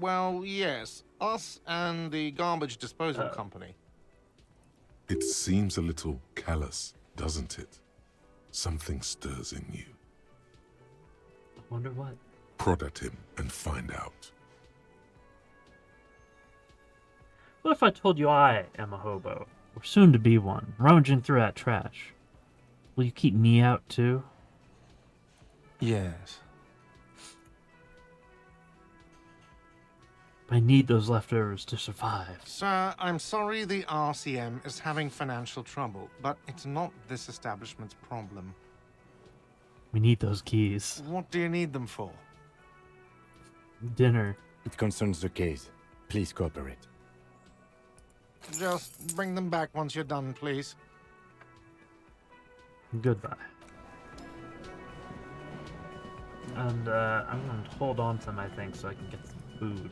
Well, yes. Us and the garbage disposal company. It seems a little callous, doesn't it? Something stirs in you. I wonder what. Prod at him and find out. What if I told you I am a hobo, or soon to be one, rummaging through that trash? Will you keep me out too? Yes. I need those leftovers to survive. Sir, I'm sorry the RCM is having financial trouble, but it's not this establishment's problem. We need those keys. What do you need them for? Dinner. It concerns the case. Please cooperate. Just bring them back once you're done, please. Goodbye. And I'm going to hold on to them, I think, so I can get some food.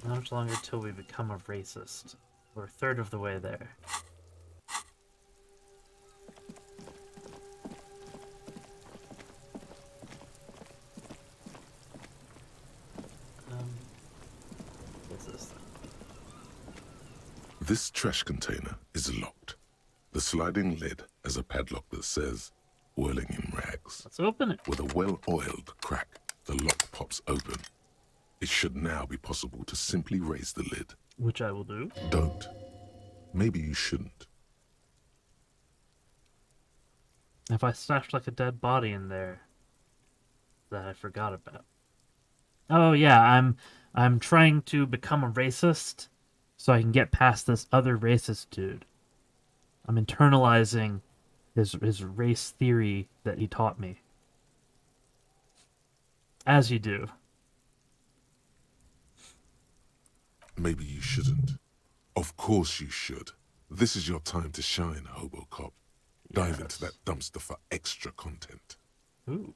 How much longer till we become a racist? We're a third of the way there. What's this thing? This trash container is locked. The sliding lid has a padlock that says, Whirling in Rags. Let's open it. With a well-oiled crack, the lock pops open. It should now be possible to simply raise the lid. Which I will do. Don't. Maybe you shouldn't. If I stashed like a dead body in there that I forgot about. Oh yeah, I'm trying to become a racist so I can get past this other racist dude. I'm internalizing his race theory that he taught me. As you do. Maybe you shouldn't. Of course you should. This is your time to shine, Hobo Cop. Dive into that dumpster for extra content. Ooh.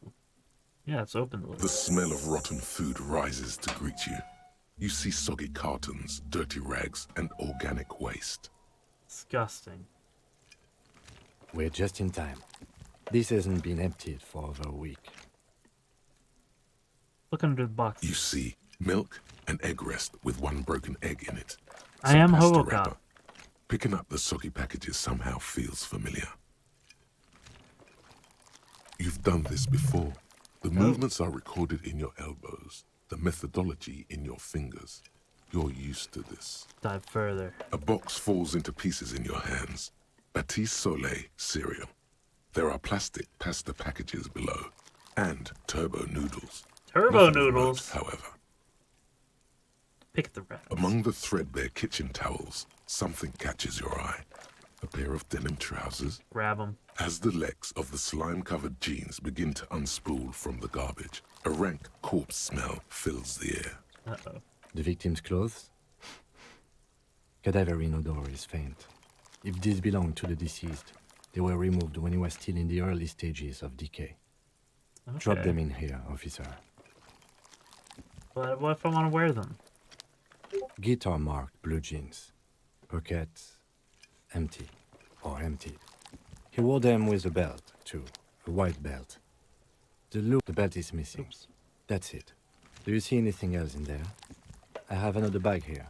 Yeah, it's open a little. The smell of rotten food rises to greet you. You see soggy cartons, dirty rags, and organic waste. Disgusting. We're just in time. This hasn't been emptied for over a week. Look under the box. You see milk and egg rest with one broken egg in it. I am pasta Hobo wrapper. Cop. Picking up the soggy packages somehow feels familiar. You've done this before. The movements are recorded in your elbows, the methodology in your fingers. You're used to this. Dive further. A box falls into pieces in your hands. Batiste Soleil cereal. There are plastic pasta packages below, and turbo noodles. Turbo Nothing of noodles? note, however. Pick the rats. Among the threadbare kitchen towels, something catches your eye. A pair of denim trousers. Grab them. As the legs of the slime-covered jeans begin to unspool from the garbage, a rank corpse smell fills the air. Uh-oh. The victim's clothes? Cadaverine odor is faint. If these belong to the deceased, they were removed when he was still in the early stages of decay. Okay. Drop them in here, officer. But what if I want to wear them? Guitar-marked blue jeans. Pockets empty or emptied. He wore them with a belt, too. A white belt. The belt is missing. Oops. That's it. Do you see anything else in there? I have another bag here.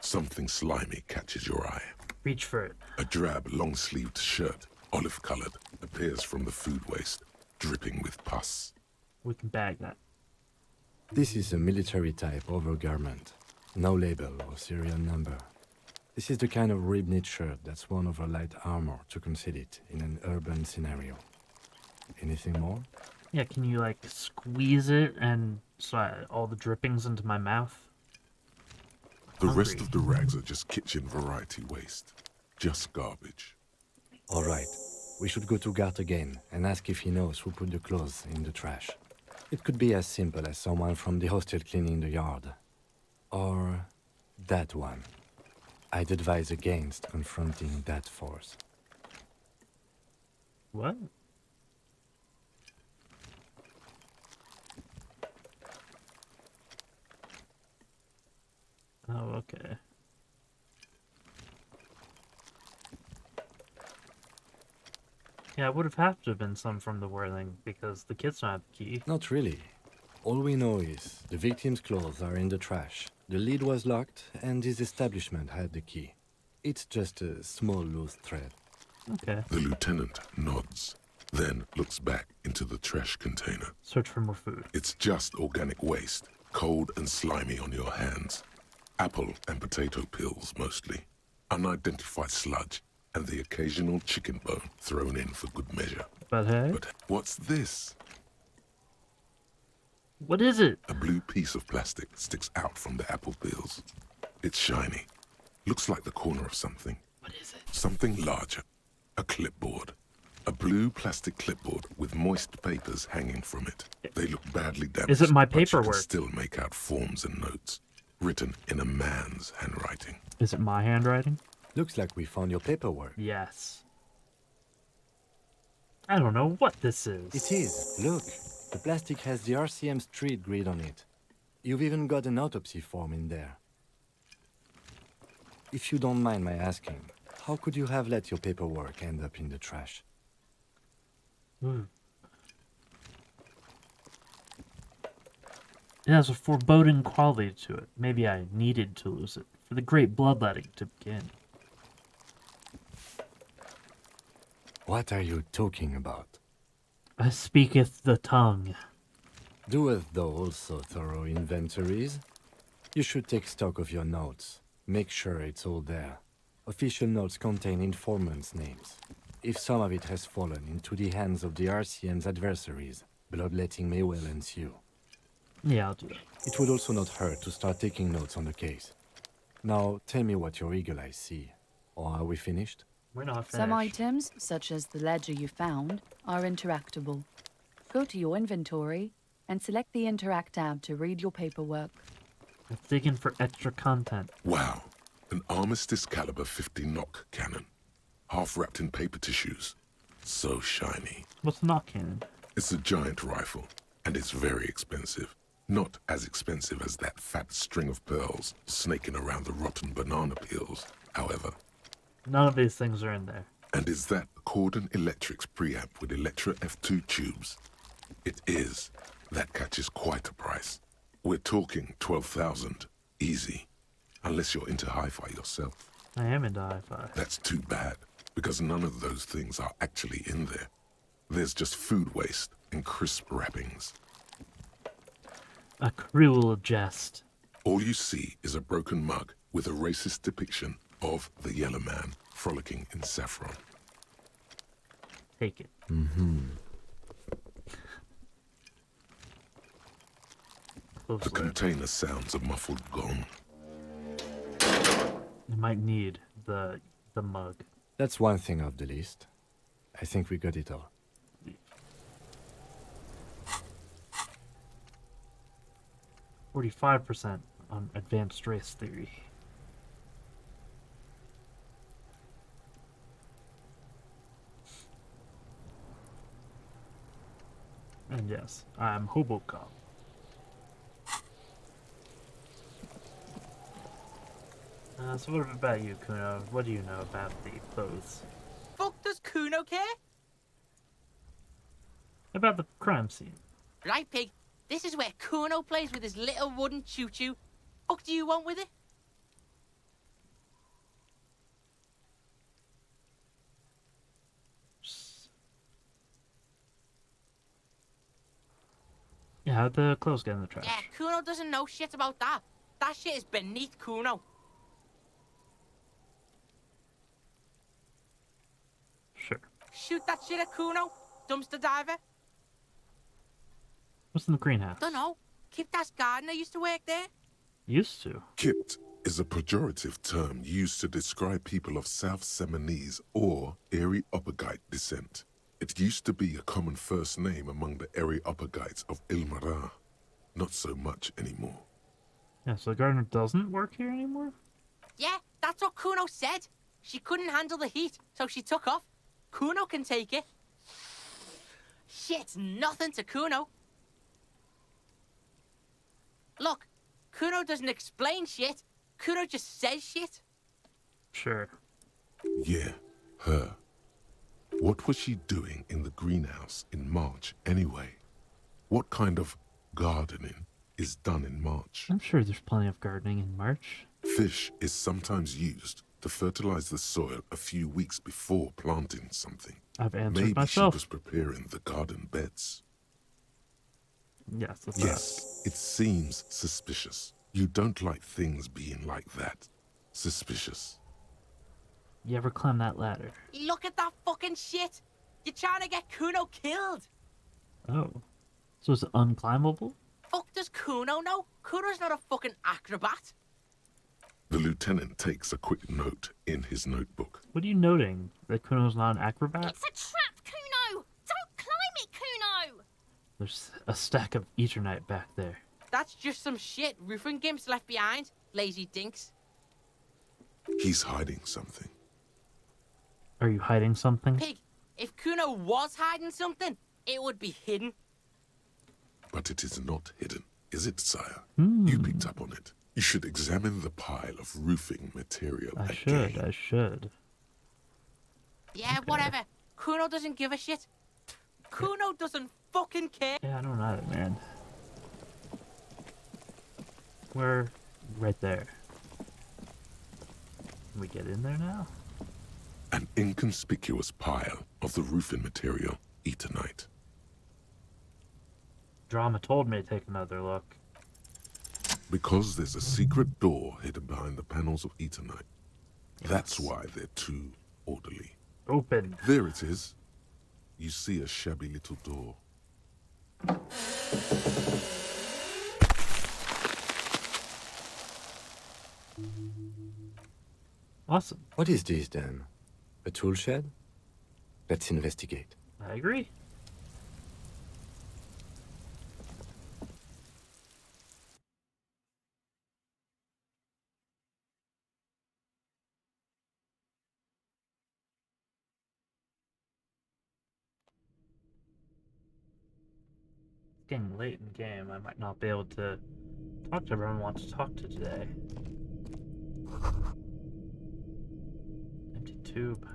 Something slimy catches your eye. Reach for it. A drab, long-sleeved shirt, olive-colored, appears from the food waste, dripping with pus. We can bag that. This is a military-type overgarment. No label or serial number. This is the kind of rib-knit shirt that's worn over light armor to conceal it in an urban scenario. Anything more? Yeah, can you, like, squeeze it and all the drippings into my mouth? The rest of the rags are just kitchen variety waste. Just garbage. All right. We should go to Gart again and ask if he knows who put the clothes in the trash. It could be as simple as someone from the hostel cleaning the yard. Or that one. I'd advise against confronting that force. What? Oh, okay. Yeah, it would have to have been some from the whirling, because the kids don't have the key. Not really. All we know is the victim's clothes are in the trash. The lid was locked, and his establishment had the key. It's just a small loose thread. Okay. The lieutenant nods, then looks back into the trash container. Search for more food. It's just organic waste, cold and slimy on your hands. Apple and potato peels, mostly. Unidentified sludge, and the occasional chicken bone thrown in for good measure. But hey? But what's this? What is it? A blue piece of plastic sticks out from the apple peels. It's shiny. Looks like the corner of something. What is it? Something larger. A clipboard. A blue plastic clipboard with moist papers hanging from it. They look badly damaged. Is it my but you paperwork? can still make out forms and notes, written in a man's handwriting. Is it my handwriting? Looks like we found your paperwork. Yes. I don't know what this is. It is. Look. The plastic has the RCM street grid on it. You've even got an autopsy form in there. If you don't mind my asking, how could you have let your paperwork end up in the trash? It has a foreboding quality to it. Maybe I needed to lose it, for the great bloodletting to begin. What are you talking about? I speaketh the tongue. Doeth thou also thorough inventories? You should take stock of your notes. Make sure it's all there. Official notes contain informants' names. If some of it has fallen into the hands of the RCM's adversaries, bloodletting may well ensue. Yeah, I'll do that. It would also not hurt to start taking notes on the case. Now, tell me what your eagle eyes see. Or are we finished? We're not finished. Some items, such as the ledger you found, are interactable. Go to your inventory and select the Interact tab to read your paperwork. I'm digging for extra content. Wow. An Armistice caliber 50 knock cannon. Half wrapped in paper tissues. So shiny. What's a knock cannon? It's a giant rifle, and it's very expensive. Not as expensive as that fat string of pearls snaking around the rotten banana peels, however. None of these things are in there. And is that Cordon Electric's preamp with Electra F2 tubes? It is. That catches quite a price. We're talking 12,000. Easy. Unless you're into hi-fi yourself. I am into hi-fi. That's too bad, because none of those things are actually in there. There's just food waste and crisp wrappings. A cruel jest. All you see is a broken mug with a racist depiction of the Yellow Man frolicking in saffron. Take it. Mm-hmm. The container sounds a muffled gong. might need the mug. That's one thing off the list. I think we got it all. 45% on advanced race theory. And yes, I'm Hobocop. So what about you, Kuno? What do you know about the clothes? Fuck does Kuno care? About the crime scene. Right, pig. This is where Kuno plays with his little wooden choo-choo. Fuck do you want with it? Yeah, how'd the clothes get in the trash? Yeah, Kuno doesn't know shit about that. That shit is beneath Kuno. Sure. Shoot that shit at Kuno, dumpster diver. What's in the greenhouse? Dunno. Kiptas gardener used to work there. Used to. Kipt is a pejorative term used to describe people of South Seminese or Areopagite descent. It used to be a common first name among the Areopagites of Ilmara. Not so much anymore. Yeah, so the gardener doesn't work here anymore? Yeah, that's what Kuno said. She couldn't handle the heat, so she took off. Kuno can take it. Shit's nothing to Kuno. Look, Kuno doesn't explain shit. Kuno just says shit. Sure. Yeah, her. What was she doing in the greenhouse in March anyway? What kind of gardening is done in March? I'm sure there's plenty of gardening in March. Fish is sometimes used to fertilize the soil a few weeks before planting something. I've answered Maybe myself. she was preparing the garden beds. Yes, that's Yes, it seems suspicious. You don't like things being like that. Suspicious. You ever climb that ladder? Look at that fucking shit. You're trying to get Kuno killed. Oh. So it's unclimbable? Fuck does Kuno know? Kuno's not a fucking acrobat. The lieutenant takes a quick note in his notebook. What are you noting? That Kuno's not an acrobat? It's a trap, Kuno! Don't climb it, Kuno! There's a stack of Eternite back there. That's just some shit roofing gimps left behind. Lazy dinks. He's hiding something. Are you hiding something? Pig, if Kuno was hiding something, it would be hidden. But it is not hidden, is it, sire? Hmm. You picked up on it. You should examine the pile of roofing material I again. should. Yeah, whatever. Kuno doesn't give a shit. Kuno doesn't fucking care. Yeah, I don't either, man. We're right there. Can we get in there now? An inconspicuous pile of the roofing material, Eternite. Drama told me to take another look. Because there's a secret door hidden behind the panels of Eternite. Yes. That's why they're too orderly. Open. There it is. You see a shabby little door. Awesome. What is this then? A tool shed? Let's investigate. I agree. It's getting late in the game. I might not be able to talk to everyone I want to talk to today. Empty tube.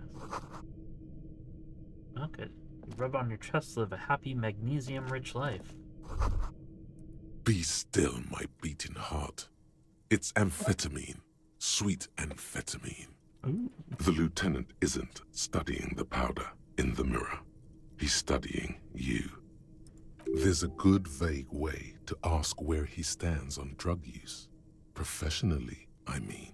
Okay. You rub on your chest to live a happy, magnesium-rich life. Be still, my beating heart. It's amphetamine. Sweet amphetamine. Ooh. The lieutenant isn't studying the powder in the mirror. He's studying you. There's a good, vague way to ask where he stands on drug use. Professionally, I mean.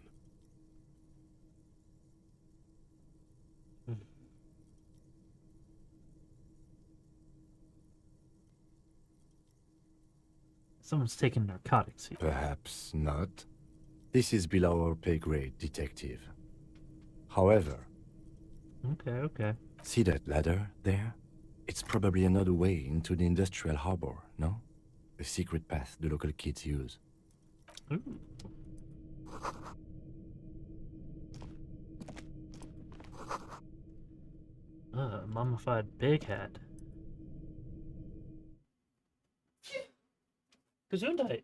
Someone's taking narcotics here. Perhaps not. This is below our pay grade, detective. However... Okay. See that ladder there? It's probably another way into the industrial harbor, no? A secret path the local kids use. Ooh. Mummified big head. Gesundheit.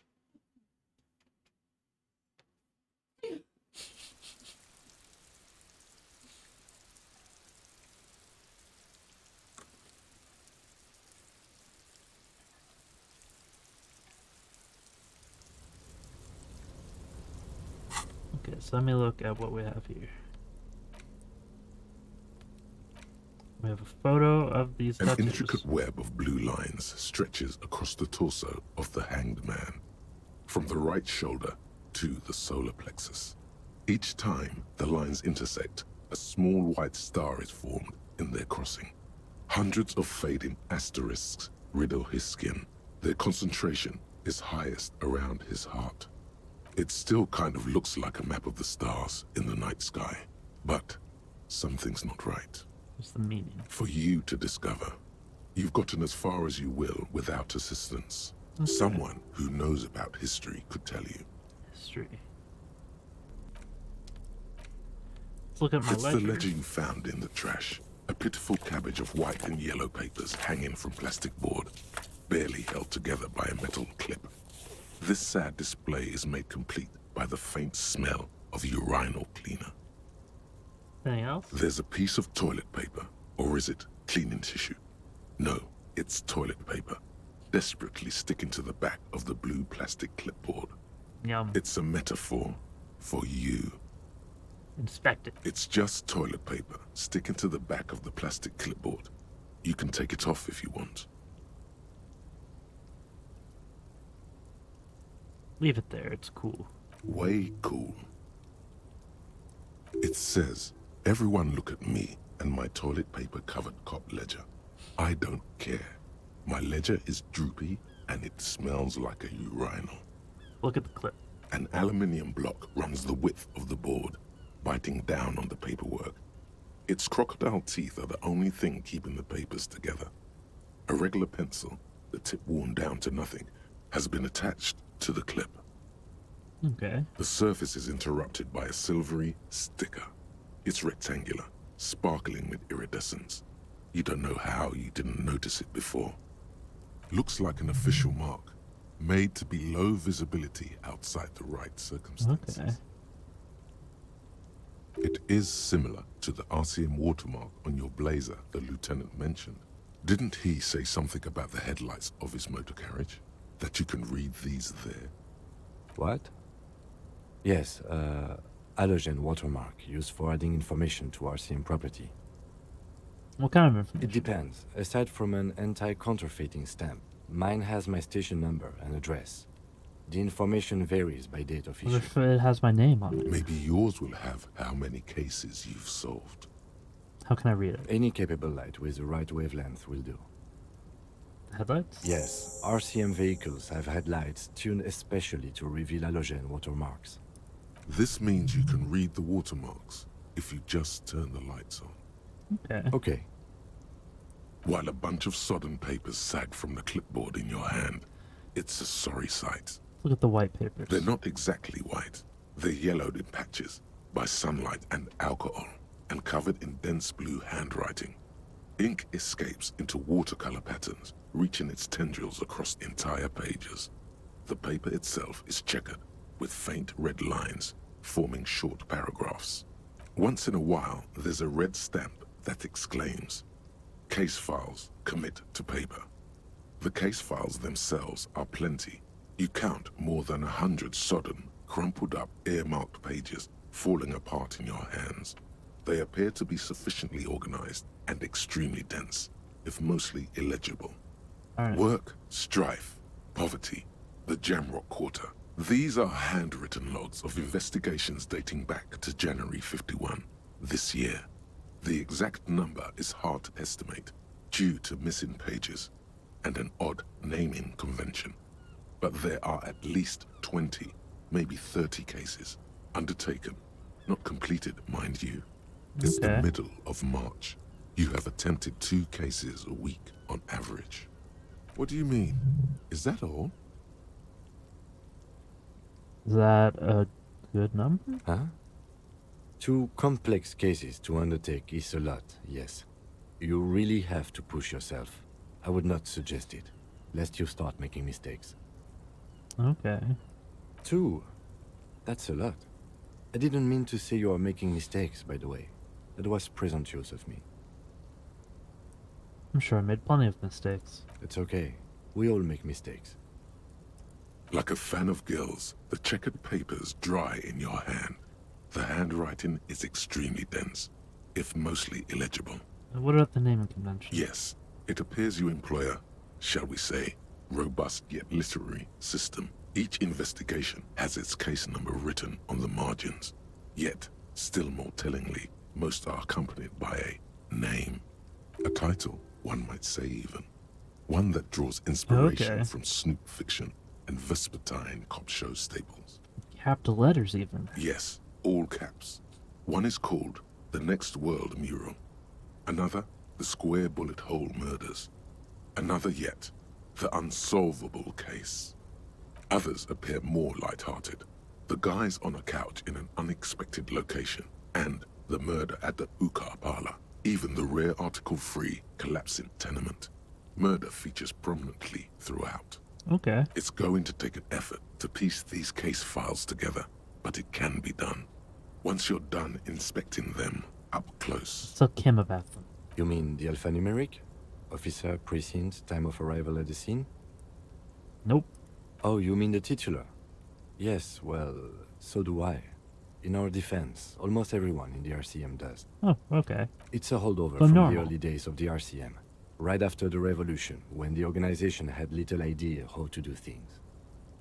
Okay, so let me look at what we have here. We have a photo of these An tattoos. intricate web of blue lines stretches across the torso of the hanged man, from the right shoulder to the solar plexus. Each time the lines intersect, a small white star is formed in their crossing. Hundreds of fading asterisks riddle his skin. Their concentration is highest around his heart. It still kind of looks like a map of the stars in the night sky, but something's not right. What's the meaning? For you to discover. You've gotten as far as you will without assistance. Okay. Someone who knows about history could tell you. History. Let's look at my ledger. ledger. It's the ledger you found in the trash. A pitiful cabbage of white and yellow papers hanging from plastic board, barely held together by a metal clip. This sad display is made complete by the faint smell of urinal cleaner. Anything else? There's a piece of toilet paper, or is it cleaning tissue? No, it's toilet paper, desperately sticking to the back of the blue plastic clipboard. Yum. It's a metaphor for you. Inspect it. It's just toilet paper sticking to the back of the plastic clipboard. You can take it off if you want. Leave it there, it's cool. Way cool. It says, everyone look at me and my toilet paper covered cop ledger. I don't care. My ledger is droopy and it smells like a urinal. Look at the clip. An aluminium block runs the width of the board, biting down on the paperwork. Its crocodile teeth are the only thing keeping the papers together. A regular pencil, the tip worn down to nothing, has been attached to the clip. Okay. The surface is interrupted by a silvery sticker. It's rectangular, sparkling with iridescence. You don't know how you didn't notice it before. Looks like an official mark, made to be low visibility outside the right circumstances. Okay. It is similar to the RCM watermark on your blazer the lieutenant mentioned. Didn't he say something about the headlights of his motor carriage? That you can read these there? What? Yes, halogen watermark used for adding information to RCM property. What kind of information? It depends. Aside from an anti-counterfeiting stamp, mine has my station number and address. The information varies by date of issue. What if it has my name on it? Maybe yours will have how many cases you've solved. How can I read it? Any capable light with the right wavelength will do. Headlights? Yes, RCM vehicles have headlights tuned especially to reveal halogen watermarks. This means you can read the watermarks if you just turn the lights on. Okay. Okay. While a bunch of sodden papers sag from the clipboard in your hand, it's a sorry sight. Look at the white papers. They're not exactly white. They're yellowed in patches by sunlight and alcohol, and covered in dense blue handwriting. Ink escapes into watercolor patterns, reaching its tendrils across entire pages. The paper itself is checkered, with faint red lines, forming short paragraphs. Once in a while, there's a red stamp that exclaims, "Case files commit to paper." The case files themselves are plenty. You count more than 100 sodden, crumpled up, earmarked pages falling apart in your hands. They appear to be sufficiently organized and extremely dense, if mostly illegible. Right. Work, strife, poverty, the Jamrock Quarter. These are handwritten logs of investigations dating back to January 51, this year. The exact number is hard to estimate, due to missing pages and an odd naming convention. But there are at least 20, maybe 30 cases. Undertaken, not completed, mind you. It's the Okay. middle of March. You have attempted 2 cases a week on average. What do you mean? Is that all? Is that a good number? Huh? 2 complex cases to undertake is a lot, yes. You really have to push yourself. I would not suggest it, lest you start making mistakes. Okay. 2? That's a lot. I didn't mean to say you are making mistakes, by the way. That was presumptuous of me. I'm sure I made plenty of mistakes. It's okay. We all make mistakes. Like a fan of girls, the checkered papers dry in your hand. The handwriting is extremely dense, if mostly illegible. What about the naming convention? Yes, it appears you employ a, shall we say, robust yet literary system. Each investigation has its case number written on the margins. Yet, still more tellingly, most are accompanied by a name. A title, one might say even. One that draws inspiration from snoop fiction and vespertine cop show staples. Capital letters even. Yes, all caps. One is called The Next World Mural. Another, The Square Bullet Hole Murders. Another yet, The Unsolvable Case. Others appear more light-hearted. The guys on a couch in an unexpected location, and the murder at the Uka Parlor. Even the rare article-free collapsing tenement. Murder features prominently throughout. Okay. It's going to take an effort to piece these case files together, but it can be done. Once you're done inspecting them up close. Tell Kim about them. You mean the alphanumeric? Officer, precinct, time of arrival at the scene? Nope. Oh, you mean the titular? Yes, well, so do I. In our defense, almost everyone in the RCM does. Oh, okay. It's a holdover So from normal. the early days of the RCM, right after the revolution, when the organization had little idea how to do things.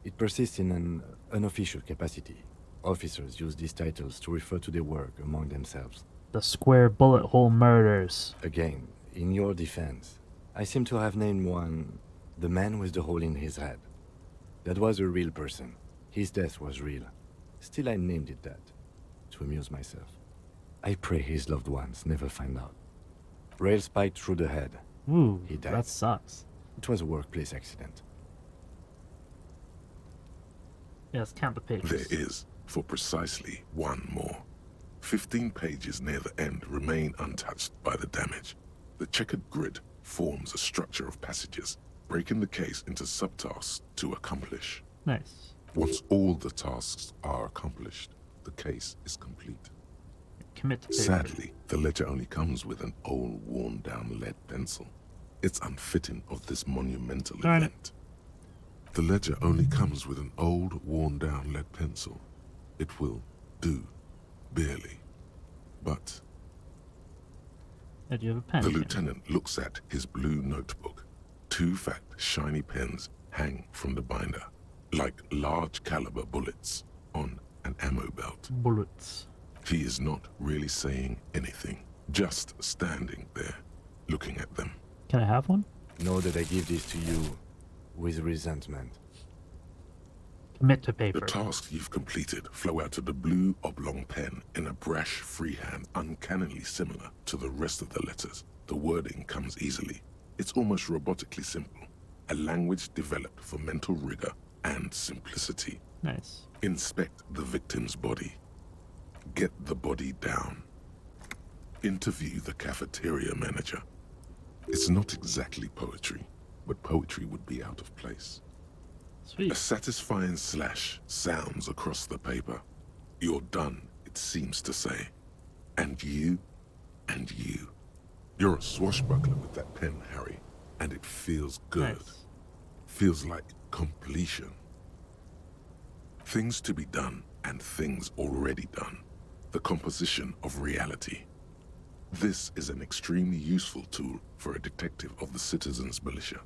It persists in an unofficial capacity. Officers use these titles to refer to their work among themselves. The Square Bullet Hole Murders. Again, in your defense, I seem to have named one the man with the hole in his head. That was a real person. His death was real. Still, I named it that, to amuse myself. I pray his loved ones never find out. Rail spiked through the head. Ooh, he died. that sucks. It was a workplace accident. Yes, count the pages. There is, for precisely one more. 15 pages near the end remain untouched by the damage. The checkered grid forms a structure of passages, breaking the case into subtasks to accomplish. Nice. Once all the tasks are accomplished, the case is complete. Commit to paper. Sadly, the ledger only comes with an old, worn-down lead pencil. It's unfitting of this monumental event. The ledger only comes with an old, worn-down lead pencil. It will do, barely. But Do you have a pen? the here? lieutenant looks at his blue notebook. 2 fat, shiny pens hang from the binder, like large-caliber bullets on an ammo belt. Bullets. He is not really saying anything, just standing there, looking at them. Can I have one? Know that I give this to you with resentment. Commit to paper. The tasks you've completed flow out of the blue oblong pen in a brash freehand uncannily similar to the rest of the letters. The wording comes easily. It's almost robotically simple. A language developed for mental rigor and simplicity. Nice. Inspect the victim's body. Get the body down. Interview the cafeteria manager. It's not exactly poetry, but poetry would be out of place. Sweet. A satisfying slash sounds across the paper. You're done, it seems to say. And you, and you. You're a swashbuckler with that pen, Harry, and it feels good. Nice. Feels like completion. Things to be done and things already done. The composition of reality. This is an extremely useful tool for a detective of the citizens' militia.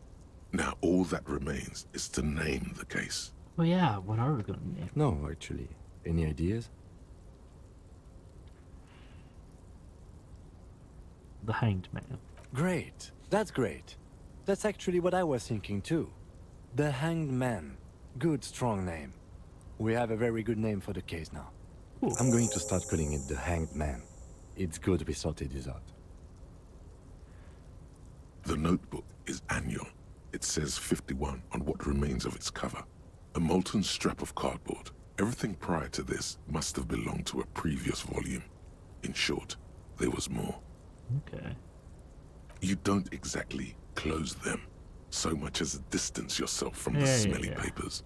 Now all that remains is to name the case. Oh yeah, what are we going to name? No, actually. Any ideas? The Hanged Man. Great. That's great. That's actually what I was thinking too. The Hanged Man. Good, strong name. We have a very good name for the case now. I'm going to start calling it the Hanged Man. It's good we sorted this out. The notebook is annual. It says 51 on what remains of its cover. A molten strap of cardboard. Everything prior to this must have belonged to a previous volume. In short, there was more. Okay. You don't exactly close them, so much as distance yourself from the smelly papers.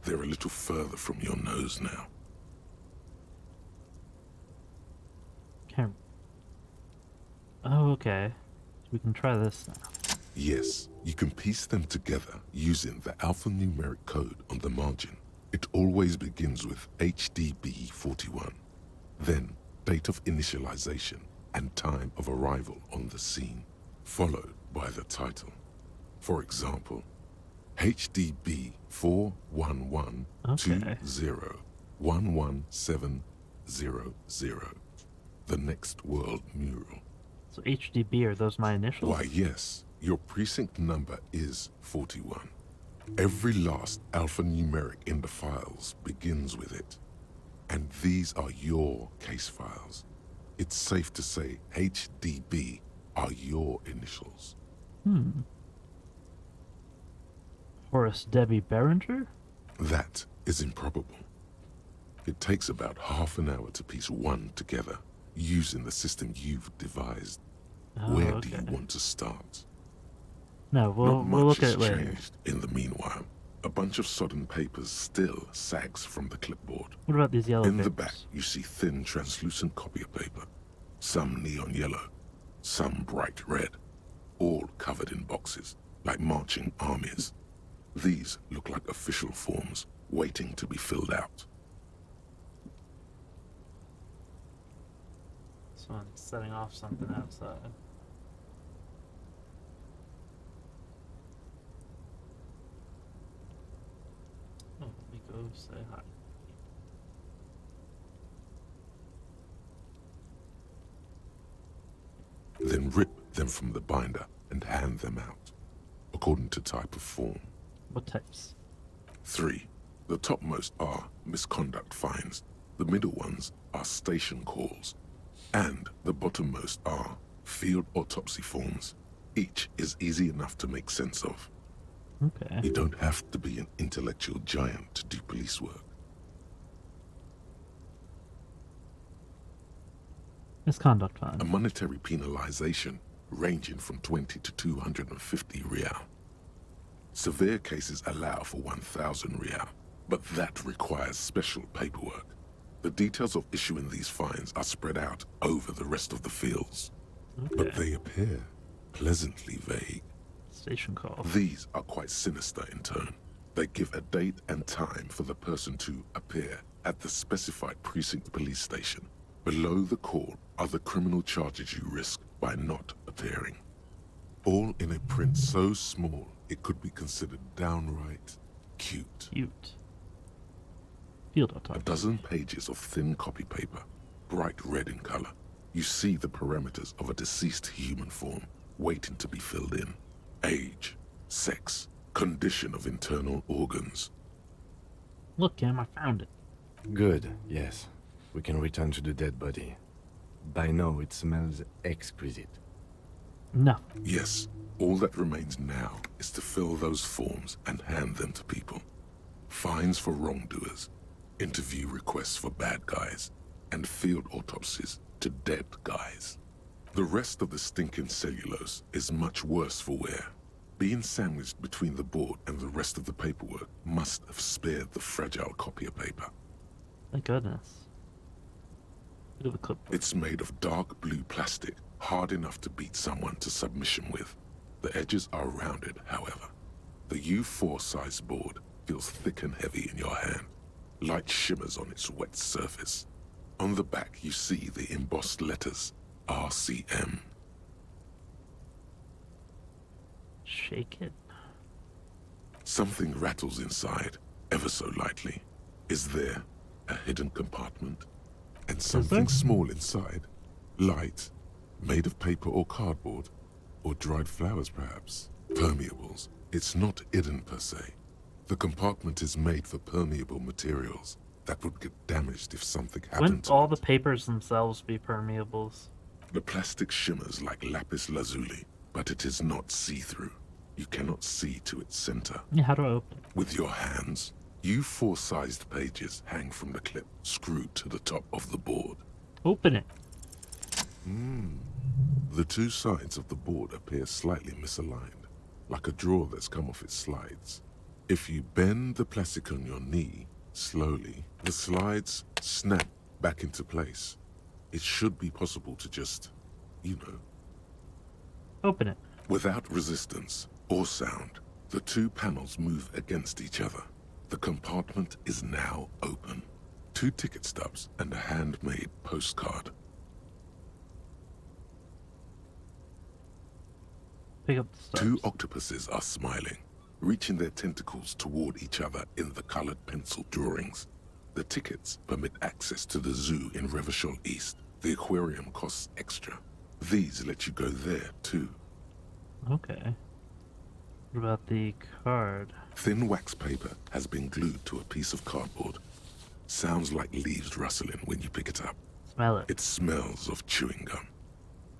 They're a little further from your nose now. Oh, okay. We can try this now. Yes, you can piece them together using the alphanumeric code on the margin. It always begins with HDB 41, then date of initialization and time of arrival on the scene, followed by the title. For example, HDB 41120111700, the Next World Mural. So HDB, are those my initials? Why, yes. Your precinct number is 41. Every last alphanumeric in the files begins with it. And these are your case files. It's safe to say HDB are your initials. Horace Debbie Behringer? That is improbable. It takes about half an hour to piece one together, using the system you've devised. Where do you want to start? No, we'll look at it later. Changed in the meanwhile. A bunch of sodden papers still sags from the clipboard. What about these yellow In papers? the back, you see thin, translucent copier paper. Some neon yellow, some bright red, all covered in boxes, like marching armies. These look like official forms, waiting to be filled out. Someone's setting off something outside. Oh, let me go say hi. Then rip them from the binder and hand them out, according to type of form. What types? 3. The topmost are misconduct fines. The middle ones are station calls. And the bottommost are field autopsy forms. Each is easy enough to make sense of. Okay. You don't have to be an intellectual giant to do police work. Misconduct fine. A monetary penalization ranging from 20 to 250 real. Severe cases allow for 1,000 real, but that requires special paperwork. The details of issuing these fines are spread out over the rest of the fields, but they appear pleasantly vague. Station call. These are quite sinister in tone. They give a date and time for the person to appear at the specified precinct police station. Below the call are the criminal charges you risk by not appearing. All in a print so small it could be considered downright cute. Field autopsy. A dozen pages of thin copy paper, bright red in color. You see the parameters of a deceased human form waiting to be filled in. Age, sex, condition of internal organs. Look, Cam, I found it. Good, yes. We can return to the dead body. By now, it smells exquisite. No. Yes, all that remains now is to fill those forms and hand them to people. Fines for wrongdoers, interview requests for bad guys, and field autopsies to dead guys. The rest of the stinking cellulose is much worse for wear. Being sandwiched between the board and the rest of the paperwork must have spared the fragile copier paper. Thank goodness. Look at the clipboard. It's made of dark blue plastic, hard enough to beat someone to submission with. The edges are rounded, however. The U4 size board feels thick and heavy in your hand. Light shimmers on its wet surface. On the back, you see the embossed letters, RCM. Shake it. Something rattles inside, ever so lightly. Is there a hidden compartment? And something small inside, light, made of paper or cardboard, or dried flowers perhaps. Permeables. It's not hidden per se. The compartment is made for permeable materials that would get damaged if something happened Wouldn't to all it. the papers themselves be permeables? The plastic shimmers like lapis lazuli, but it is not see-through. You cannot see to its center. Yeah, how do I open it? With your hands, you 4-sized pages hang from the clip screwed to the top of the board. Open it. The two sides of the board appear slightly misaligned, like a drawer that's come off its slides. If you bend the plastic on your knee, slowly, the slides snap back into place. It should be possible to just, Open it. Without resistance or sound, the two panels move against each other. The compartment is now open. 2 ticket stubs and a handmade postcard. Pick up the stubs. 2 octopuses are smiling, reaching their tentacles toward each other in the colored pencil drawings. The tickets permit access to the zoo in Revachol East. The aquarium costs extra. These let you go there, too. Okay. What about the card? Thin wax paper has been glued to a piece of cardboard. Sounds like leaves rustling when you pick it up. Smell it. It smells of chewing gum.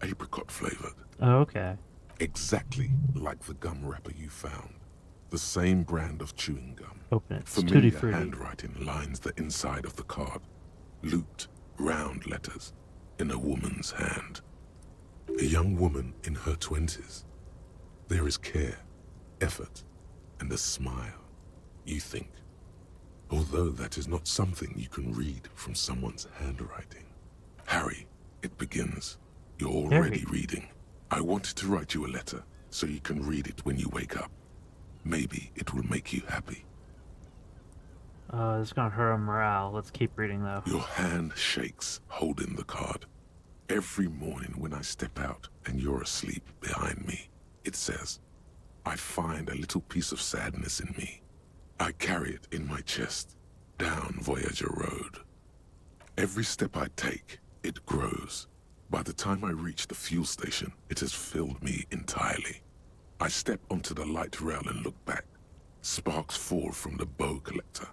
Apricot flavored. Oh, okay. Exactly like the gum wrapper you found. The same brand of chewing gum. Open it. It's Familiar tutti frutti. handwriting lines the inside of the card. Looped, round letters in a woman's hand. A young woman in her 20s. There is care, effort, and a smile, you think. Although that is not something you can read from someone's handwriting. Harry, it begins. You're already reading. I wanted to write you a letter so you can read it when you wake up. Maybe it will make you happy. It's gonna hurt our morale. Let's keep reading though. Your hand shakes, holding the card. Every morning when I step out and you're asleep behind me, it says, I find a little piece of sadness in me. I carry it in my chest, down Voyager Road. Every step I take, it grows. By the time I reach the fuel station, it has filled me entirely. I step onto the light rail and look back. Sparks fall from the bow collector.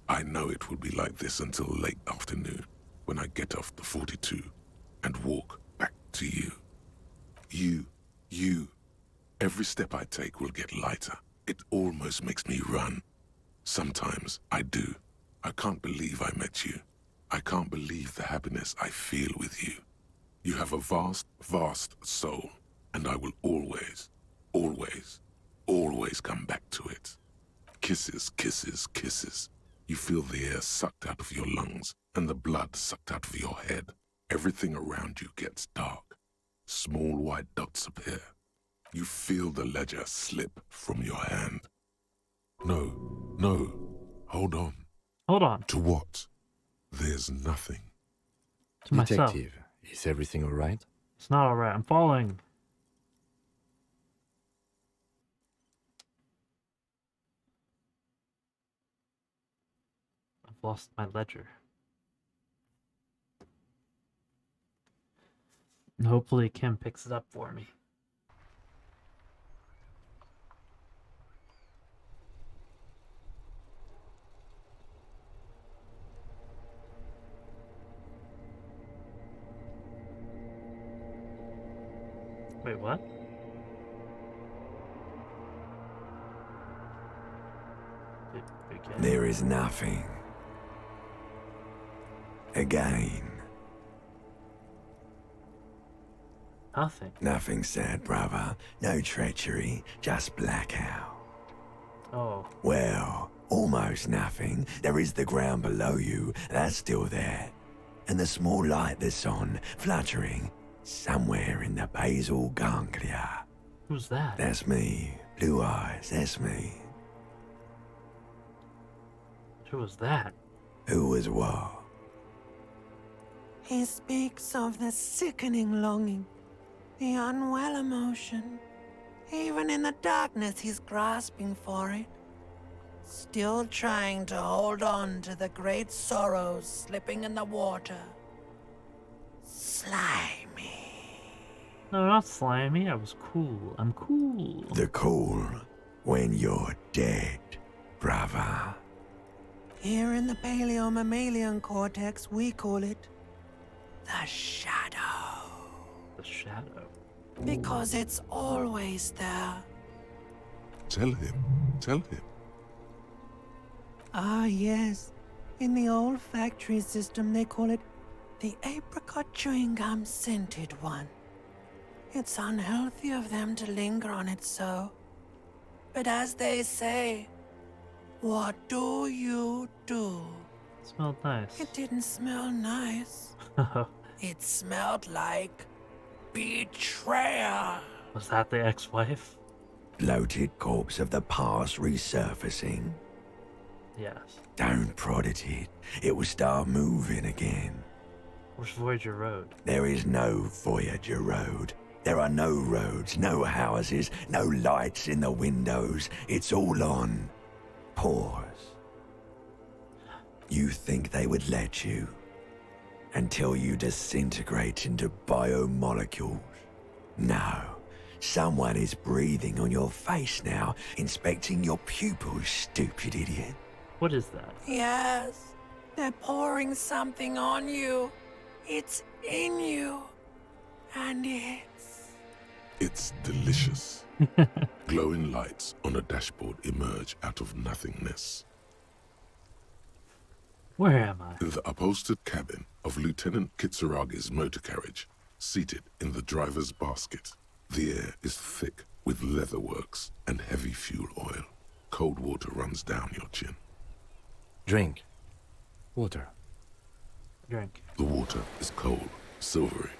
I know it will be like this until late afternoon, when I get off the 42 and walk back to you. You. Every step I take will get lighter. It almost makes me run. Sometimes I do. I can't believe I met you. I can't believe the happiness I feel with you. You have a vast, vast soul, and I will always, always, always come back to it. Kisses, kisses, kisses. You feel the air sucked out of your lungs and the blood sucked out of your head. Everything around you gets dark. Small white dots appear. You feel the ledger slip from your hand. No. Hold on. Hold on. To what? There's nothing. To myself. Detective, is everything all right? It's not alright. I'm falling. I've lost my ledger. And hopefully Kim picks it up for me. Wait, what? There is nothing. Again. Nothing. Nothing sad, brother. No treachery, just blackout. Oh. Well, almost nothing. There is the ground below you, that's still there. And the small light that's on, fluttering, somewhere in the basal ganglia. Who's that? That's me. Blue eyes, that's me. Who was that? Who was what? He speaks of the sickening longing, the unwell emotion. Even in the darkness, he's grasping for it. Still trying to hold on to the great sorrows slipping in the water. Slimy. No, not slimy. I was cool. I'm cool. The cool when you're dead. brother. Here in the paleo-mammalian cortex, we call it the shadow. The shadow. Because it's always there. Tell him. Tell him. Ah, yes. In the olfactory system, they call it the apricot chewing gum scented one. It's unhealthy of them to linger on it so. But as they say, what do you do? It smelled nice. It didn't smell nice. It smelled like betrayal. Was that the ex-wife? Bloated corpse of the past resurfacing. Yes. Don't prod at it. It will start moving again. Where's Voyager Road? There is no Voyager Road. There are no roads, no houses, no lights in the windows. It's all on pause. You think they would let you? Until you disintegrate into biomolecules? No. Someone is breathing on your face now, inspecting your pupils, stupid idiot. What is that? Yes, they're pouring something on you. It's in you. And It's delicious. Glowing lights on a dashboard emerge out of nothingness. Where am I? The upholstered cabin of Lieutenant Kitsuragi's motor carriage, seated in the driver's basket. The air is thick with leatherworks and heavy fuel oil. Cold water runs down your chin. Drink. Water. Drink. The water is cold, silvery,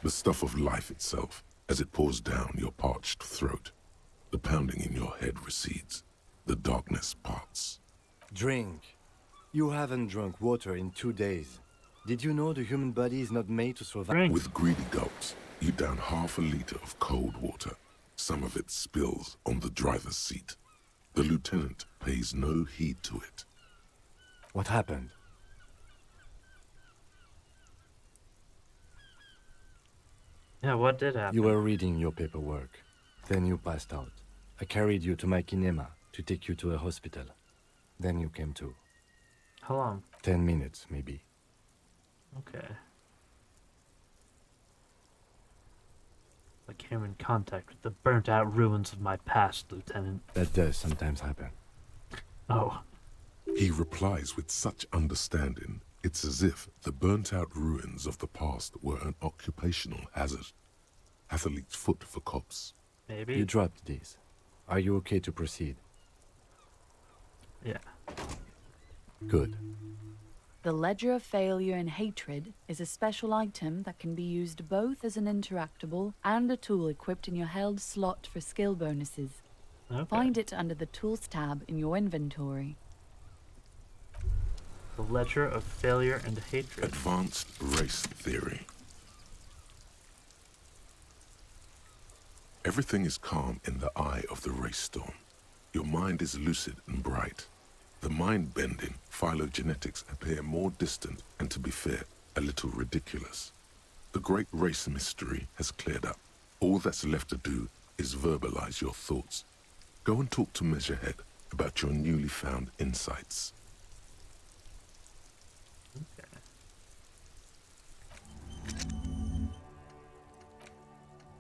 the stuff of life itself, as it pours down your parched throat. The pounding in your head recedes. The darkness parts. Drink. You haven't drunk water in 2 days. Did you know the human body is not made to survive? Drink. With greedy gulps, you down half a liter of cold water. Some of it spills on the driver's seat. The lieutenant pays no heed to it. What happened? Yeah, what did happen? You were reading your paperwork. Then you passed out. I carried you to my kinema to take you to a hospital. Then you came to. How long? 10 minutes, maybe. Okay. I came in contact with the burnt-out ruins of my past, Lieutenant. That does sometimes happen. Oh. He replies with such understanding, it's as if the burnt-out ruins of the past were an occupational hazard. Athlete's foot for cops. Maybe. You dropped these. Are you okay to proceed? Yeah. Good. The Ledger of Failure and Hatred is a special item that can be used both as an interactable and a tool equipped in your held slot for skill bonuses. Okay. Find it under the Tools tab in your inventory. The Ledger of Failure and Hatred. Advanced race theory. Everything is calm in the eye of the race storm. Your mind is lucid and bright. The mind-bending phylogenetics appear more distant and, to be fair, a little ridiculous. The great race mystery has cleared up. All that's left to do is verbalize your thoughts. Go and talk to Measurehead about your newly found insights. Okay.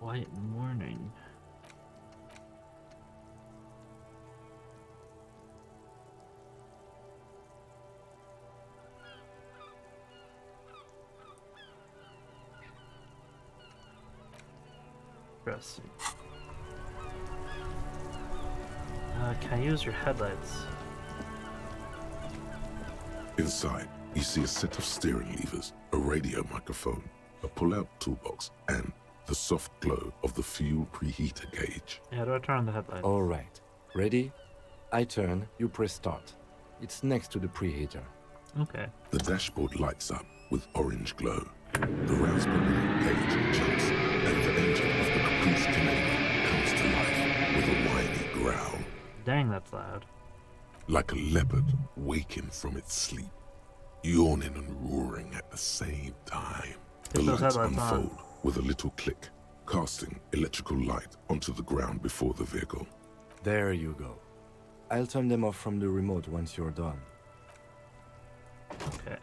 White morning. Interesting. Can I use your headlights? Inside, you see a set of steering levers, a radio microphone, a pull-out toolbox, and the soft glow of the fuel preheater gauge. Yeah, how do I turn on the headlights? All right. Ready? I turn, you press start. It's next to the preheater. Okay. The dashboard lights up with orange glow. The rounds per minute gauge jumps, and the engine of the Caprice Canadian comes to life with a whiny growl. Dang, that's loud. Like a leopard waking from its sleep, yawning and roaring at the same time. The Get those lights headlights on. unfold with a little click, casting electrical light onto the ground before the vehicle. There you go. I'll turn them off from the remote once you're done. Okay.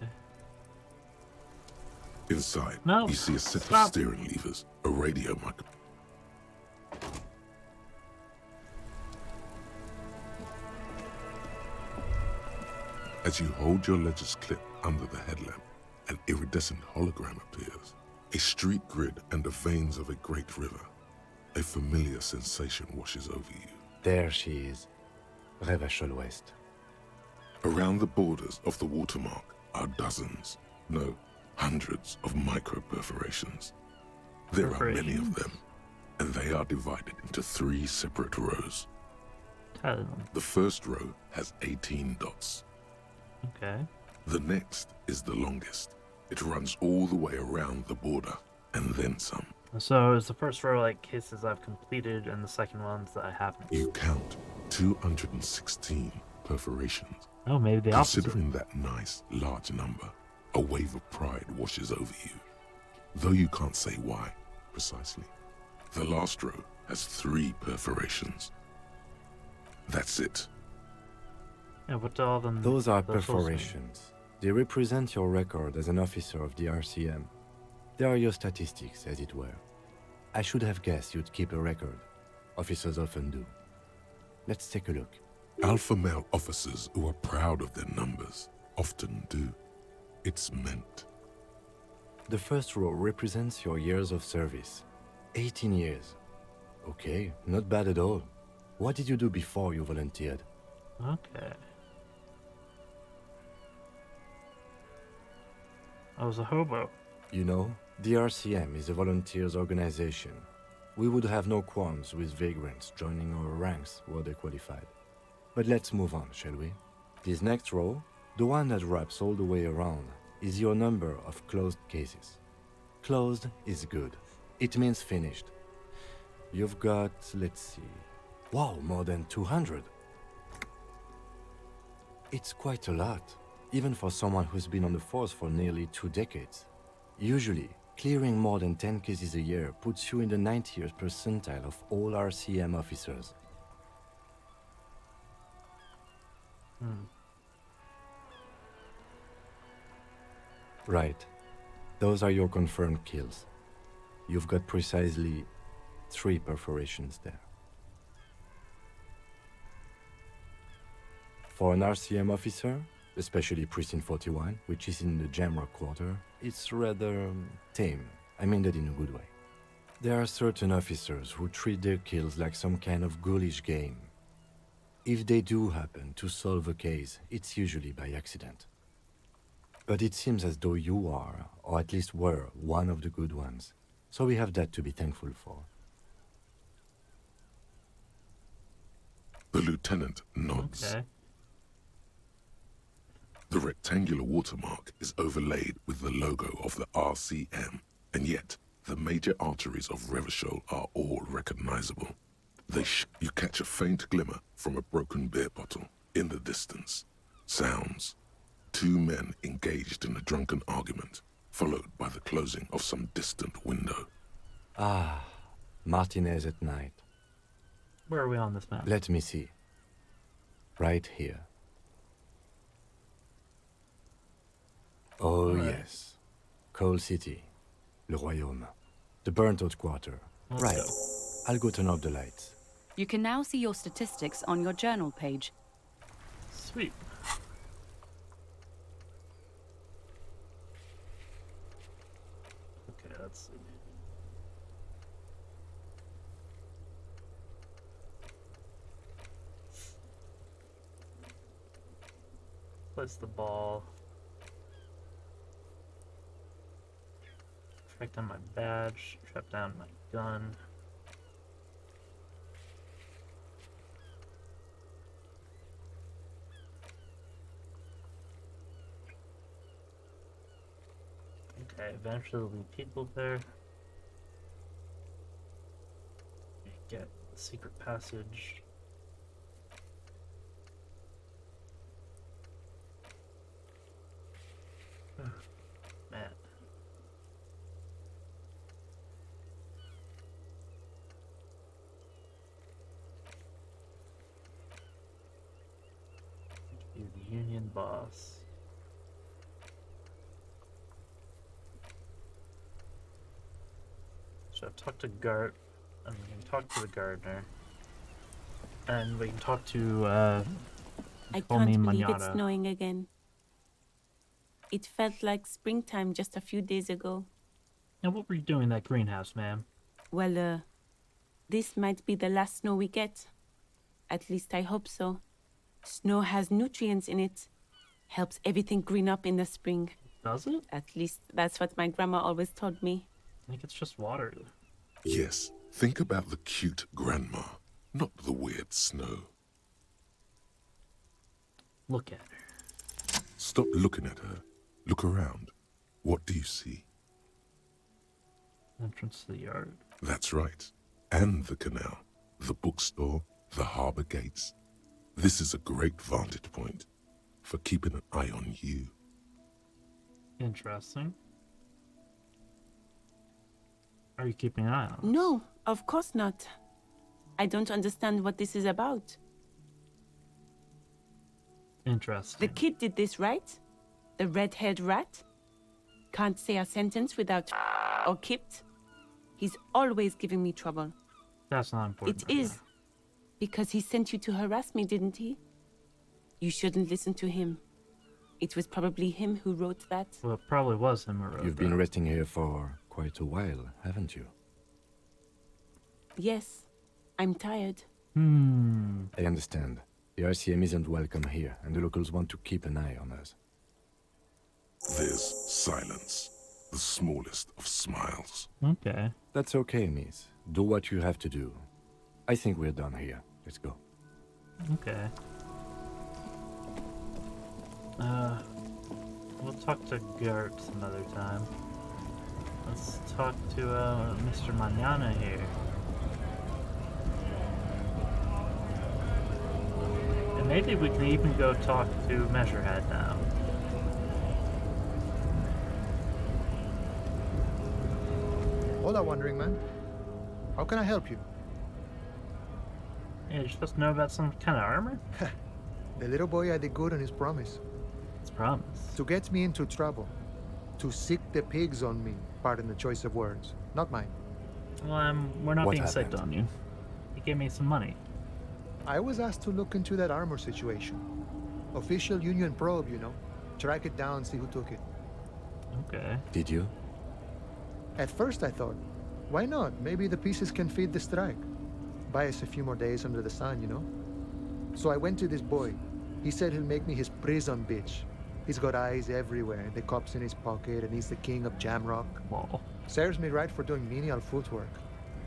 Inside, No. you see a set Stop. of steering levers, a radio mic. As you hold your ledger's clip under the headlamp, an iridescent hologram appears. A street grid and the veins of a great river. A familiar sensation washes over you. There she is. Revachol West. Around the borders of the watermark are dozens, no, hundreds of micro-perforations. There are many of them, and they are divided into 3 separate rows. The first row has 18 dots. Okay. The next is the longest. It runs all the way around the border, and then some. So is the first row like cases I've completed, and the second ones that I haven't? You count 216 perforations. Oh, maybe the opposite. Considering that nice, large number, a wave of pride washes over you. Though you can't say why, precisely. The last row has 3 perforations. That's it. Yeah, what do all of them? Those are those perforations. They represent your record as an officer of the RCM. They are your statistics, as it were. I should have guessed you'd keep a record. Officers often do. Let's take a look. Alpha male officers who are proud of their numbers often do. It's meant. The first row represents your years of service. 18 years. Okay, not bad at all. What did you do before you volunteered? Okay. I was a hobo. You know, the RCM is a volunteers organization. We would have no qualms with vagrants joining our ranks were they qualified. But let's move on, shall we? This next row, the one that wraps all the way around, is your number of closed cases. Closed is good. It means finished. You've got, let's see, wow, more than 200. It's quite a lot, even for someone who's been on the force for nearly 2 decades. Usually, clearing more than 10 cases a year puts you in the 90th percentile of all RCM officers. Right. Those are your confirmed kills. You've got precisely 3 perforations there. For an RCM officer, especially Precinct 41, which is in the Jamrock Quarter, it's rather tame. I mean that in a good way. There are certain officers who treat their kills like some kind of ghoulish game. If they do happen to solve a case, it's usually by accident. But it seems as though you are, or at least were, one of the good ones. So we have that to be thankful for. The lieutenant nods. Okay. The rectangular watermark is overlaid with the logo of the RCM, and yet the major arteries of Revachol are all recognizable. You catch a faint glimmer from a broken beer bottle in the distance. Sounds. 2 men engaged in a drunken argument, followed by the closing of some distant window. Ah, Martinez at night. Where are we on this map? Let me see. Right here. Oh, yes. Coal City. Le Royaume. The burnt-out quarter. Right. I'll go turn off the lights. You can now see your statistics on your journal page. Sweet. Okay, let's see. Place the ball. Track down my badge. Trap down my gun. Okay, eventually there'll be people there. Get the secret passage. Man. Union boss. So I've talked to Gart, and we can talk to the gardener. And we can talk to, I call me can't believe Manada. it's snowing again. It felt like springtime just a few days ago. Now, what were you doing in that greenhouse, ma'am? Well, this might be the last snow we get. At least I hope so. Snow has nutrients in it. Helps everything green up in the spring. Does it? At least that's what my grandma always told me. I think it's just water. Yes, think about the cute grandma, not the weird snow. Look at her. Stop looking at her. Look around. What do you see? Entrance to the yard. That's right. And the canal, the bookstore, the harbor gates. This is a great vantage point for keeping an eye on you. Interesting. Are you keeping an eye on us? No, of course not. I don't understand what this is about. Interesting. The kid did this, right? The red-haired rat? Can't say a sentence without or kipped. He's always giving me trouble. That's not important. It is. Because he sent you to harass me, didn't he? You shouldn't listen to him. It was probably him who wrote that. Well, it probably was him who wrote You've been resting here for quite a while, haven't you? Yes. I'm tired. I understand. The RCM isn't welcome here, and the locals want to keep an eye on us. There's silence, the smallest of smiles. Okay. That's okay, miss. Do what you have to do. I think we're done here. Let's go. Okay. We'll talk to Gert some other time. Let's talk to, Mr. Manana here. And maybe we can even go talk to Measurehead now. Hola, Wandering Man. How can I help you? Yeah, you're supposed to know about some kind of armor? The little boy had a good on his promise. His promise? To get me into trouble. To sick the pigs on me. Pardon the choice of words. Not mine. Well, we're not What being happened? psyched on you. He gave me some money. I was asked to look into that armor situation. Official Union probe, you know. Track it down, see who took it. Okay. Did you? At first I thought, why not? Maybe the pieces can feed the strike. Buy us a few more days under the sun, you know? So I went to this boy. He said he'll make me his prison bitch. He's got eyes everywhere, the cops in his pocket, and he's the king of Jamrock. Whoa. Serves me right for doing menial footwork.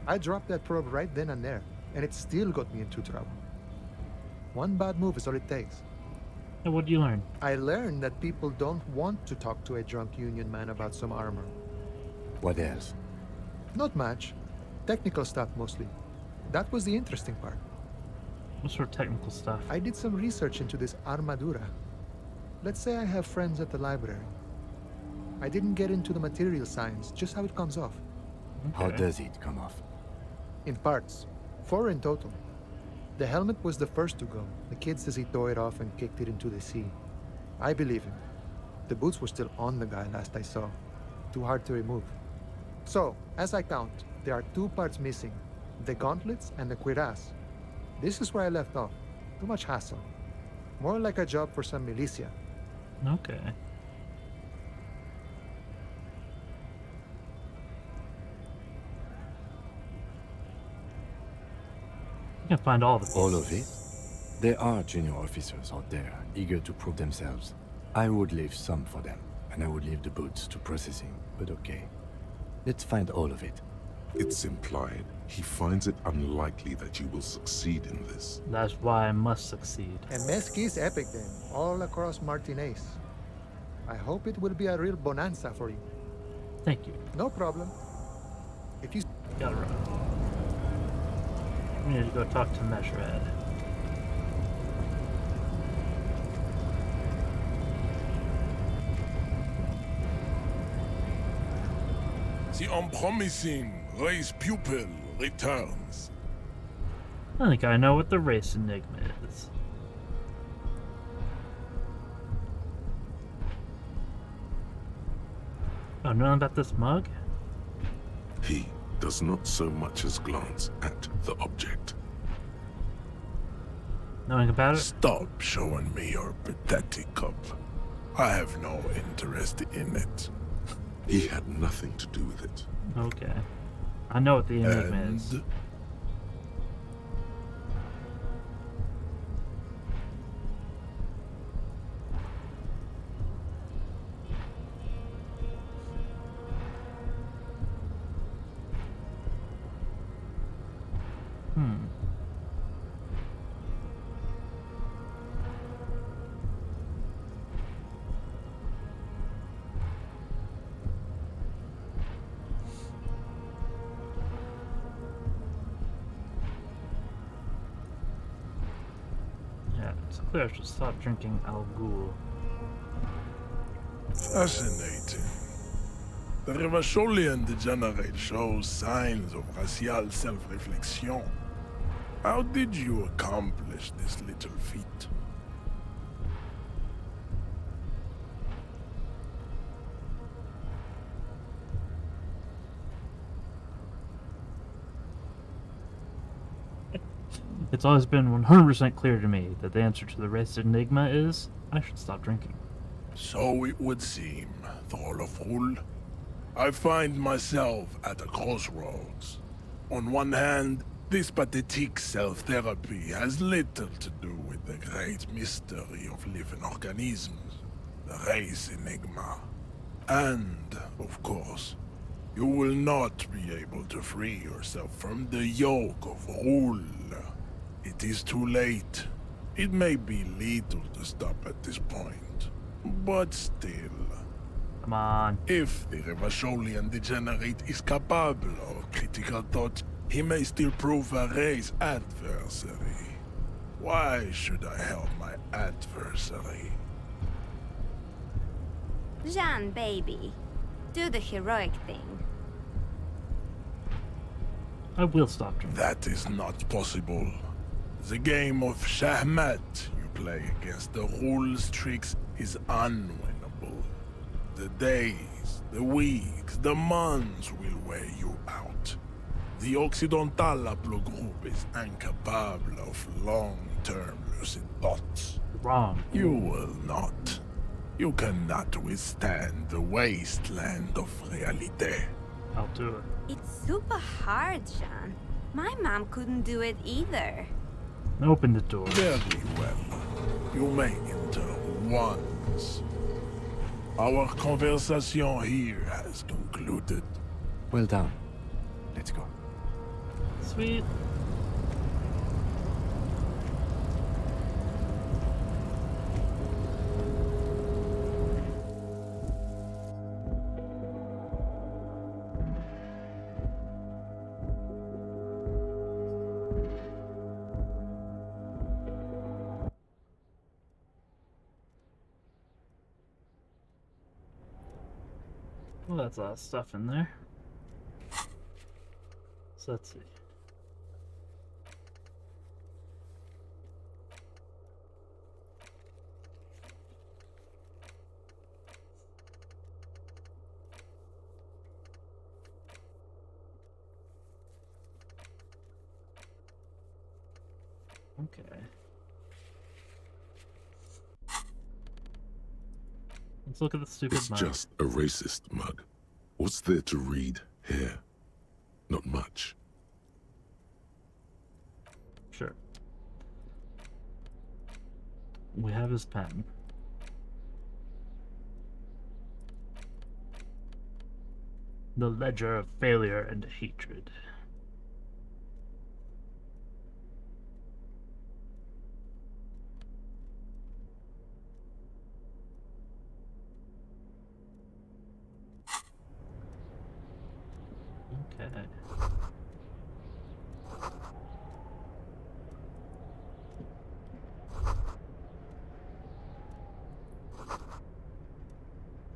I dropped that probe right then and there, and it still got me into trouble. One bad move is all it takes. And what did you learn? I learned that people don't want to talk to a drunk Union man about some armor. What else? Not much. Technical stuff mostly. That was the interesting part. What sort of technical stuff? I did some research into this armadura. Let's say I have friends at the library. I didn't get into the material science, just how it comes off. How does it come off? In parts. 4 in total. The helmet was the first to go. The kid says he tore it off and kicked it into the sea. I believe him. The boots were still on the guy last I saw. Too hard to remove. So, as I count, there are 2 parts missing. The gauntlets and the cuirass. This is where I left off. Too much hassle. More like a job for some militia. Okay. You can find all of it. All of it? There are junior officers out there, eager to prove themselves. I would leave some for them, and I would leave the boots to processing, but okay. Let's find all of it. It's implied he finds it unlikely that you will succeed in this. That's why I must succeed. And Mesqui's epic then, all across Martinez. I hope it will be a real bonanza for you. Thank you. No problem. If you Gotta run. We need to go talk to Measurehead. The unpromising race pupil returns. I think I know what the race enigma is. Oh, know about this mug? He does not so much as glance at the object. Knowing about it? Stop showing me your pathetic cup. I have no interest in it. He had nothing to do with it. Okay. I know what the enigma is. It's clear I should stop drinking Al Ghul. Fascinating. The Revacholian degenerate shows signs of racial self-reflection. How did you accomplish this little feat? It's always been 100% clear to me that the answer to the race enigma is I should stop drinking. So it would seem, Throlofrul. I find myself at a crossroads. On one hand, this pathetic self-therapy has little to do with the great mystery of living organisms, the race enigma. And, of course, you will not be able to free yourself from the yoke of rule. It is too late. It may be lethal to stop at this point, but still. Come on. If the Revacholian degenerate is capable of critical thought, he may still prove a race adversary. Why should I help my adversary? Jean, baby. Do the heroic thing. I will stop drinking. That is not possible. The game of Shahmat you play against the rules tricks is unwinnable. The days, the weeks, the months will wear you out. The Occidental Haplogroup is incapable of long-term lucid thoughts. Wrong. You will not. You cannot withstand the wasteland of realite. I'll do it. It's super hard, Jean. My mom couldn't do it either. Open the door. Very well. You may enter once. Our conversation here has concluded. Well done. Let's go. Sweet. Well, that's a lot of stuff in there. So let's see. Okay. Let's look at the stupid It's mug. just a racist mug. What's there to read here? Not much. Sure. We have his pen. The ledger of failure and hatred. Okay.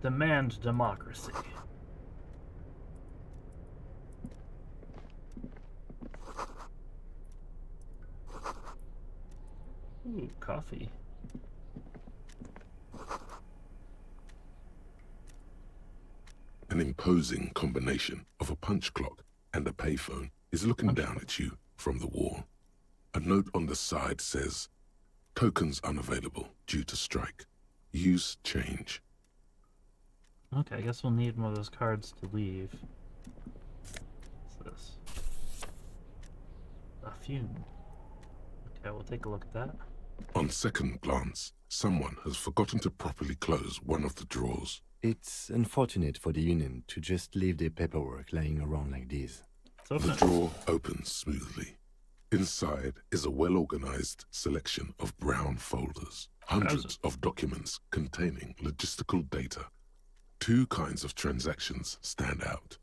Demand democracy. Ooh, coffee. An imposing combination of a punch clock and a payphone is looking down at you from the wall. A note on the side says, "Tokens unavailable due to strike. Use change." Okay, I guess we'll need one of those cards to leave. What's this? A fume. Okay, we'll take a look at that. On second glance, someone has forgotten to properly close one of the drawers. It's unfortunate for the Union to just leave their paperwork lying around like this. The drawer opens smoothly. Inside is a well-organized selection of brown folders, hundreds of documents containing logistical data. Two kinds of transactions stand out.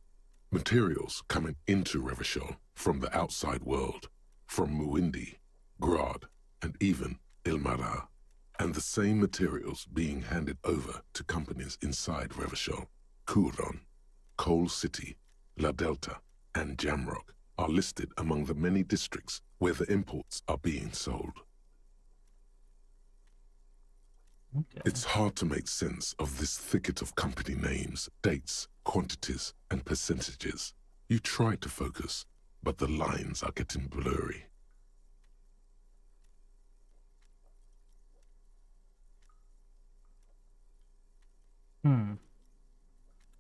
Materials coming into Revachol from the outside world, from Muindi, Grad, and even Ilmara, and the same materials being handed over to companies inside Revachol. Kuron, Coal City, La Delta, and Jamrock are listed among the many districts where the imports are being sold. Okay. It's hard to make sense of this thicket of company names, dates, quantities, and percentages. You try to focus, but the lines are getting blurry.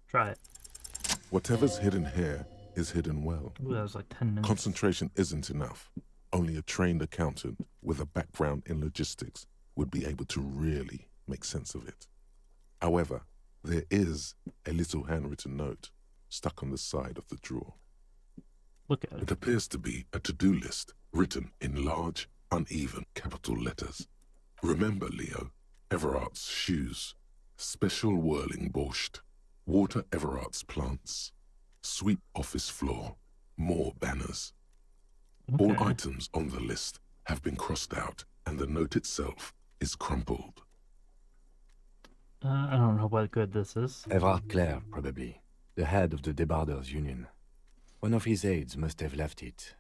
Try it. Whatever's hidden here is hidden well. Ooh, that was like 10 minutes. Concentration isn't enough. Only a trained accountant with a background in logistics would be able to really make sense of it. However, there is a little handwritten note stuck on the side of the drawer. Look at it. It appears to be a to-do list written in large, uneven capital letters. Remember, Leo, Everard's shoes, special whirling borscht, water Everard's plants, sweep office floor, more banners. Okay. All items on the list have been crossed out, and the note itself is crumpled. I don't know what good this is. Everard Clare, probably. The head of the Debarders Union. One of his aides must have left it.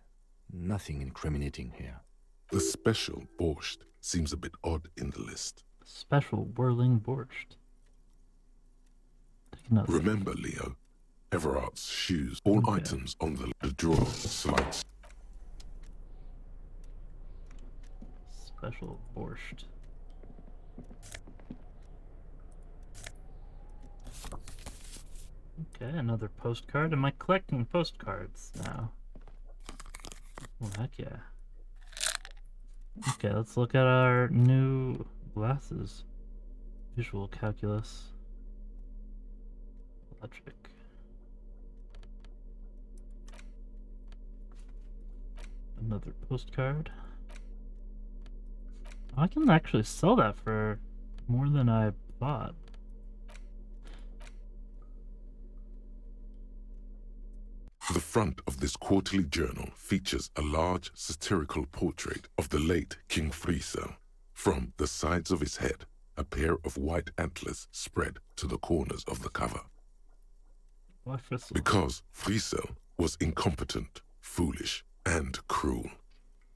Nothing incriminating here. The special borscht seems a bit odd in the list. Special whirling borscht. Take another. Remember, Leo, Everard's shoes. All items on the drawer slides. Special borscht. Okay, another postcard. Am I collecting postcards now? Well, heck yeah. Okay, let's look at our new glasses. Visual calculus. Electric. Another postcard. I can actually sell that for more than I thought. The front of this quarterly journal features a large satirical portrait of the late King Friesel. From the sides of his head, a pair of white antlers spread to the corners of the cover. Why Friesel? Because Friesel was incompetent, foolish, and cruel.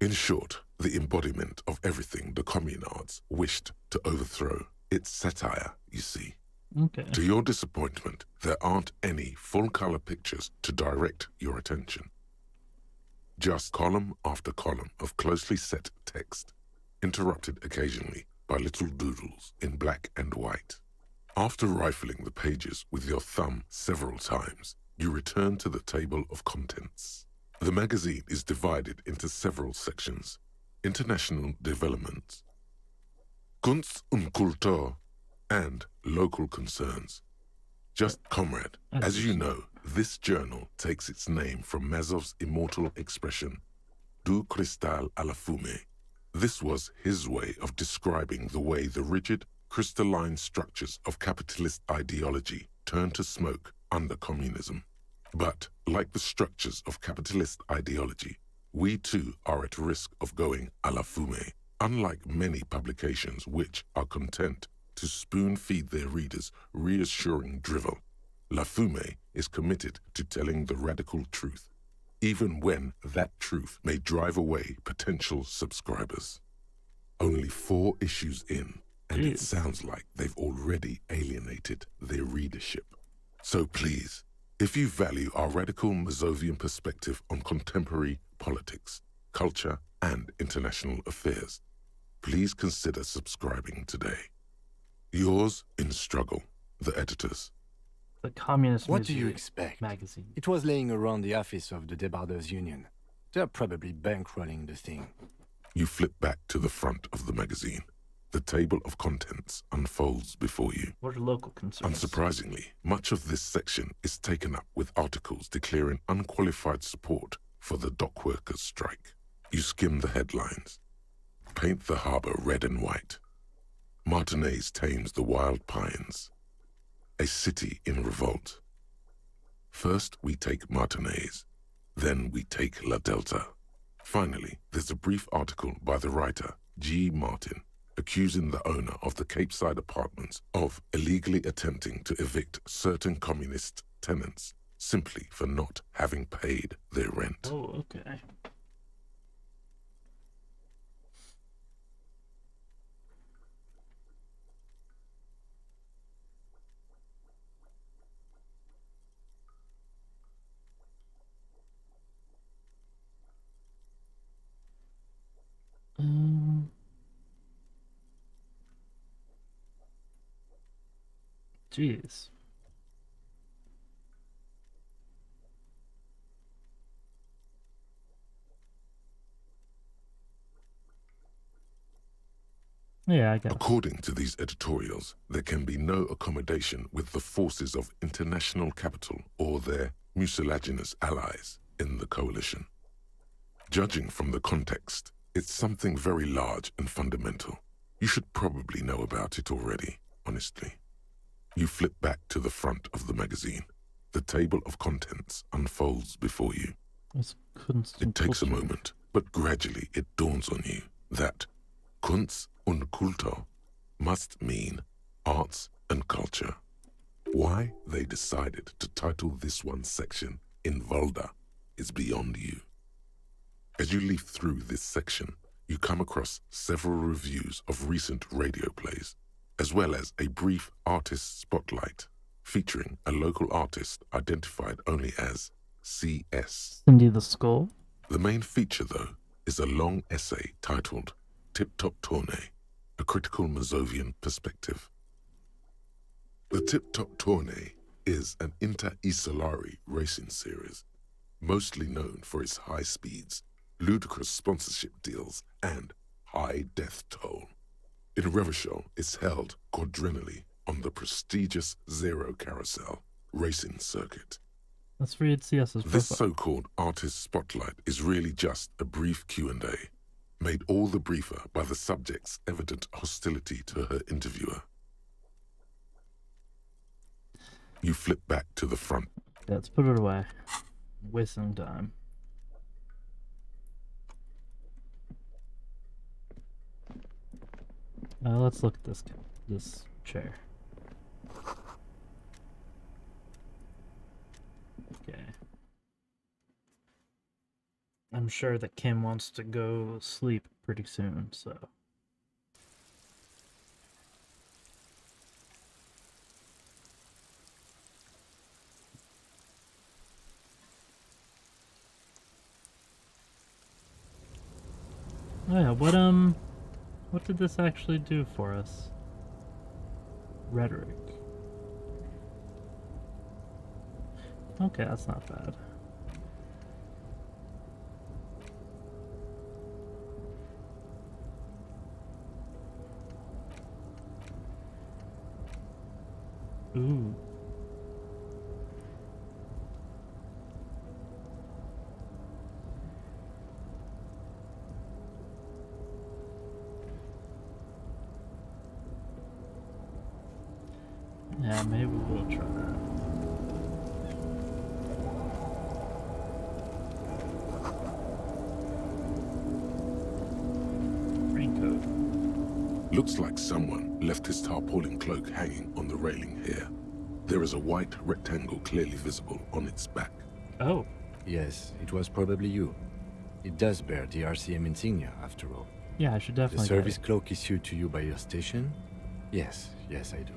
In short, the embodiment of everything the communards wished to overthrow. It's satire, you see. Okay. To your disappointment, there aren't any full-color pictures to direct your attention. Just column after column of closely set text, interrupted occasionally by little doodles in black and white. After rifling the pages with your thumb several times, you return to the table of contents. The magazine is divided into several sections: international development, Kunst und Kultur, and local concerns. Just comrade, as you know, this journal takes its name from Mazov's immortal expression, du cristal à la fumée. This was his way of describing the way the rigid, crystalline structures of capitalist ideology turn to smoke under communism. But, like the structures of capitalist ideology, we too are at risk of going à la fumée, unlike many publications which are content to spoon-feed their readers reassuring drivel. La Fumée is committed to telling the radical truth, even when that truth may drive away potential subscribers. Only 4 issues in, and it sounds like they've already alienated their readership. So please, if you value our radical Mazovian perspective on contemporary politics, culture, and international affairs, please consider subscribing today. Yours in struggle, the editors. The Communist What do Museum you expect? magazine. It was laying around the office of the Debarders Union. They're probably bankrolling the thing. You flip back to the front of the magazine. The table of contents unfolds before you. What are local concerns? Unsurprisingly, much of this section is taken up with articles declaring unqualified support for the dock workers' strike. You skim the headlines. Paint the harbor red and white. Martinez tames the wild pines. A city in revolt. First we take Martinez, then we take La Delta. Finally, there's a brief article by the writer, G. Martin, accusing the owner of the Cape Side apartments of illegally attempting to evict certain communist tenants simply for not having paid their rent. Oh, okay. Jeez. Yeah, I guess. According to these editorials, there can be no accommodation with the forces of international capital or their mucilaginous allies in the coalition. Judging from the context, it's something very large and fundamental. You should probably know about it already, honestly. You flip back to the front of the magazine. The table of contents unfolds before you. It takes a moment, but gradually it dawns on you that Kunst und Kultur must mean arts and culture. Why they decided to title this one section in Volda is beyond you. As you leaf through this section, you come across several reviews of recent radio plays, as well as a brief artist spotlight featuring a local artist identified only as CS. Cindy the Skull. The main feature, though, is a long essay titled Tip Top Tournée, a critical Mazovian perspective. The Tip Top Tournée is an inter-Isolari racing series, mostly known for its high speeds, ludicrous sponsorship deals, and high death toll. In Revachol, it's held quadrennially on the prestigious Zero Carousel racing circuit. Let's read CS's profile. This so-called artist spotlight is really just a brief Q&A, made all the briefer by the subject's evident hostility to her interviewer. You flip back to the front. Yeah, let's put it away. Wasting time. Let's look at this chair. Okay. I'm sure that Kim wants to go sleep pretty soon, so. Oh yeah, what did this actually do for us? Rhetoric. Okay, that's not bad. Ooh. Yeah, maybe we'll try that. Raincoat. Looks like someone left his tarpaulin cloak hanging on the railing here. There is a white rectangle clearly visible on its back. Oh. Yes, it was probably you. It does bear the RCM insignia, after all. Yeah, I should definitely. The service cloak issued to you by your station? Yes, I do.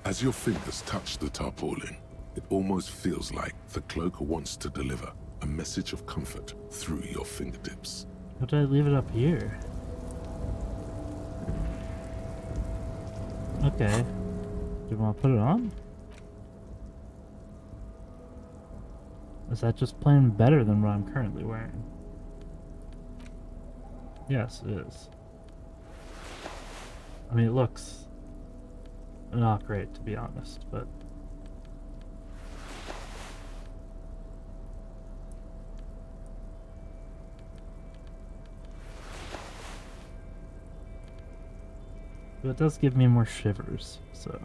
As your fingers touch the tarpaulin, It almost feels like the cloak wants to deliver a message of comfort through your fingertips. How did I leave it up here? Okay. Do you want to put it on? Is that just plain better than what I'm currently wearing? Yes, it is. I mean, it looks not great, to be honest, but... But it does give me more shivers, so...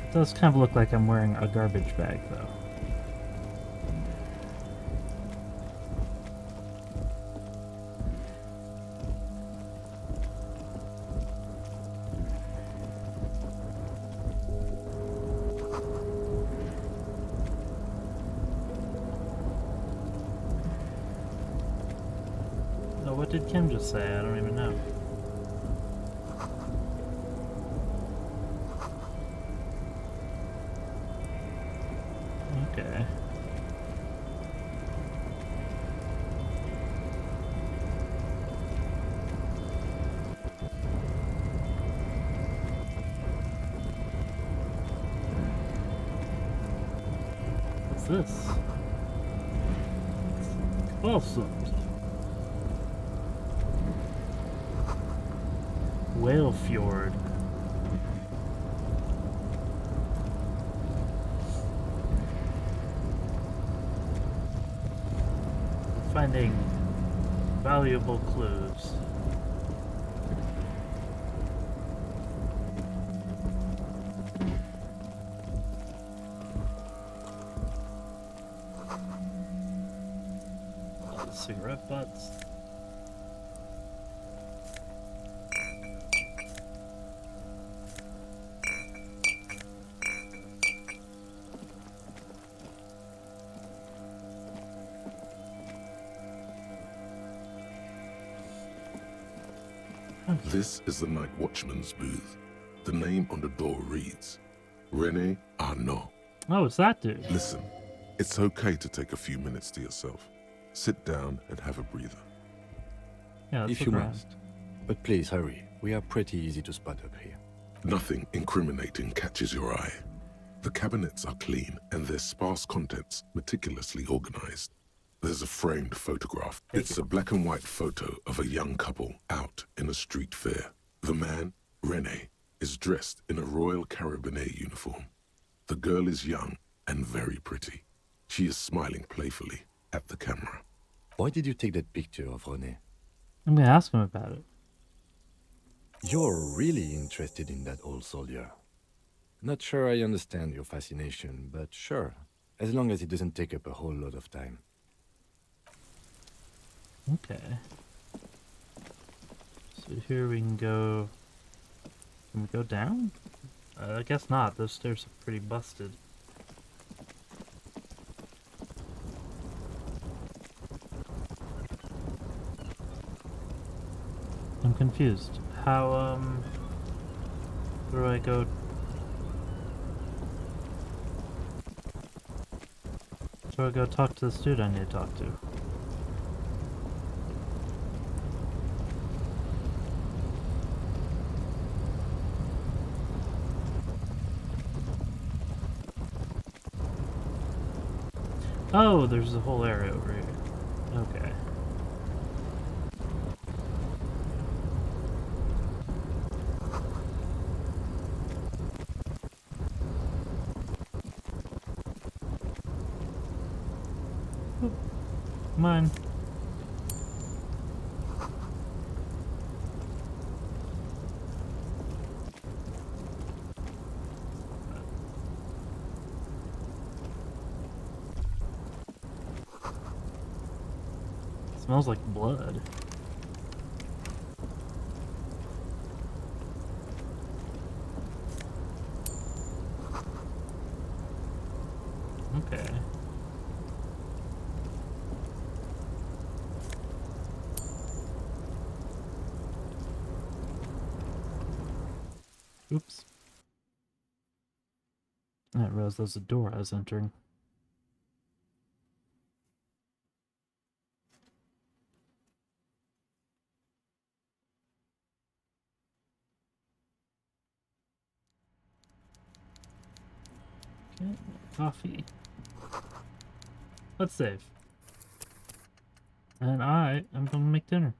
It does kind of look like I'm wearing a garbage bag, though. Oh, what did Kim just say? I don't even know. Okay. What's this? Awesome. Whale Fjord. Finding valuable clues. All the cigarette butts. This is the night watchman's booth. The name on the door reads, Rene Arnaud. Oh, it's that dude. Listen, it's okay to take a few minutes to yourself. Sit down and have a breather. Yeah, if you must. But please hurry. We are pretty easy to spot up here. Nothing incriminating catches your eye. The cabinets are clean and their sparse contents meticulously organized. There's a framed photograph. It's a black and white photo of a young couple out in a street fair. The man, Rene, is dressed in a Royal Carabinier uniform. The girl is young and very pretty. She is smiling playfully at the camera. Why did you take that picture of Rene? I'm gonna ask him about it. You're really interested in that old soldier. Not sure I understand your fascination, but sure, as long as it doesn't take up a whole lot of time. Okay. So here we can go... Can we go down? I guess not. Those stairs are pretty busted. I'm confused. How, where do I go? Do I go talk to this dude I need to talk to? Oh, there's a whole area over here. Okay. Oop. Mine. Smells like blood. Okay. Oops. I didn't realize there was a door I was entering. Okay, coffee. Let's save. And I am going to make dinner.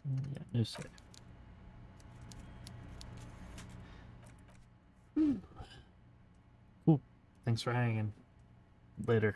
Yeah, no save. Cool. Thanks for hanging. Later.